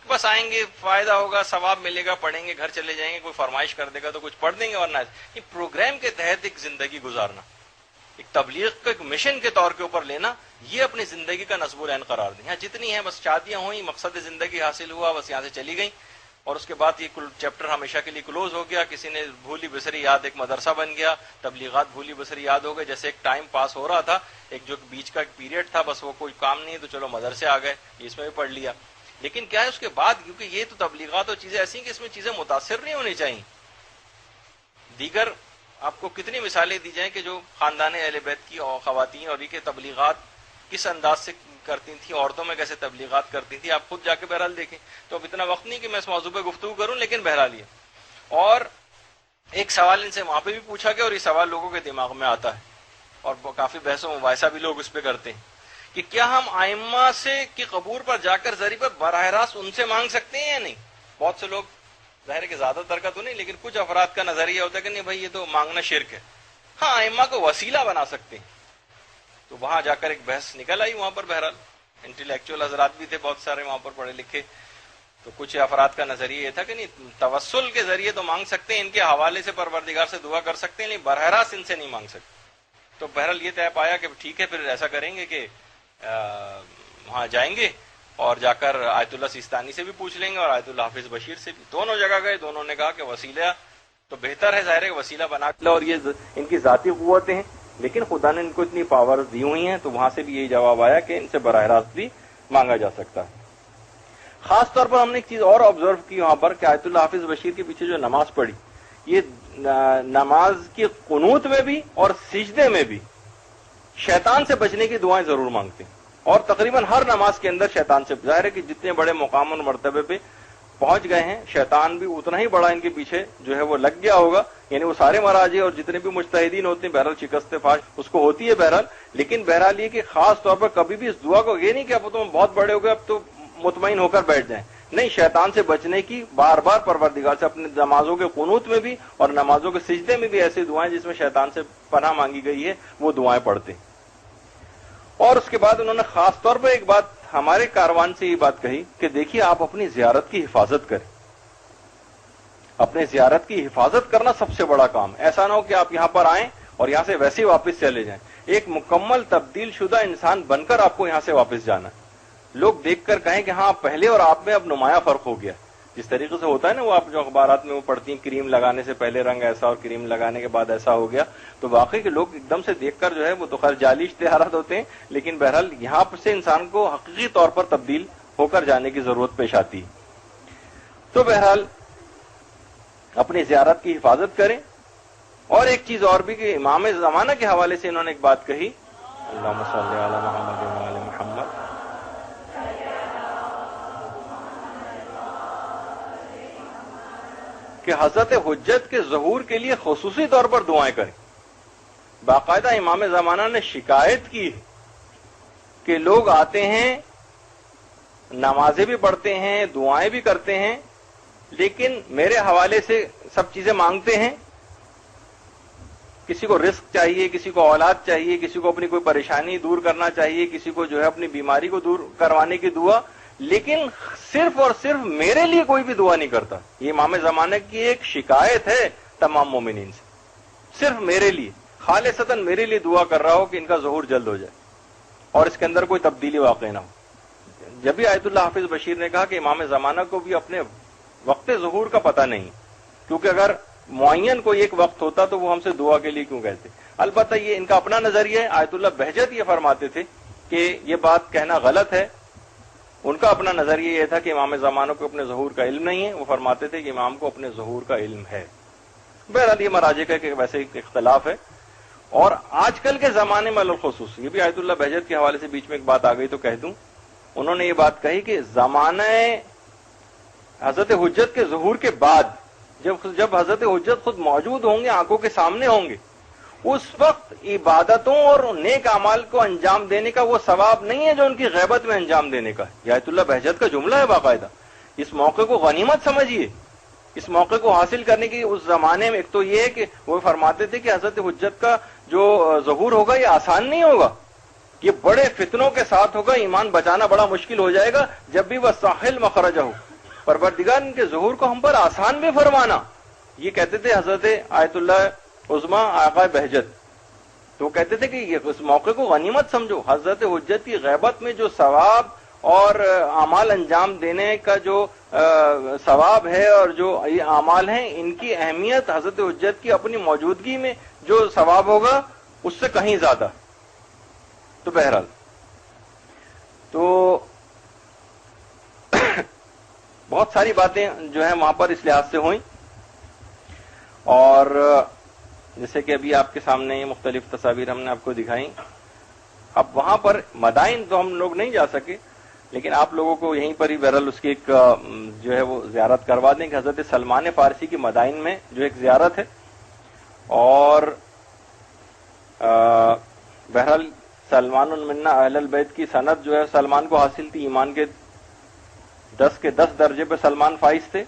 بس آئیں گے فائدہ ہوگا، ثواب ملے گا، پڑھیں گے، گھر چلے جائیں گے، کوئی فرمائش کر دے گا تو کچھ پڑھ دیں گے، ورنہ یہ پروگرام کے تحت ایک زندگی گزارنا، ایک تبلیغ کو ایک مشن کے طور کے اوپر لینا، یہ اپنی زندگی کا نصب العین قرار دیں. یہاں جتنی ہیں بس شادیاں ہوئیں، مقصد زندگی حاصل ہوا، بس یہاں سے چلی گئیں، اور اس کے بعد یہ چیپٹر ہمیشہ کے لیے کلوز ہو گیا. کسی نے بھولی بسری یاد ایک مدرسہ بن گیا، تبلیغات بھولی بسری یاد ہو گئے، جیسے ایک ٹائم پاس ہو رہا تھا، ایک جو بیچ کا ایک پیریڈ تھا، بس وہ کوئی کام نہیں تو چلو مدرسے آ گئے، اس میں بھی پڑھ لیا. لیکن کیا ہے اس کے بعد، کیونکہ یہ تو تبلیغات اور چیزیں ایسی ہیں کہ اس میں چیزیں متاثر نہیں ہونی چاہیے. دیگر آپ کو کتنی مثالیں دی جائیں کہ جو خاندان اہل بیت کی اور خواتین اور یہ کہ تبلیغات کس انداز سے کرتی تھی، عورتوں میں کیسے تبلیغات کرتی تھی، آپ خود جا کے بہرحال دیکھیں. تو اب اتنا وقت نہیں کہ میں اس موضوع پہ گفتگو کروں، لیکن بہرحال یہ اور ایک سوال ان سے وہاں پہ بھی پوچھا گیا، اور یہ سوال لوگوں کے دماغ میں آتا ہے اور کافی بحث و مباحثہ بھی لوگ اس پہ کرتے ہیں کہ کیا ہم ائمہ سے کی قبور پر جا کر ذریعہ پر براہ راست ان سے مانگ سکتے ہیں یا نہیں. بہت سے لوگ، ظاہر ہے کہ زیادہ تر کا تو نہیں، لیکن کچھ افراد کا نظریہ ہوتا ہے کہ نہیں بھائی یہ تو مانگنا شرک ہے. ہاں ائمہ کو وسیلہ بنا سکتے ہیں. تو وہاں جا کر ایک بحث نکل آئی، وہاں پر بہرحال انٹلیکچوئل حضرات بھی تھے بہت سارے وہاں پر پڑھے لکھے. تو کچھ افراد کا نظریہ یہ تھا کہ نہیں توسل کے ذریعے تو مانگ سکتے ہیں، ان کے حوالے سے پروردگار سے دعا کر سکتے ہیں، نہیں براہ راست ان سے نہیں مانگ سکتے. تو بہرحال یہ طے پایا کہ ٹھیک ہے پھر ایسا کریں گے کہ وہاں جائیں گے اور جا کر آیت اللہ سیستانی سے بھی پوچھ لیں گے اور آیت اللہ حافظ بشیر سے بھی. دونوں جگہ گئے، دونوں نے کہا کہ وسیلہ تو بہتر ہے، ظاہر ہے وسیلہ بنا لو، اور یہ ان کی ذاتی قوتیں ہیں، لیکن خدا نے ان کو اتنی پاور دی ہوئی ہیں. تو وہاں سے بھی یہی جواب آیا کہ ان سے براہ راست بھی مانگا جا سکتا ہے. خاص طور پر ہم نے ایک چیز اور آبزرو کی وہاں پر کہ آیت اللہ حافظ بشیر کے پیچھے جو نماز پڑھی، یہ نماز کی قنوت میں بھی اور سجدے میں بھی شیطان سے بچنے کی دعائیں ضرور مانگتے ہیں. اور تقریباً ہر نماز کے اندر شیطان سے، ظاہر ہے کہ جتنے بڑے مقام اور مرتبے پہ پہنچ گئے ہیں، شیطان بھی اتنا ہی بڑا ان کے پیچھے جو ہے وہ لگ گیا ہوگا، یعنی وہ سارے مراجع اور جتنے بھی مجتہدین ہوتے ہیں بہرحال شکست فاش اس کو ہوتی ہے بہرحال، لیکن بہرحال یہ کہ خاص طور پر کبھی بھی اس دعا کو یہ نہیں کہ اب تم بہت بڑے ہو گئے اب تو مطمئن ہو کر بیٹھ جائیں، نہیں، شیطان سے بچنے کی بار بار پروردگار سے اپنے نمازوں کے قنوت میں بھی اور نمازوں کے سجدے میں بھی ایسی دعائیں جس میں شیطان سے پناہ مانگی گئی ہے وہ دعائیں پڑھتے ہیں۔ اور اس کے بعد انہوں نے خاص طور پر ایک بات ہمارے کاروان سے یہ بات کہی کہ دیکھیے آپ اپنی زیارت کی حفاظت کریں، اپنے زیارت کی حفاظت کرنا سب سے بڑا کام، ایسا نہ ہو کہ آپ یہاں پر آئیں اور یہاں سے ویسے ہی واپس چلے جائیں، ایک مکمل تبدیل شدہ انسان بن کر آپ کو یہاں سے واپس جانا ہے، لوگ دیکھ کر کہیں کہ ہاں پہلے اور آپ میں اب نمایاں فرق ہو گیا، جس طریقے سے ہوتا ہے نا وہ آپ جو اخبارات میں وہ پڑھتی ہیں کریم لگانے سے پہلے رنگ ایسا اور کریم لگانے کے بعد ایسا ہو گیا، تو واقعی کہ لوگ ایک دم سے دیکھ کر جو ہے وہ تو خیر جعلی اشتہارات ہوتے ہیں، لیکن بہرحال یہاں سے انسان کو حقیقی طور پر تبدیل ہو کر جانے کی ضرورت پیش آتی ہے۔ تو بہرحال اپنی زیارت کی حفاظت کریں۔ اور ایک چیز اور بھی کہ امام زمانہ کے حوالے سے انہوں نے ایک بات کہی، اللہم صلی علی محمد و علی محمد، کہ حضرت حجت کے ظہور کے لیے خصوصی طور پر دعائیں کریں۔ باقاعدہ امام زمانہ نے شکایت کی کہ لوگ آتے ہیں، نمازیں بھی پڑھتے ہیں، دعائیں بھی کرتے ہیں، لیکن میرے حوالے سے سب چیزیں مانگتے ہیں، کسی کو رزق چاہیے، کسی کو اولاد چاہیے، کسی کو اپنی کوئی پریشانی دور کرنا چاہیے، کسی کو جو ہے اپنی بیماری کو دور کروانے کی دعا، لیکن صرف اور صرف میرے لیے کوئی بھی دعا نہیں کرتا۔ یہ امام زمانہ کی ایک شکایت ہے تمام مومنین سے، صرف میرے لیے خالصتاً میرے لیے دعا کر رہا ہو کہ ان کا ظہور جلد ہو جائے اور اس کے اندر کوئی تبدیلی واقع نہ ہو۔ جب بھی آیت اللہ حافظ بشیر نے کہا کہ امام زمانہ کو بھی اپنے وقت ظہور کا پتہ نہیں، کیونکہ اگر معین کوئی ایک وقت ہوتا تو وہ ہم سے دعا کے لیے کیوں کہتے۔ البتہ یہ ان کا اپنا نظریہ ہے، آیت اللہ بہجت یہ فرماتے تھے کہ یہ بات کہنا غلط ہے، ان کا اپنا نظریہ یہ تھا کہ امام زمانہ کو اپنے ظہور کا علم نہیں ہے، وہ فرماتے تھے کہ امام کو اپنے ظہور کا علم ہے۔ بہرحال یہ مراجع کا کہ ویسے ایک اختلاف ہے۔ اور آج کل کے زمانے میں الخصوص یہ بھی آیت اللہ بہجت کے حوالے سے بیچ میں ایک بات آ گئی تو کہہ دوں، انہوں نے یہ بات کہی کہ زمانہ حضرت حجت کے ظہور کے بعد جب حضرت حجت خود موجود ہوں گے، آنکھوں کے سامنے ہوں گے، اس وقت عبادتوں اور نیک اعمال کو انجام دینے کا وہ ثواب نہیں ہے جو ان کی غیبت میں انجام دینے کا۔ یہ آیت اللہ بہجت کا جملہ ہے باقاعدہ۔ اس موقع کو غنیمت سمجھیے، اس موقع کو حاصل کرنے کی اس زمانے میں ایک تو یہ ہے کہ وہ فرماتے تھے کہ حضرت حجت کا جو ظہور ہوگا یہ آسان نہیں ہوگا، یہ بڑے فتنوں کے ساتھ ہوگا، ایمان بچانا بڑا مشکل ہو جائے گا، جب بھی وہ ساحل مخرجہ ہو، پروردگار ان کے ظہور کو ہم پر آسان بھی فرمانا، یہ کہتے تھے حضرت آیت اللہ عظمیٰ آقا بہجت۔ تو وہ کہتے تھے کہ یہ اس موقع کو غنیمت سمجھو، حضرت حجت کی غیبت میں جو ثواب اور اعمال انجام دینے کا جو ثواب ہے اور جو یہ اعمال ہیں ان کی اہمیت حضرت حجت کی اپنی موجودگی میں جو ثواب ہوگا اس سے کہیں زیادہ۔ تو بہرحال تو بہت ساری باتیں جو ہیں وہاں پر اس لحاظ سے ہوئیں، اور جیسے کہ ابھی آپ کے سامنے یہ مختلف تصاویر ہم نے آپ کو دکھائیں۔ اب وہاں پر مدائن تو ہم لوگ نہیں جا سکے، لیکن آپ لوگوں کو یہیں پر ہی بہرحال اس کی ایک جو ہے وہ زیارت کروا دیں کہ حضرت سلمان فارسی کی مدائن میں جو ایک زیارت ہے، اور بہرحال سلمان منا اہل البیت کی سند جو ہے سلمان کو حاصل تھی، ایمان کے 10 کے 10 درجے پہ سلمان فائز تھے۔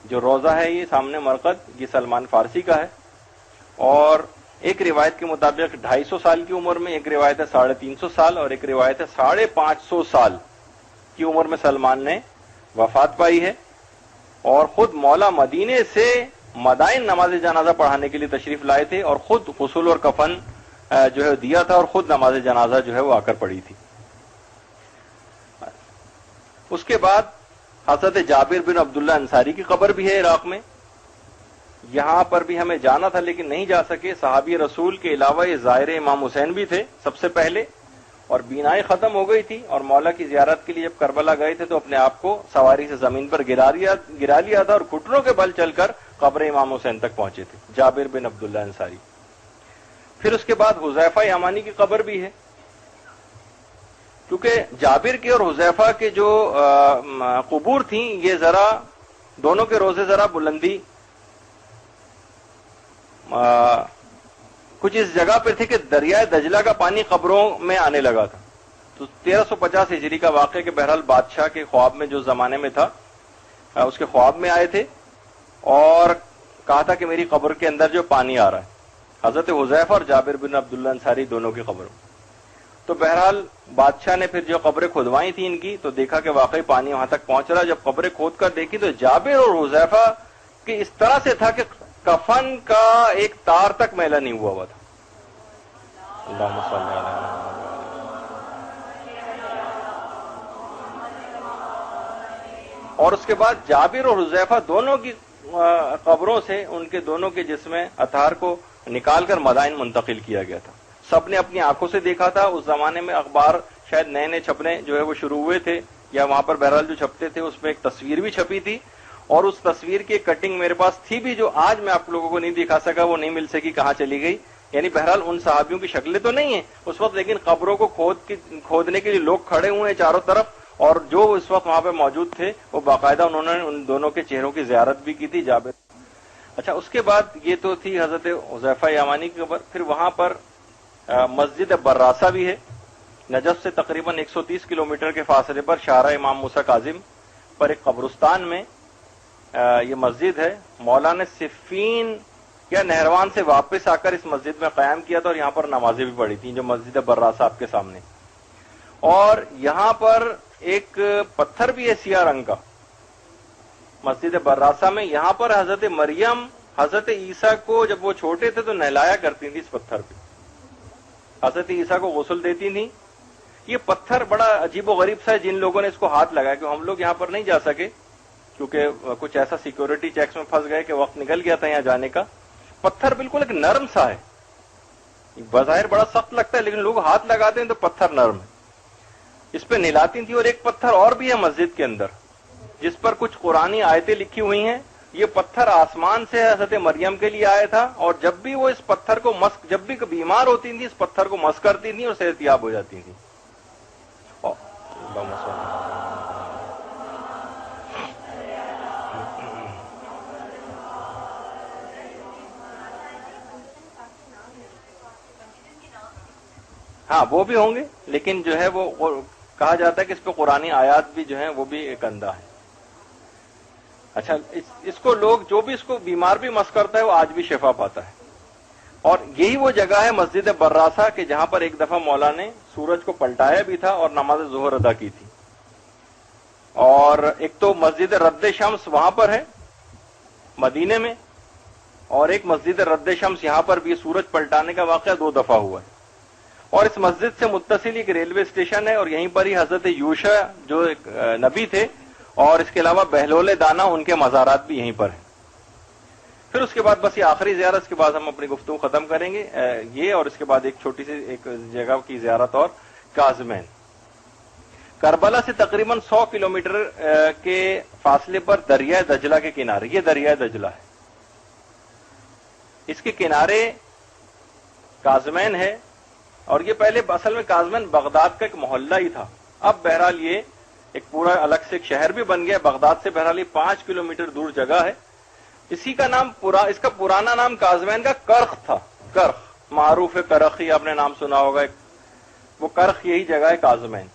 جو روضہ ہے یہ سامنے مرقد یہ سلمان فارسی کا ہے، اور ایک روایت کے مطابق 250 سال کی عمر میں، ایک روایت ہے 350 سال، اور ایک روایت ہے 550 سال کی عمر میں سلمان نے وفات پائی ہے، اور خود مولا مدینے سے مدائن نماز جنازہ پڑھانے کے لیے تشریف لائے تھے، اور خود غسل اور کفن جو ہے دیا تھا، اور خود نماز جنازہ جو ہے وہ آ کر پڑھی تھی۔ اس کے بعد حضرت جابر بن عبداللہ انصاری کی قبر بھی ہے عراق میں، یہاں پر بھی ہمیں جانا تھا لیکن نہیں جا سکے۔ صحابی رسول کے علاوہ یہ زائر امام حسین بھی تھے سب سے پہلے، اور بینائی ختم ہو گئی تھی، اور مولا کی زیارت کے لیے جب کربلا گئے تھے تو اپنے آپ کو سواری سے زمین پر گرا لیا تھا، اور گھٹنوں کے بل چل کر قبر امام حسین تک پہنچے تھے، جابر بن عبداللہ انصاری۔ پھر اس کے بعد حذیفہ یمانی کی قبر بھی ہے، کیونکہ جابر کے اور حذیفہ کے جو قبور تھیں یہ ذرا دونوں کے روزے ذرا بلندی کچھ اس جگہ پہ تھے کہ دریائے دجلہ کا پانی قبروں میں آنے لگا تھا. تو 1350 ہجری کا واقعہ کہ بہرحال بادشاہ کے خواب میں جو زمانے میں تھا اس کے خواب میں آئے تھے اور کہا تھا کہ میری قبر کے اندر جو پانی آ رہا ہے. حضرت حذیفہ اور جابر بن عبداللہ انصاری دونوں کی قبروں. تو بہرحال بادشاہ نے پھر جو قبریں کھدوائی تھیں ان کی تو دیکھا کہ واقعی پانی وہاں تک پہنچ رہا. جب قبریں کھود کر دیکھی تو جابر اور حذیفہ کہ اس طرح سے تھا کہ کفن کا ایک تار تک میلا نہیں ہوا تھا. اللہم صلی علی محمد. اور اس کے بعد جابر اور حذیفہ دونوں کی قبروں سے ان کے دونوں کے جسم اطہار کو نکال کر مدائن منتقل کیا گیا تھا. سب نے اپنی آنکھوں سے دیکھا تھا. اس زمانے میں اخبار شاید نئے نئے چھپنے جو ہے وہ شروع ہوئے تھے یا وہاں پر بہرحال جو چھپتے تھے اس میں ایک تصویر بھی چھپی تھی اور اس تصویر کی کٹنگ میرے پاس تھی بھی جو آج میں آپ لوگوں کو نہیں دکھا سکا, وہ نہیں مل سکی, کہاں چلی گئی. یعنی بہرحال ان صحابیوں کی شکلیں تو نہیں ہیں اس وقت, لیکن قبروں کو کھودنے کے لیے لوگ کھڑے ہوئے ہیں چاروں طرف اور جو اس وقت وہاں پہ موجود تھے وہ باقاعدہ انہوں نے ان دونوں کے چہروں کی زیارت بھی کی تھی. جابر. اچھا, اس کے بعد یہ تو تھی حضرت حذیفہ یمانی کی قبر. پھر وہاں پر مسجد براسہ بھی ہے. نجف سے تقریباً 130 کلومیٹر کے فاصلے پر شارع امام موسیٰ کاظم پر ایک قبرستان میں یہ مسجد ہے. مولانا صفین یا نہروان سے واپس آ کر اس مسجد میں قیام کیا تھا اور یہاں پر نمازیں بھی پڑھی تھیں جو مسجد براسہ آپ کے سامنے. اور یہاں پر ایک پتھر بھی ہے سیاہ رنگ کا مسجد براسہ میں. یہاں پر حضرت مریم حضرت عیسیٰ کو جب وہ چھوٹے تھے تو نہلایا کرتی تھی. اس پتھر پہ حضرت عیسیٰ کو غسل دیتی تھیں. یہ پتھر بڑا عجیب و غریب سا ہے. جن لوگوں نے اس کو ہاتھ لگایا کہ ہم لوگ یہاں پر نہیں جا سکے کیونکہ کچھ ایسا سیکورٹی چیکس میں پھنس گئے کہ وقت نکل گیا تھا یہاں جانے کا. پتھر بالکل ایک نرم سا ہے, بظاہر بڑا سخت لگتا ہے لیکن لوگ ہاتھ لگاتے ہیں تو پتھر نرم ہے. اس پہ نہلاتی تھی. اور ایک پتھر اور بھی ہے مسجد کے اندر جس پر کچھ قرآنی آیتیں لکھی ہوئی ہیں. یہ پتھر آسمان سے حضرت مریم کے لیے آیا تھا اور جب بھی وہ اس پتھر کو مسک, جب بھی بیمار ہوتی تھی اس پتھر کو مسک کرتی تھی اور صحت یاب ہو جاتی تھی. ہاں وہ بھی ہوں گے لیکن جو ہے وہ کہا جاتا ہے کہ اس پہ قرآنی آیات بھی جو ہیں وہ بھی ایک اندھا ہے. اچھا, اس کو لوگ جو بھی اس کو بیمار بھی مس کرتا ہے وہ آج بھی شفا پاتا ہے. اور یہی وہ جگہ ہے مسجد براسہ کہ جہاں پر ایک دفعہ مولا نے سورج کو پلٹایا بھی تھا اور نماز ظہر ادا کی تھی. اور ایک تو مسجد رد شمس وہاں پر ہے مدینے میں اور ایک مسجد رد شمس یہاں پر بھی سورج پلٹانے کا واقعہ 2 دفعہ ہوا ہے. اور اس مسجد سے متصل ایک ریلوے اسٹیشن ہے اور یہیں پر ہی حضرت یوشع جو ایک نبی تھے اور اس کے علاوہ بہلول دانا ان کے مزارات بھی یہیں پر ہیں. پھر اس کے بعد بس یہ آخری زیارت, اس کے بعد ہم اپنی گفتگو ختم کریں گے یہ, اور اس کے بعد ایک چھوٹی سی ایک جگہ کی زیارت اور کاظمین. کربلا سے تقریباً 100 کلومیٹر کے فاصلے پر دریائے دجلہ کے کنارے, یہ دریائے دجلہ ہے, اس کے کنارے کاظمین ہے. اور یہ پہلے اصل میں کاظمین بغداد کا ایک محلہ ہی تھا. اب بہرحال یہ ایک پورا الگ سے ایک شہر بھی بن گیا. بغداد سے بہرحال یہ 5 کلومیٹر دور جگہ ہے. اسی کا نام اس کا پرانا نام کاظمین کا کرخ تھا. کرخ معروف ہے, کرخی آپ نے نام سنا ہوگا, وہ کرخ یہی جگہ ہے کاظمین.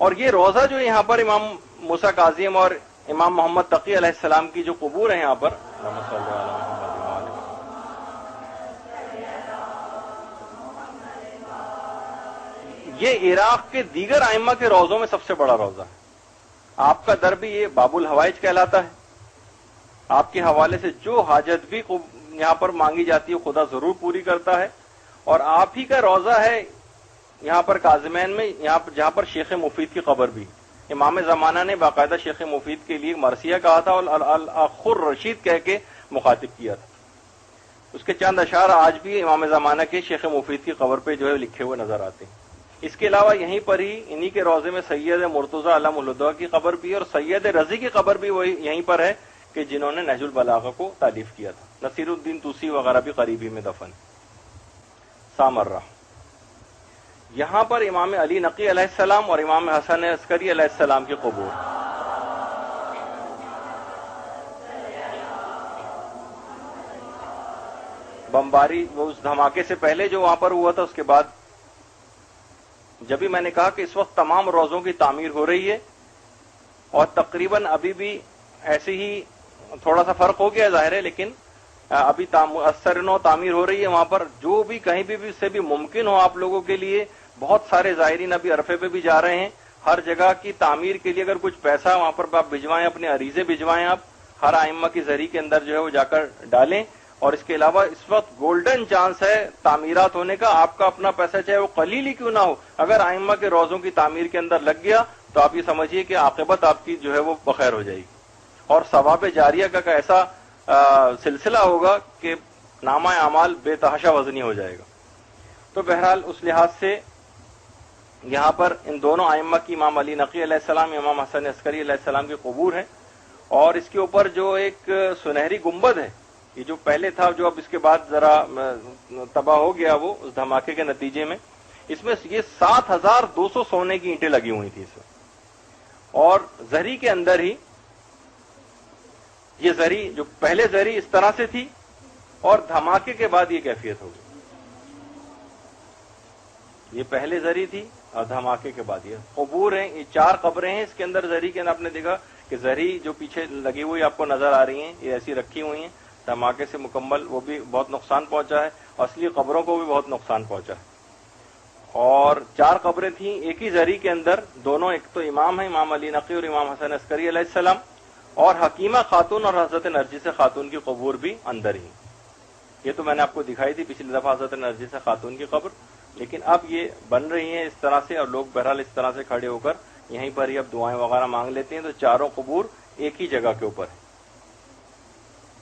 اور یہ روضہ جو یہاں پر امام موسیٰ کاظم اور امام محمد تقی علیہ السلام کی جو قبور ہیں یہاں پر, یہ عراق کے دیگر ائمہ کے روضوں میں سب سے بڑا روضہ ہے. آپ کا در بھی یہ باب الحوائج کہلاتا ہے. آپ کے حوالے سے جو حاجت بھی یہاں پر مانگی جاتی ہے خدا ضرور پوری کرتا ہے. اور آپ ہی کا روضہ ہے یہاں پر کاظمین میں, یہاں پر جہاں پر شیخ مفید کی قبر بھی. امام زمانہ نے باقاعدہ شیخ مفید کے لیے مرثیہ کہا تھا اور الاخر رشید کہہ کے مخاطب کیا تھا. اس کے چند اشعار آج بھی امام زمانہ کے شیخ مفید کی قبر پہ جو ہے لکھے ہوئے نظر آتے ہیں. اس کے علاوہ یہیں پر ہی انہی کے روضے میں سید مرتضیٰ علم الہدیٰ کی قبر بھی اور سید رضی کی قبر بھی وہی یہیں پر ہے کہ جنہوں نے نہج البلاغہ کو تالیف کیا تھا. نصیر الدین طوسی وغیرہ بھی قریبی میں دفن. سامرہ یہاں پر امام علی نقی علیہ السلام اور امام حسن عسکری علیہ السلام کی قبور. بمباری وہ اس دھماکے سے پہلے جو وہاں پر ہوا تھا، اس کے بعد جب بھی میں نے کہا کہ اس وقت تمام روضوں کی تعمیر ہو رہی ہے اور تقریباً ابھی بھی ایسے ہی تھوڑا سا فرق ہو گیا ظاہر ہے، لیکن ابھی اثر نو تعمیر ہو رہی ہے وہاں پر. جو بھی کہیں بھی سے بھی ممکن ہو آپ لوگوں کے لیے، بہت سارے زائرین ابھی عرفے پہ بھی جا رہے ہیں، ہر جگہ کی تعمیر کے لیے اگر کچھ پیسہ وہاں پر آپ بھجوائیں، اپنے عریضے بھجوائیں، آپ ہر ائمہ کی ذریعے کے اندر جو ہے وہ جا کر ڈالیں. اور اس کے علاوہ اس وقت گولڈن چانس ہے تعمیرات ہونے کا. آپ کا اپنا پیسہ چاہے وہ قلیل ہی کیوں نہ ہو، اگر ائمہ کے روضوں کی تعمیر کے اندر لگ گیا تو آپ یہ سمجھیے کہ عاقبت آپ کی جو ہے وہ بخیر ہو جائے گی، اور ثواب جاریہ کا ایسا سلسلہ ہوگا کہ نامہ اعمال بے تحاشا وزنی ہو جائے گا. تو بہرحال اس لحاظ سے یہاں پر ان دونوں ائمہ کی، امام علی نقی علیہ السلام، امام حسن عسکری علیہ السلام کی قبور ہے. اور اس کے اوپر جو ایک سنہری گنبد ہے، یہ جو پہلے تھا، جو اب اس کے بعد ذرا تباہ ہو گیا وہ اس دھماکے کے نتیجے میں، اس میں یہ 7200 سونے کی اینٹیں لگی ہوئی تھی اس میں. اور زری کے اندر ہی یہ زری، جو پہلے زری اس طرح سے تھی اور دھماکے کے بعد یہ کیفیت ہوگی. یہ پہلے زری تھی اور دھماکے کے بعد یہ قبور ہیں. یہ 4 قبریں ہیں اس کے اندر زری کے اندر. آپ نے دیکھا کہ زری جو پیچھے لگی ہوئی آپ کو نظر آ رہی ہیں، یہ ایسی رکھی ہوئی ہیں. دھماکے سے مکمل وہ بھی بہت نقصان پہنچا ہے، اصلی قبروں کو بھی بہت نقصان پہنچا ہے. اور 4 قبریں تھیں ایک ہی زری کے اندر. دونوں، ایک تو امام ہیں امام علی نقی اور امام حسن عسکری علیہ السلام، اور حکیمہ خاتون اور حضرت نرجس خاتون کی قبور بھی اندر ہی. یہ تو میں نے آپ کو دکھائی تھی پچھلی دفعہ حضرت نرجس خاتون کی قبر، لیکن اب یہ بن رہی ہیں اس طرح سے، اور لوگ بہرحال اس طرح سے کھڑے ہو کر یہیں پر ہی اب دعائیں وغیرہ مانگ لیتے ہیں. تو چاروں قبور ایک ہی جگہ کے اوپر ہے.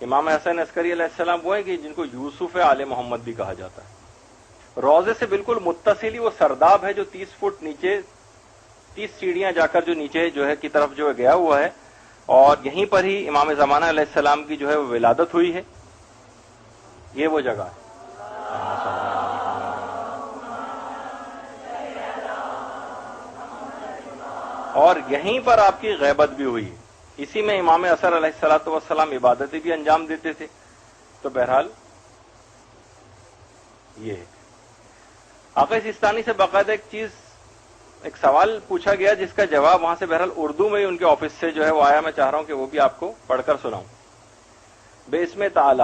امام حسن عسکری علیہ السلام وہ ہیں کہ جن کو یوسف آل محمد بھی کہا جاتا ہے. روضے سے بالکل متصل ہی وہ سرداب ہے جو 30 فٹ نیچے، 30 سیڑھیاں جا کر جو نیچے جو ہے کی طرف جو ہے گیا ہوا ہے. اور یہیں پر ہی امام زمانہ علیہ السلام کی جو ہے وہ ولادت ہوئی ہے. یہ وہ جگہ ہے. اور یہیں پر آپ کی غیبت بھی ہوئی ہے. اسی میں امام اثر علیہ الصلوۃ والسلام عبادتیں بھی انجام دیتے تھے. تو بہرحال یہ ہے. آقا سیستانی سے باقاعدہ ایک سوال پوچھا گیا جس کا جواب وہاں سے بہرحال اردو میں ہی ان کے آفس سے جو ہے وہ آیا. میں چاہ رہا ہوں کہ وہ بھی آپ کو پڑھ کر سناؤں. بے اسم تعالی،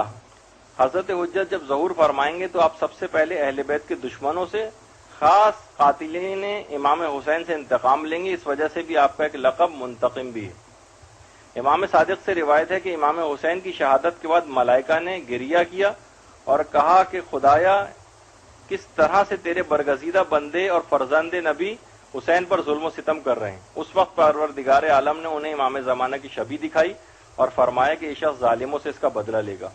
حضرت حجت جب ظہور فرمائیں گے تو آپ سب سے پہلے اہل بیت کے دشمنوں سے، خاص قاتلین امام حسین سے انتقام لیں گے. اس وجہ سے بھی آپ کا ایک لقب منتقم بھی ہے. امام صادق سے روایت ہے کہ امام حسین کی شہادت کے بعد ملائکہ نے گریہ کیا اور کہا کہ خدایا کس طرح سے تیرے برگزیدہ بندے اور فرزند نبی حسین پر ظلم و ستم کر رہے ہیں. اس وقت پروردگار عالم نے انہیں امام زمانہ کی شبیہ دکھائی اور فرمایا کہ یہ شخص ظالموں سے اس کا بدلہ لے گا.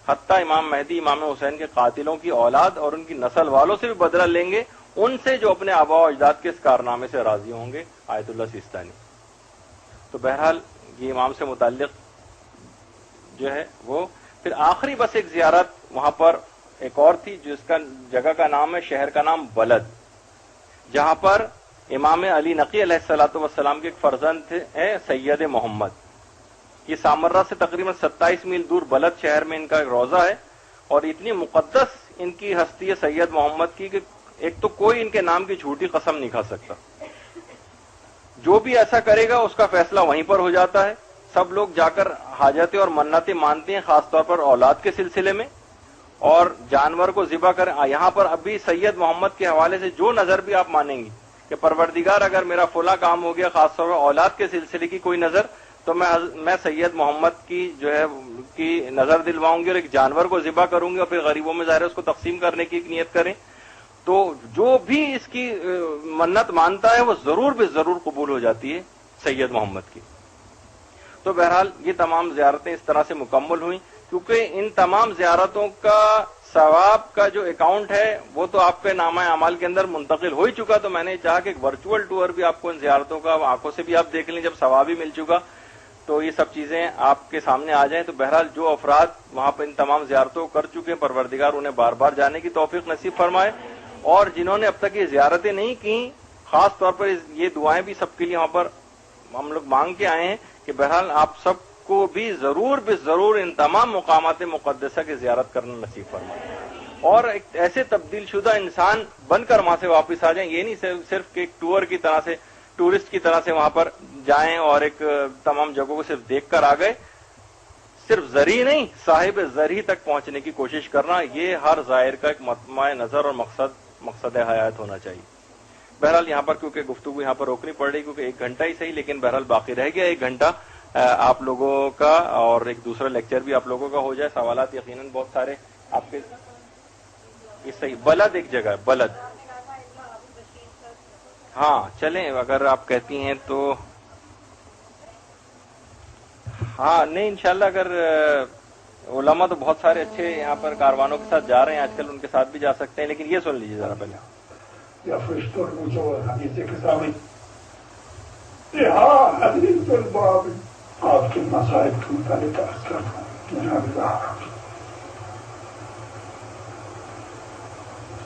حتیٰ امام مہدی امام حسین کے قاتلوں کی اولاد اور ان کی نسل والوں سے بھی بدلہ لیں گے، ان سے جو اپنے آباء و اجداد کے اس کارنامے سے راضی ہوں گے. آیت اللہ سیستانی. تو بہرحال یہ امام سے متعلق جو ہے وہ. پھر آخری بس ایک زیارت وہاں پر ایک اور تھی، جس کا جگہ کا نام ہے، شہر کا نام بلد، جہاں پر امام علی نقی علیہ الصلوۃ والسلام کے ایک فرزند تھے سید محمد. یہ سامرہ سے تقریباً 27 میل دور بلد شہر میں ان کا ایک روضہ ہے. اور اتنی مقدس ان کی ہستی ہے سید محمد کی کہ ایک تو کوئی ان کے نام کی جھوٹی قسم نہیں کھا سکتا. جو بھی ایسا کرے گا اس کا فیصلہ وہیں پر ہو جاتا ہے. سب لوگ جا کر حاجتیں اور منتیں مانتے ہیں، خاص طور پر اولاد کے سلسلے میں، اور جانور کو ذبح کریں. یہاں پر ابھی سید محمد کے حوالے سے جو نظر بھی آپ مانیں گی کہ پروردگار اگر میرا فلاں کام ہو گیا، خاص طور پر اولاد کے سلسلے کی کوئی نظر، تو میں سید محمد کی جو ہے کی نظر دلواؤں گی اور ایک جانور کو ذبح کروں گی، اور پھر غریبوں میں ظاہر ہے اس کو تقسیم کرنے کی ایک نیت کریں. تو جو بھی اس کی منت مانتا ہے وہ ضرور بھی ضرور قبول ہو جاتی ہے سید محمد کی. تو بہرحال یہ تمام زیارتیں اس طرح سے مکمل ہوئیں، کیونکہ ان تمام زیارتوں کا ثواب کا جو اکاؤنٹ ہے وہ تو آپ کے نامہ اعمال کے اندر منتقل ہو ہی چکا. تو میں نے چاہا کہ ایک ورچوئل ٹور بھی آپ کو ان زیارتوں کا آنکھوں سے بھی آپ دیکھ لیں. جب ثواب ہی مل چکا تو یہ سب چیزیں آپ کے سامنے آ جائیں. تو بہرحال جو افراد وہاں پہ ان تمام زیارتوں کو کر چکے ہیں، پروردگار انہیں بار بار جانے کی توفیق نصیب فرمائے. اور جنہوں نے اب تک یہ زیارتیں نہیں کی، خاص طور پر یہ دعائیں بھی سب کے لیے وہاں پر ہم لوگ مانگ کے آئے ہیں کہ بہرحال آپ سب کو بھی ضرور ان تمام مقامات مقدسہ کی زیارت کرنا نصیب فرمائے، اور ایک ایسے تبدیل شدہ انسان بن کر وہاں سے واپس آ جائیں. یہ نہیں صرف ایک ٹور کی طرح سے، ٹورسٹ کی طرح سے وہاں پر جائیں اور ایک تمام جگہوں کو صرف دیکھ کر آ گئے. صرف زرعی نہیں، صاحب زرعی تک پہنچنے کی کوشش کرنا، یہ ہر زائر کا ایک مطمع نظر اور مقصد حیات ہونا چاہیے. بہرحال یہاں پر کیونکہ گفتگو یہاں پر روکنی پڑ رہی کیونکہ 1 گھنٹہ ہی صحیح، لیکن بہرحال باقی رہ گیا 1 گھنٹہ آپ لوگوں کا، اور ایک دوسرا لیکچر بھی آپ لوگوں کا ہو جائے. سوالات یقیناً بہت سارے آپ کے. یہ صحیح بلد ایک جگہ ہے، بلد. ہاں چلیں اگر آپ کہتی ہیں تو. ہاں نہیں انشاءاللہ اگر علماء تو بہت سارے اچھے یہاں پر کاروانوں کے ساتھ جا رہے ہیں آج کل، ان کے ساتھ بھی جا سکتے ہیں، لیکن یہ سن لیجیے ذرا پہلے. Ja, verstoor mucho حدیث کے سامنے حدیث الباب آپ کے مسائل کے متعلق عرض کرتا ہوں.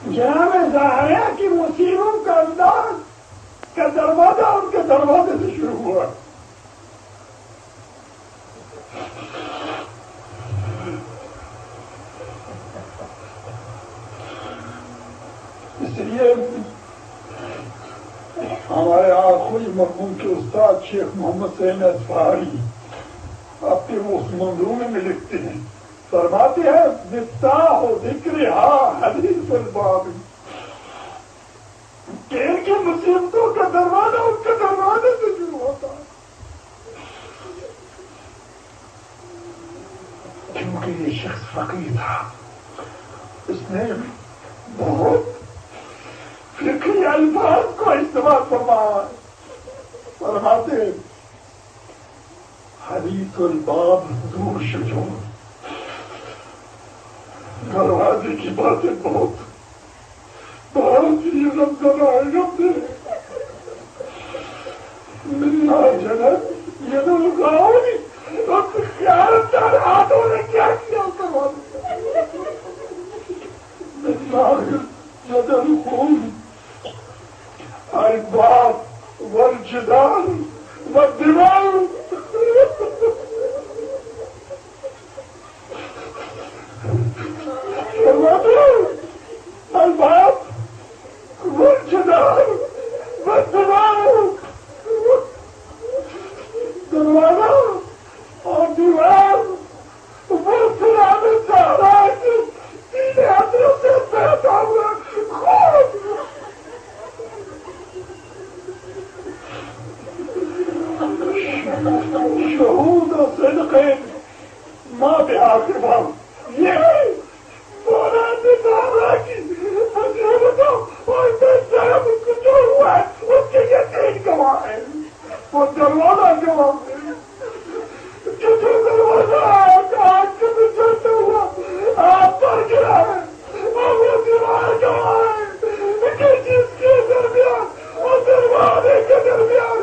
جناب زہرا کی مصیبوں کا انداز کا دروازہ ان کے دروازے سے شروع ہوا. اس لیے ہمارے آخری مرحوم کے استاد شیخ محمد سین اصفہانی اپنے اس منظومے میں لکھتے ہیں، فرماتے ہیں مفتاح ذکرہا حدیث الباب، کہ ان کی مصیبتوں کا دروازہ ان کے دروازے سے شروع ہوتا ہے. کیونکہ یہ شخص فقیر تھا، اس نے بہت فقہی الفاظ کو استعمال فرمایا. فرماتے حدیث الباب دور شجون، دروازے کی باتیں بہت ہی رمضان منا جنت یہ تو گاؤں خیالتار ہاتھوں نے کیا کیا خون الباب والجدال والدماغ. الباب والجدال والدماغ، دروازہ اور دیوار وہ سلام زہرا کے سینے ہاتھوں سے بہتا ہوا خون. شہود و صدقین ماں پہ آخر باب یہ مولانا زہرا کی مصیبتوں اور بے شرم کو جو ہوا ہے اس کے یقین گواہ ہے، وہ دروازہ گواہ ہے. جو دروازہ آج کبھی چلتا ہوا آپ پر گرا ہے اور وہ دیوار گواہ ہے کہ جس کے درمیان اور دروازے کے درمیان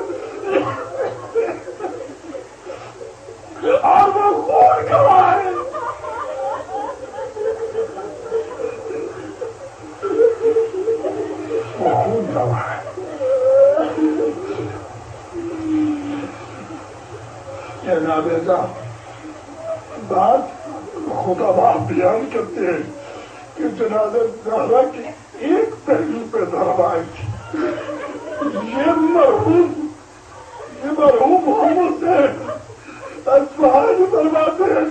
اور وہ خون گواہ ہے. وہ خون گواہ ہے. نابیزا بات خطبہ بیان کرتے ہیں کہ جناب زہرا کے ایک پہلو پہ ضرب آئی تھی. یہ مرحوم محمد سے اصفہانی فرماتے ہیں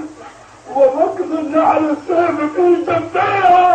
وہ وقت جعل السیف فی جنبیہا.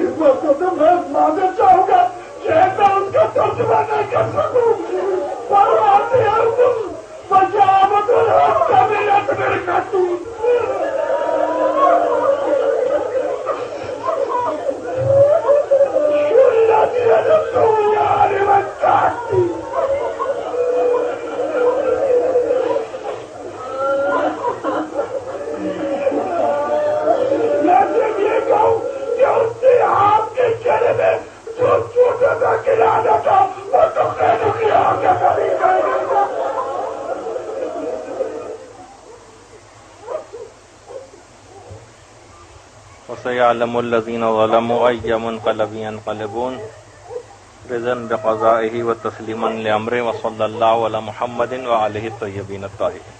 اس وقت تو میں معذرت چاہوں گا شاید میں اس کا ترجمہ نہ کر سکوں پرواتے ہیں تم بچاوت الحق کا میرا تمہیں کھاتوں شلتی رسول یار وقتی اس سے آپ کے چہرے میں جو چھوٹا سا کھلانا تھا وہ تو خیر کیا گیا کبھی وَسَيَعْلَمُ الَّذِينَ ظَلَمُوا أَيَّ مُنقَلَبٍ يَنقَلِبُونَ رضا بقضائه وتسلیما لأمره وصلی اللہ علی محمد وآلہ الطیبین الطاہرین.